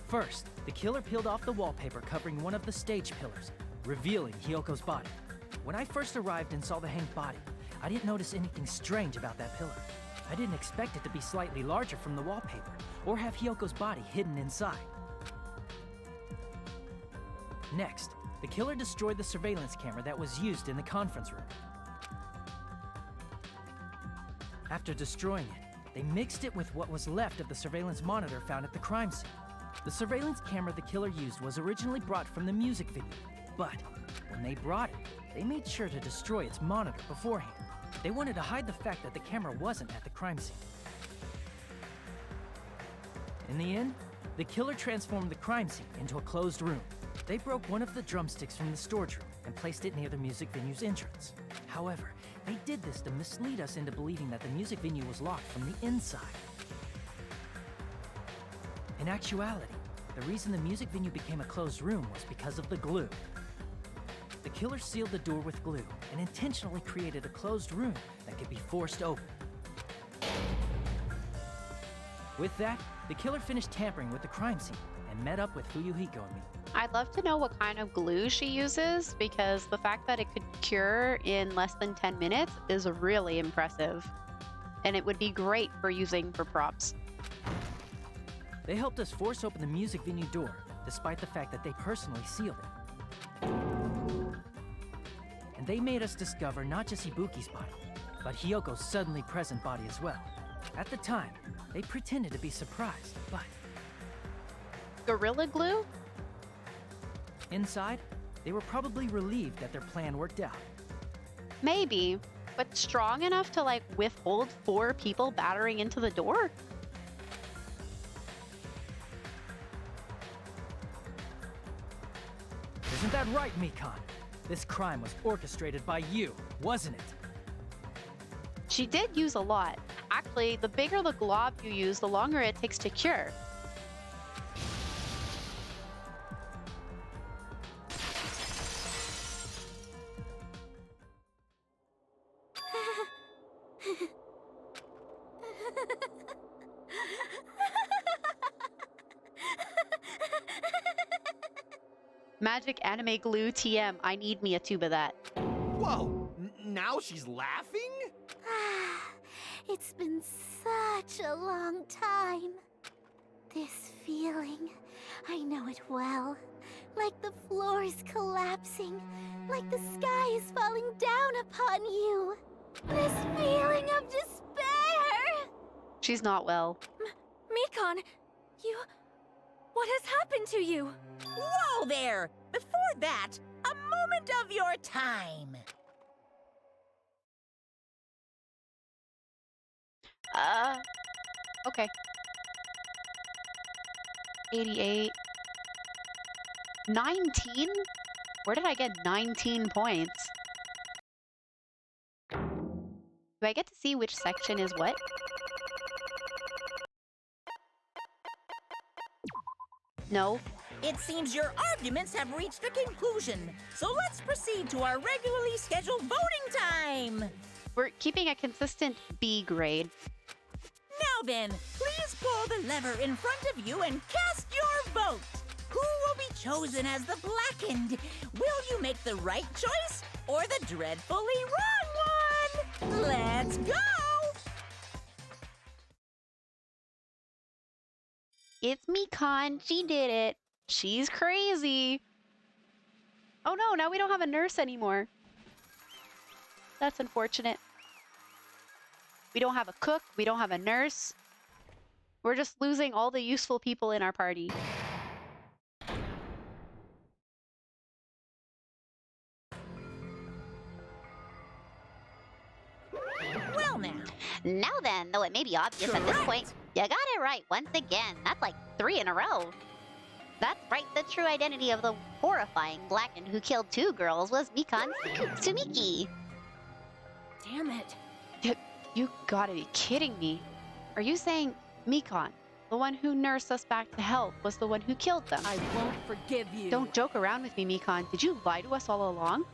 First, the killer peeled off the wallpaper covering one of the stage pillars, revealing Hyoko's body. When I first arrived and saw the hanged body, I didn't notice anything strange about that pillar. I didn't expect it to be slightly larger from the wallpaper, or have Hyoko's body hidden inside. Next, the killer destroyed the surveillance camera that was used in the conference room. After destroying it, they mixed it with what was left of the surveillance monitor found at the crime scene. The surveillance camera the killer used was originally brought from the music venue, but when they brought it, they made sure to destroy its monitor beforehand. They wanted to hide the fact that the camera wasn't at the crime scene. In the end, the killer transformed the crime scene into a closed room. They broke one of the drumsticks from the storage room and placed it near the music venue's entrance. However, they did this to mislead us into believing that the music venue was locked from the inside. In actuality, the reason the music venue became a closed room was because of the glue. The killer sealed the door with glue and intentionally created a closed room that could be forced open. With that, the killer finished tampering with the crime scene and met up with Fuyuhiko and me.
I'd love to know what kind of glue she uses, because the fact that it could cure in less than 10 minutes is really impressive. And it would be great for using for props.
They helped us force open the music venue door, despite the fact that they personally sealed it. And they made us discover not just Ibuki's body, but Hyoko's suddenly present body as well. At the time, they pretended to be surprised, but
Gorilla glue?
inside, they were probably relieved that their plan worked out.
Maybe, but strong enough to like withhold 4 people battering into the door?
Isn't that right, Mikan? This crime was orchestrated by you, wasn't it?
She did use a lot. Actually, the bigger the glob you use, the longer it takes to cure. Magic anime glue TM. I need me a tube of that.
Whoa, now she's laughing?
It's been such a long time. This feeling, I know it well. Like the floor is collapsing, like the sky is falling down upon you. This feeling of despair!
She's not well.
Mikan, you... What has happened to you?
Whoa there! Before that, a moment of your time.
Okay. 88. 19? Where did I get 19 points? Do I get to see which section is what? No.
It seems your arguments have reached a conclusion, so let's proceed to our regularly scheduled voting time.
We're keeping a consistent B grade.
Now then, please pull the lever in front of you and cast your vote. Who will be chosen as the blackened? Will you make the right choice or the dreadfully wrong one? Let's go!
It's Mikan. She did it. She's crazy. Oh no, now we don't have a nurse anymore. That's unfortunate. We don't have a cook. We don't have a nurse. We're just losing all the useful people in our party.
Well now.
Now then, though it may be obvious at this point, you got it right once again. That's like 3 in a row. That's right, the true identity of the horrifying blackened who killed 2 girls was Mikan Sumiki.
Damn it.
You gotta be kidding me. Are you saying Mikan, The one who nursed us back to health was the one who killed them.
I won't forgive you.
Don't joke around with me, Mikan. Did you lie to us all along?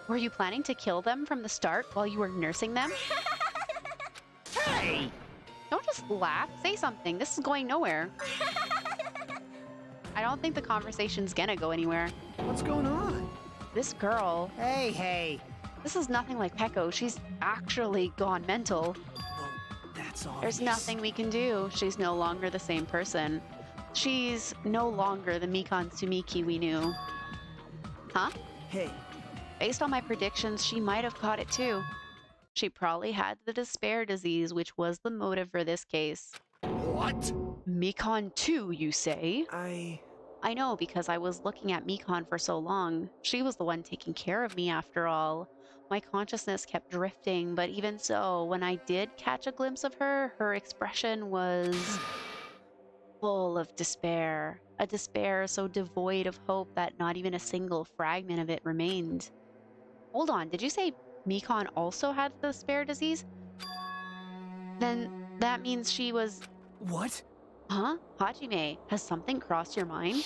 Were you planning to kill them from the start while you were nursing them?
Hey!
Don't just laugh. Say something. This is going nowhere. I don't think the conversation's gonna go anywhere.
What's going on?
This girl,
Hey.
this is nothing like Peko. She's actually gone mental.
Well, that's obvious.
There's nothing we can do. She's no longer the same person. She's no longer the Mikan Tsumiki we knew. Huh?
Hey,
Based on my predictions, she might have caught it too. She probably had the despair disease, which was the motive for this case.
What?
Mikan too, you say?
I
know, because I was looking at Mikan for so long. She was the one taking care of me after all. My consciousness kept drifting, but even so, when I did catch a glimpse of her, her expression was full of despair. A despair so devoid of hope that not even a single fragment of it remained. Hold on, did you say Mikan also had the despair disease? Then that means she was...
What?
Huh? Hajime, has something crossed your mind?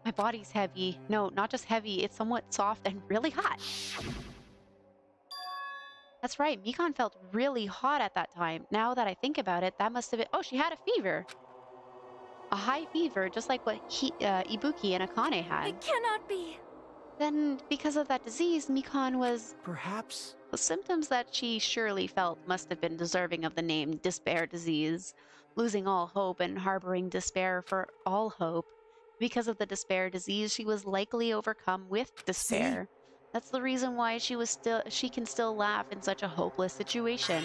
My body's heavy. No, not just heavy, it's somewhat soft and really hot. That's right, Mikan felt really hot at that time. Now that I think about it, that must have been... Oh, she had a fever. A high fever, just like what Ibuki and Akane had.
It cannot be.
Then, because of that disease, Mikan was...
Perhaps?
The symptoms that she surely felt must have been deserving of the name despair disease, losing all hope and harboring despair for all hope. Because of the despair disease, she was likely overcome with despair. That's the reason why she can still laugh in such a hopeless situation.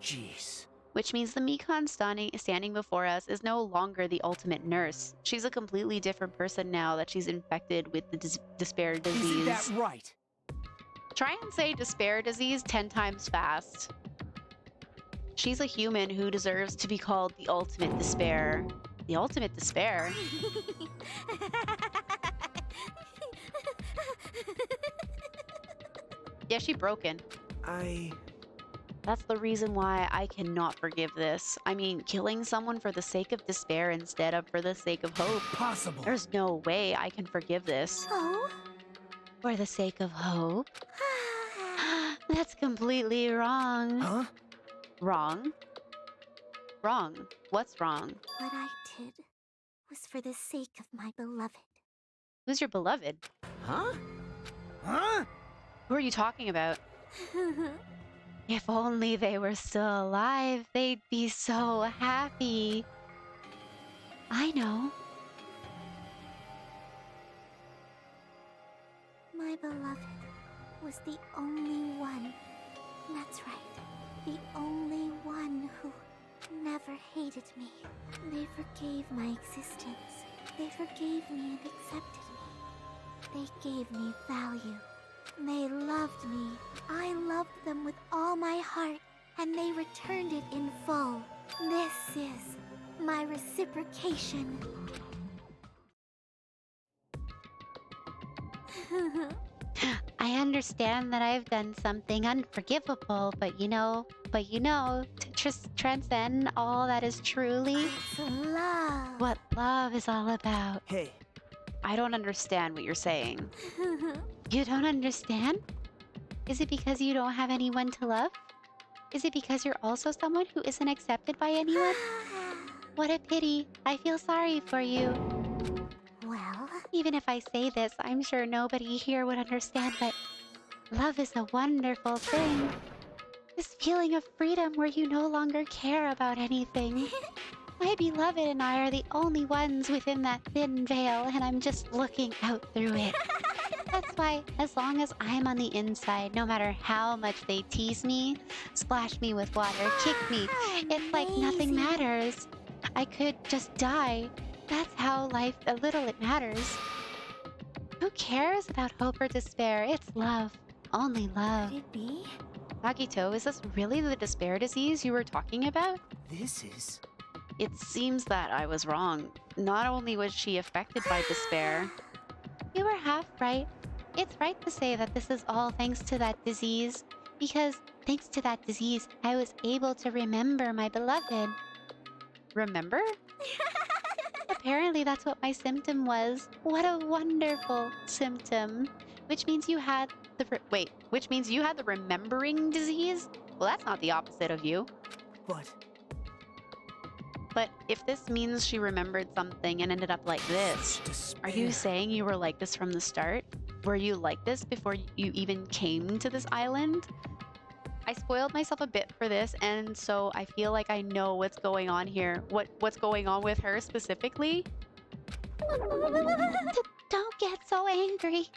Jeez.
Which means the Mikan standing before us is no longer the ultimate nurse. She's a completely different person now that she's infected with the despair disease.
Isn't that right?
Try and say despair disease 10 times fast. She's a human who deserves to be called the ultimate despair. The ultimate despair? Yeah, she's broken. That's the reason why I cannot forgive this. I mean, killing someone for the sake of despair instead of for the sake of hope.
Possible.
There's no way I can forgive this.
Oh?
For the sake of hope? That's completely wrong.
Huh?
Wrong? Wrong. What's wrong?
What I did was for the sake of my beloved.
Who's your beloved?
Huh? Huh?
Who are you talking about? If only they were still alive, they'd be so happy. I know.
My beloved was the only one. That's right. The only one who never hated me. They forgave my existence. They forgave me and accepted me. They gave me value. They loved me. I loved them with all my heart, and they returned it in full. This is my reciprocation.
I understand that I've done something unforgivable, but you know, to transcend all that is truly
It's love.
what love is all about.
Hey.
I don't understand what you're saying.
You don't understand? Is it because you don't have anyone to love? Is it because you're also someone who isn't accepted by anyone? What a pity. I feel sorry for you.
Well,
Even if I say this, I'm sure nobody here would understand, but love is a wonderful thing. This feeling of freedom where you no longer care about anything. My beloved and I are the only ones within that thin veil, and I'm just looking out through it. That's why, as long as I'm on the inside, no matter how much they tease me, splash me with water, kick me, it's like nothing matters. I could just die. That's how little it matters. Who cares about hope or despair? It's love. Only love.
could it be?
Nagito, is this really the despair disease you were talking about?
This is...
It seems that I was wrong. Not only was she affected by despair,
You were half right. It's right to say that this is all thanks to that disease, because thanks to that disease, I was able to remember my beloved.
Remember?
Apparently that's what my symptom was. What a wonderful symptom. Which means you had the...
Wait, which means you had the remembering disease? Well, that's not the opposite of you. But if this means she remembered something and ended up like this, are you saying you were like this from the start? Were you like this before you even came to this island? I spoiled myself a bit for this, and so I feel like I know what's going on here. What's going on with her specifically?
Don't get so angry.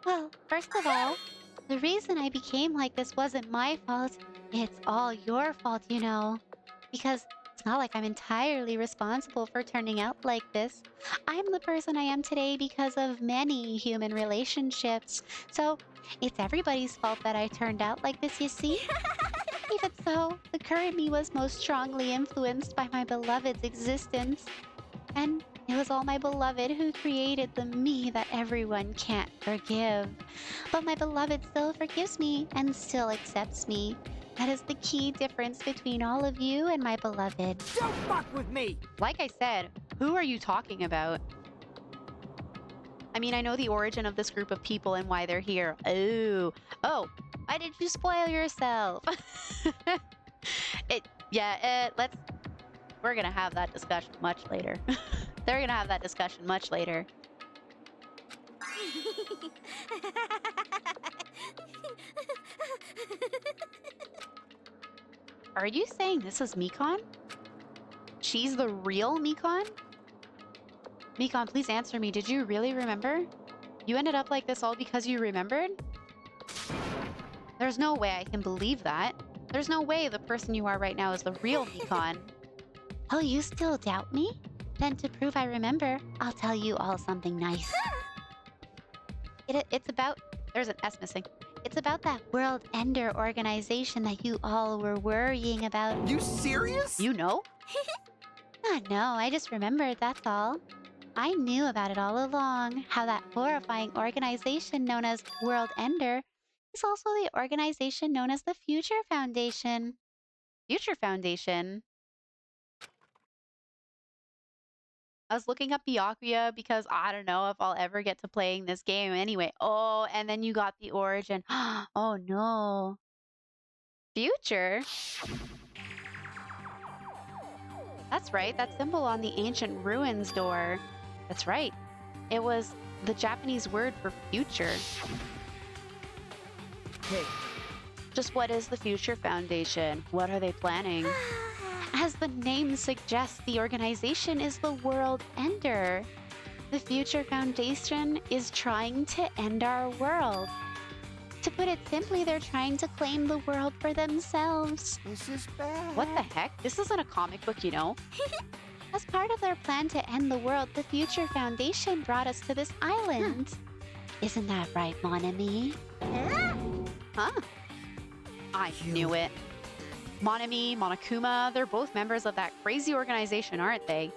Well, first of all, the reason I became like this wasn't my fault. It's all your fault, you know. Because it's not like I'm entirely responsible for turning out like this. I'm the person I am today because of many human relationships. So, it's everybody's fault that I turned out like this, you see? Even so, the current me was most strongly influenced by my beloved's existence. And it was all my beloved who created the me that everyone can't forgive. But my beloved still forgives me and still accepts me. That is the key difference between all of you and my beloved.
Don't fuck with me!
Like I said, who are you talking about? I mean, I know the origin of this group of people and why they're here. Oh, why did you spoil yourself? We're gonna have that discussion much later. They're gonna have that discussion much later. Are you saying this is Mikan? She's the real Mikan? Mikan, please answer me. Did you really remember? You ended up like this all because you remembered? There's no way I can believe that. There's no way the person you are right now is the real Mikan.
Oh, you still doubt me? Then to prove I remember, I'll tell you all something nice. It's about... There's an S missing. It's about that World Ender organization that you all were worrying about.
You serious?
You know?
No, I just remembered, that's all. I knew about it all along, how that horrifying organization known as World Ender is also the organization known as the Future Foundation.
Future Foundation? I was looking up Byakuya because I don't know if I'll ever get to playing this game anyway. Oh, and then you got the origin. Oh no. Future? That's right, that symbol on the ancient ruins door. That's right. It was the Japanese word for future.
Hey.
Just what is the Future Foundation? What are they planning?
As the name suggests, the organization is the World Ender. The Future Foundation is trying to end our world. To put it simply, they're trying to claim the world for themselves.
This is bad.
What the heck? This isn't a comic book, you know?
As part of their plan to end the world, the Future Foundation brought us to this island. Isn't that right, mon ami?
Huh? I knew it. Monami, Monokuma, they're both members of that crazy organization, aren't they?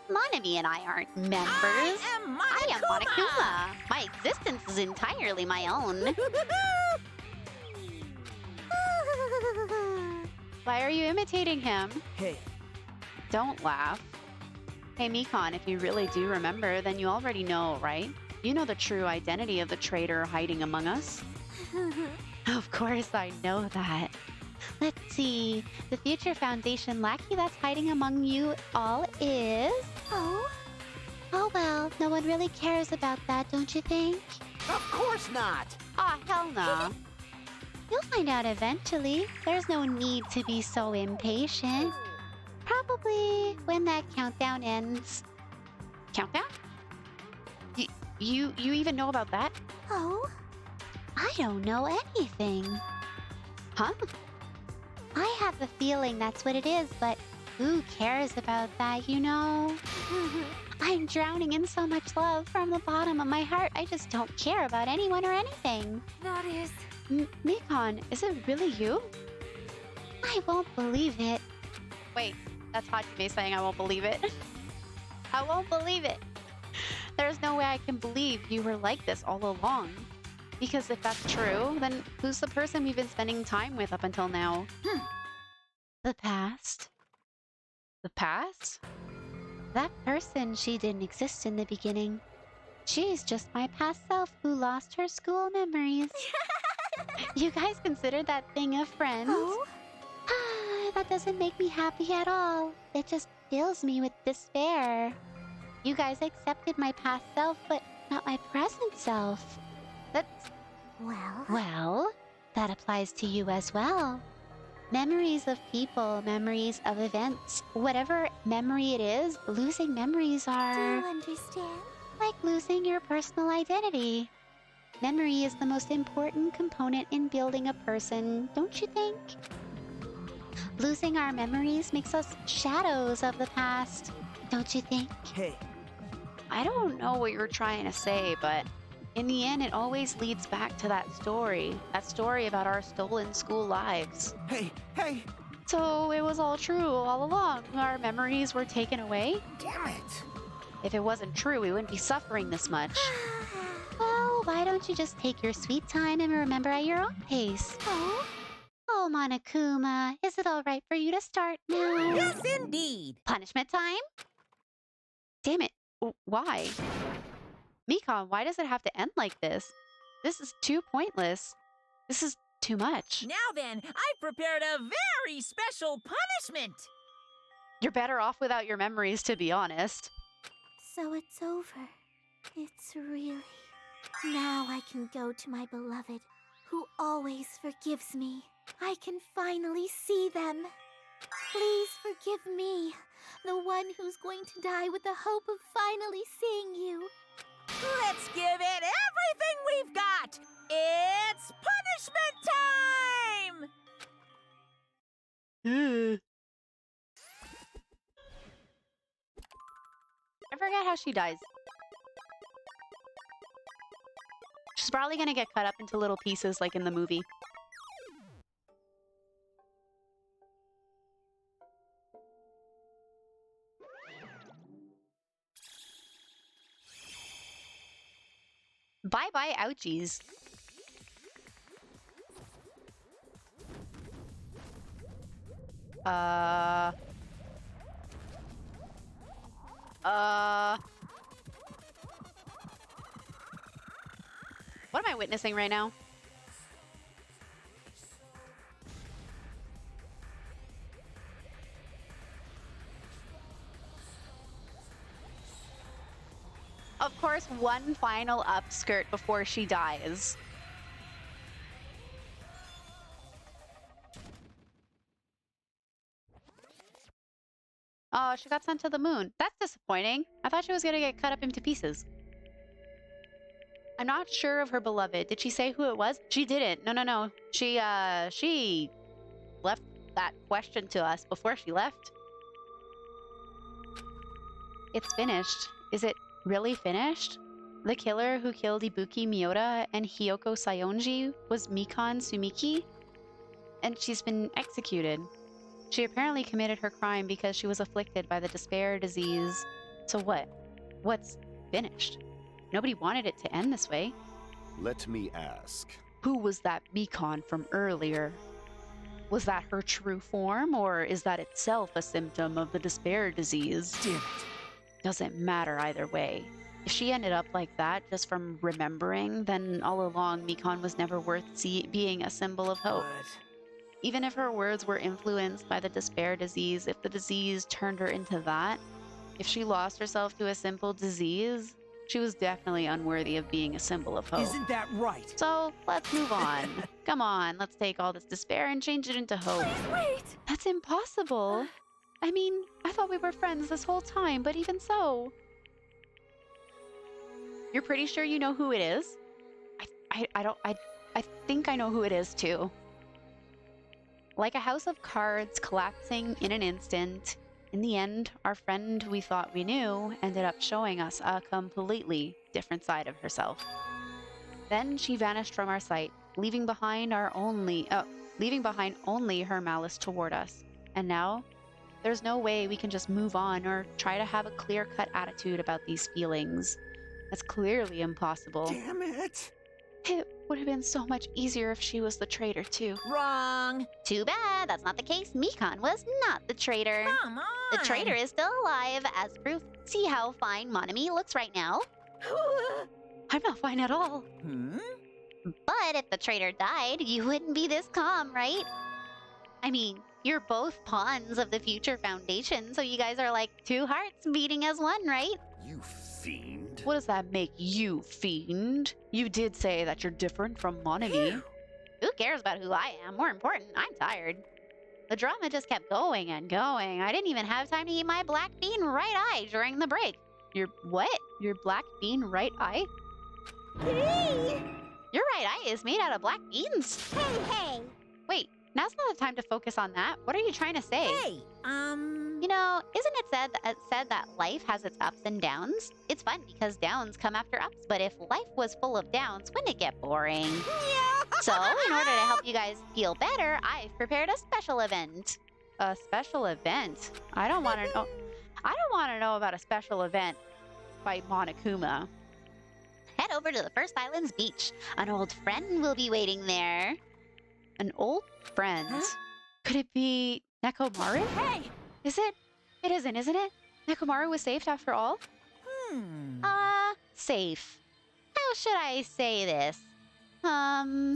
Monami and I aren't members.
I am
Monokuma. My existence is entirely my own.
Why are you imitating him?
Hey.
Don't laugh. Hey, Mikan, if you really do remember, then you already know, right? You know the true identity of the traitor hiding among us.
Of course I know that. Let's see. The Future Foundation lackey that's hiding among you all is... Oh well, no one really cares about that, don't you think?
Of course not!
Ah, hell no.
You'll find out eventually. There's no need to be so impatient. Probably when that countdown ends.
Countdown? You even know about that?
Oh? I don't know anything.
Huh?
I have a feeling that's what it is, but who cares about that, you know? I'm drowning in so much love from the bottom of my heart. I just don't care about anyone or anything.
That is...
Mikan, is it really you?
I won't believe it.
Wait, that's Hajime saying I won't believe it. I won't believe it. There's no way I can believe you were like this all along. Because if that's true, then who's the person we've been spending time with up until now?
The past.
The past?
That person, she didn't exist in the beginning. She's just my past self who lost her school memories. You guys consider that thing a friend?
Oh?
That doesn't make me happy at all. It just fills me with despair. You guys accepted my past self, but not my present self. That's... Well, that applies to you as well. Memories of people, memories of events. Whatever memory it is, losing memories
Do
are...
you understand?
like losing your personal identity. Memory is the most important component in building a person, don't you think? Losing our memories makes us shadows of the past, don't you think?
Hey,
I don't know what you're trying to say, but in the end, it always leads back to that story about our stolen school lives.
hey!
So it was all true all along. Our memories were taken away?
Damn it!
If it wasn't true, we wouldn't be suffering this much.
Well, why don't you just take your sweet time and remember at your own pace? Oh, Monokuma, is it all right for you to start now?
Yes, indeed.
Punishment time?
Damn it. Why? Mikan, why does it have to end like this? This is too pointless. This is too much.
Now then, I've prepared a very special punishment.
You're better off without your memories, to be honest.
So it's over. It's really... Now I can go to my beloved, who always forgives me. I can finally see them. Please forgive me, the one who's going to die with the hope of finally seeing you.
Let's give it everything we've got. It's punishment time!
I forget how she dies. She's probably gonna get cut up into little pieces like in the movie. Bye-bye, ouchies. What am I witnessing right now? Of course, one final upskirt before she dies. Oh, she got sent to the moon. That's disappointing. I thought she was gonna get cut up into pieces. I'm not sure of her beloved. Did she say who it was? She didn't. No. She left that question to us before she left. It's finished. Is it really finished? The killer who killed Ibuki Miyoda and Hiyoko Sayonji was Mikan Sumiki, and she's been executed. She apparently committed her crime because she was afflicted by the despair disease. So what? What's finished? Nobody wanted it to end this way.
Let me ask.
Who was that Mikan from earlier? Was that her true form, or is that itself a symptom of the despair disease?
Damn it.
Doesn't matter either way. If she ended up like that just from remembering, then all along Mikan was never worth being a symbol of hope. Even if her words were influenced by the despair disease, if the disease turned her into that, if she lost herself to a simple disease, she was definitely unworthy of being a symbol of hope.
Isn't that right?
So, let's move on. Come on, let's take all this despair and change it into hope.
Wait!
That's impossible. I mean, I thought we were friends this whole time, but even so. You're pretty sure you know who it is? I think I know who it is too. Like a house of cards collapsing in an instant, in the end, our friend we thought we knew ended up showing us a completely different side of herself. Then she vanished from our sight, leaving behind only her malice toward us. And now, there's no way we can just move on or try to have a clear-cut attitude about these feelings. That's clearly impossible.
Damn it!
It would have been so much easier if she was the traitor, too.
Wrong.
Too bad, that's not the case. Mikon was not the traitor.
Come on.
The traitor is still alive, as proof. See how fine Monami looks right now?
I'm not fine at all.
But if the traitor died, you wouldn't be this calm, right? I mean, you're both pawns of the future foundation, so you guys are like two hearts beating as one, right?
You fiend.
What does that make you, fiend? You did say that you're different from Monami.
Who cares about who I am? More important, I'm tired. The drama just kept going and going. I didn't even have time to eat my black bean right eye during the break.
Your what? Your black bean right eye?
Hey! Your right eye is made out of black beans.
Hey!
Wait, now's not the time to focus on that. What are you trying to say?
Hey,
You know, isn't it said that life has its ups and downs? It's fun because downs come after ups, but if life was full of downs, wouldn't it get boring?
Yeah.
So, in order to help you guys feel better, I've prepared a special event.
A special event? I don't want to know. I don't want to know about a special event by Monokuma.
Head over to the First Islands beach. An old friend will be waiting there.
An old friend?
Huh?
Could it be Nekomaru?
Hey.
Is it? It isn't it? Nekomaru was saved after all?
Safe. How should I say this?
I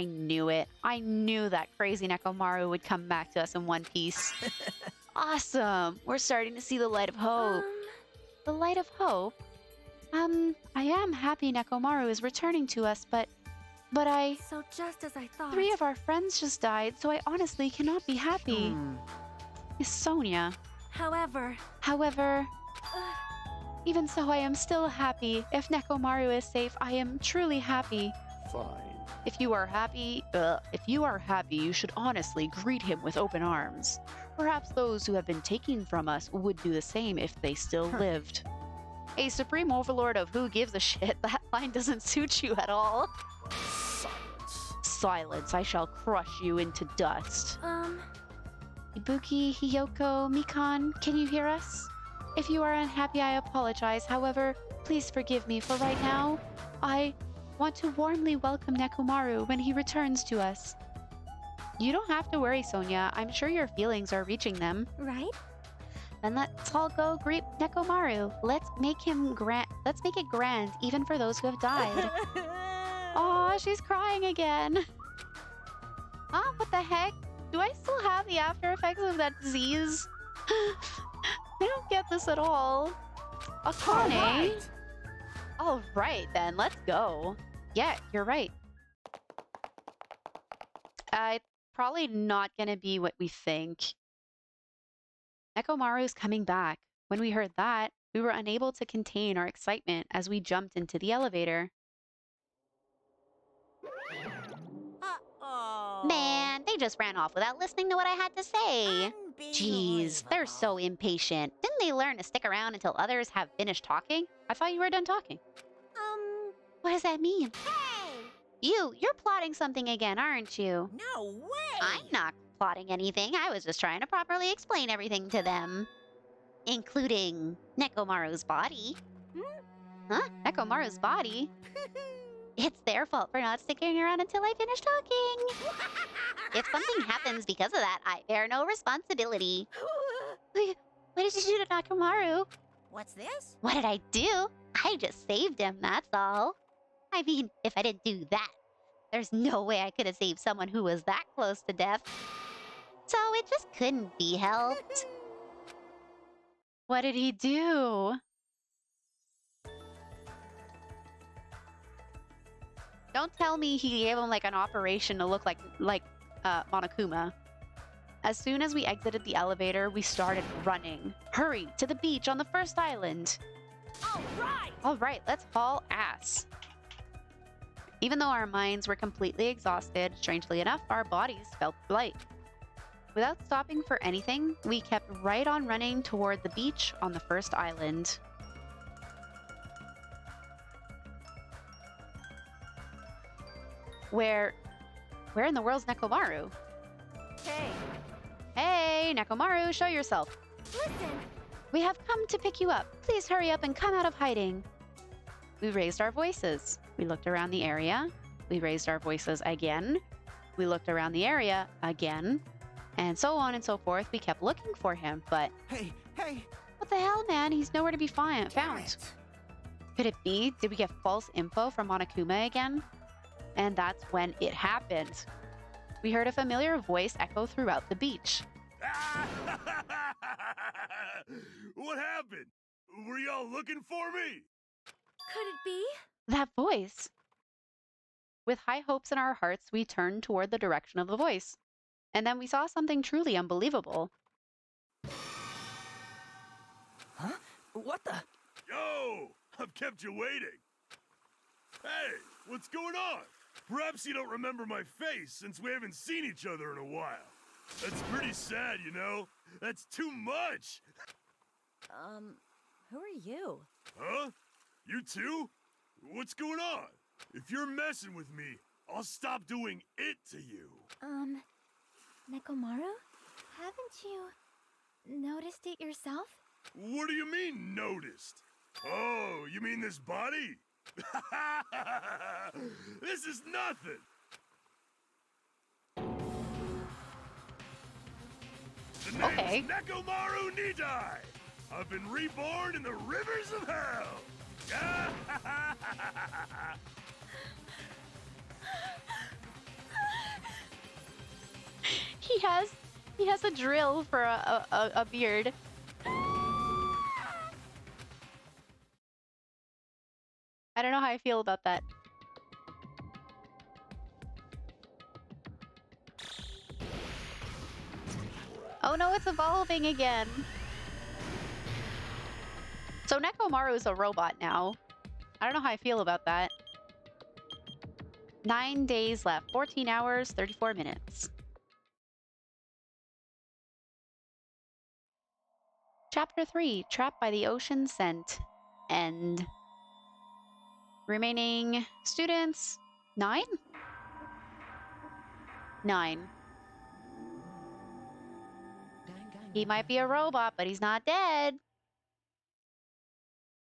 knew it. I knew that crazy Nekomaru would come back to us in one piece. Awesome! We're starting to see the light of hope. The light of hope? I am happy Nekomaru is returning to us, but
So just as I thought.
3 of our friends just died, so I honestly cannot be happy. Miss Sonia.
However,
Even so, I am still happy. If Nekomaru is safe, I am truly happy.
Fine.
If you are happy, you should honestly greet him with open arms. Perhaps those who have been taken from us would do the same if they still lived. A supreme overlord of who gives a shit, that line doesn't suit you at all.
Silence.
Silence, I shall crush you into dust. Ibuki, Hiyoko, Mikan, can you hear us? If you are unhappy, I apologize. However, please forgive me, for right now, I want to warmly welcome Nekomaru when he returns to us. You don't have to worry, Sonia. I'm sure your feelings are reaching them.
Right?
Then let's all go greet Nekomaru. Let's make it grand, even for those who have died. Aw, she's crying again. Ah, what the heck? Do I still have the after effects of that disease? I don't get this at all. Akane? All right, then, let's go. Yeah, you're right. It's probably not gonna be what we think. Nekomaru's coming back. When we heard that, we were unable to contain our excitement as we jumped into the elevator.
Uh-oh.
Man, they just ran off without listening to what I had to say. Jeez, they're so impatient. Didn't they learn to stick around until others have finished talking?
I thought you were done talking.
What does that mean?
Hey!
You're plotting something again, aren't you?
No way!
I'm not plotting anything. I was just trying to properly explain everything to them. Including Nekomaru's body. Huh? Nekomaru's body? It's their fault for not sticking around until I finish talking. If something happens because of that, I bear no responsibility. What did you do to Nekomaru?
What's this?
What did I do? I just saved him, that's all. I mean, if I didn't do that, there's no way I could have saved someone who was that close to death. So it just couldn't be helped.
What did he do? Don't tell me he gave him like an operation to look like Monokuma. As soon as we exited the elevator, we started running. Hurry, to the beach on the first island. All right, let's haul ass. Even though our minds were completely exhausted, strangely enough, our bodies felt light. Without stopping for anything, we kept right on running toward the beach on the first island. Where in the world's Nekomaru?
hey,
Hey, Nekomaru, show yourself.
listen.
We have come to pick you up. Please hurry up and come out of hiding. We raised our voices. We looked around the area. We raised our voices again. We looked around the area again. And so on and so forth. We kept looking for him, but...
Hey!
What the hell, man? He's nowhere to be found. Could it be? Did we get false info from Monokuma again? And that's when it happened. We heard a familiar voice echo throughout the beach.
What happened? Were y'all looking for me?
Could it be?
That voice! With high hopes in our hearts, we turned toward the direction of the voice. And then we saw something truly unbelievable.
Huh? What the?
Yo! I've kept you waiting. Hey, what's going on? Perhaps you don't remember my face since we haven't seen each other in a while. That's pretty sad, you know? That's too much!
Who are you?
Huh? You too? What's going on? If you're messing with me, I'll stop doing it to you.
Nekomaru? Haven't you noticed it yourself?
What do you mean, noticed? Oh, you mean this body? This is nothing! The name's
Okay.
Nekomaru Nidai! I've been reborn in the rivers of hell!
He has a drill for a beard. I don't know how I feel about that. Oh no, it's evolving again. So Nekomaru is a robot now. I don't know how I feel about that. 9 days left. 14 hours, 34 minutes. Chapter 3, Trapped by the Ocean Scent. End. Remaining students, 9? 9. He might be a robot, but he's not dead.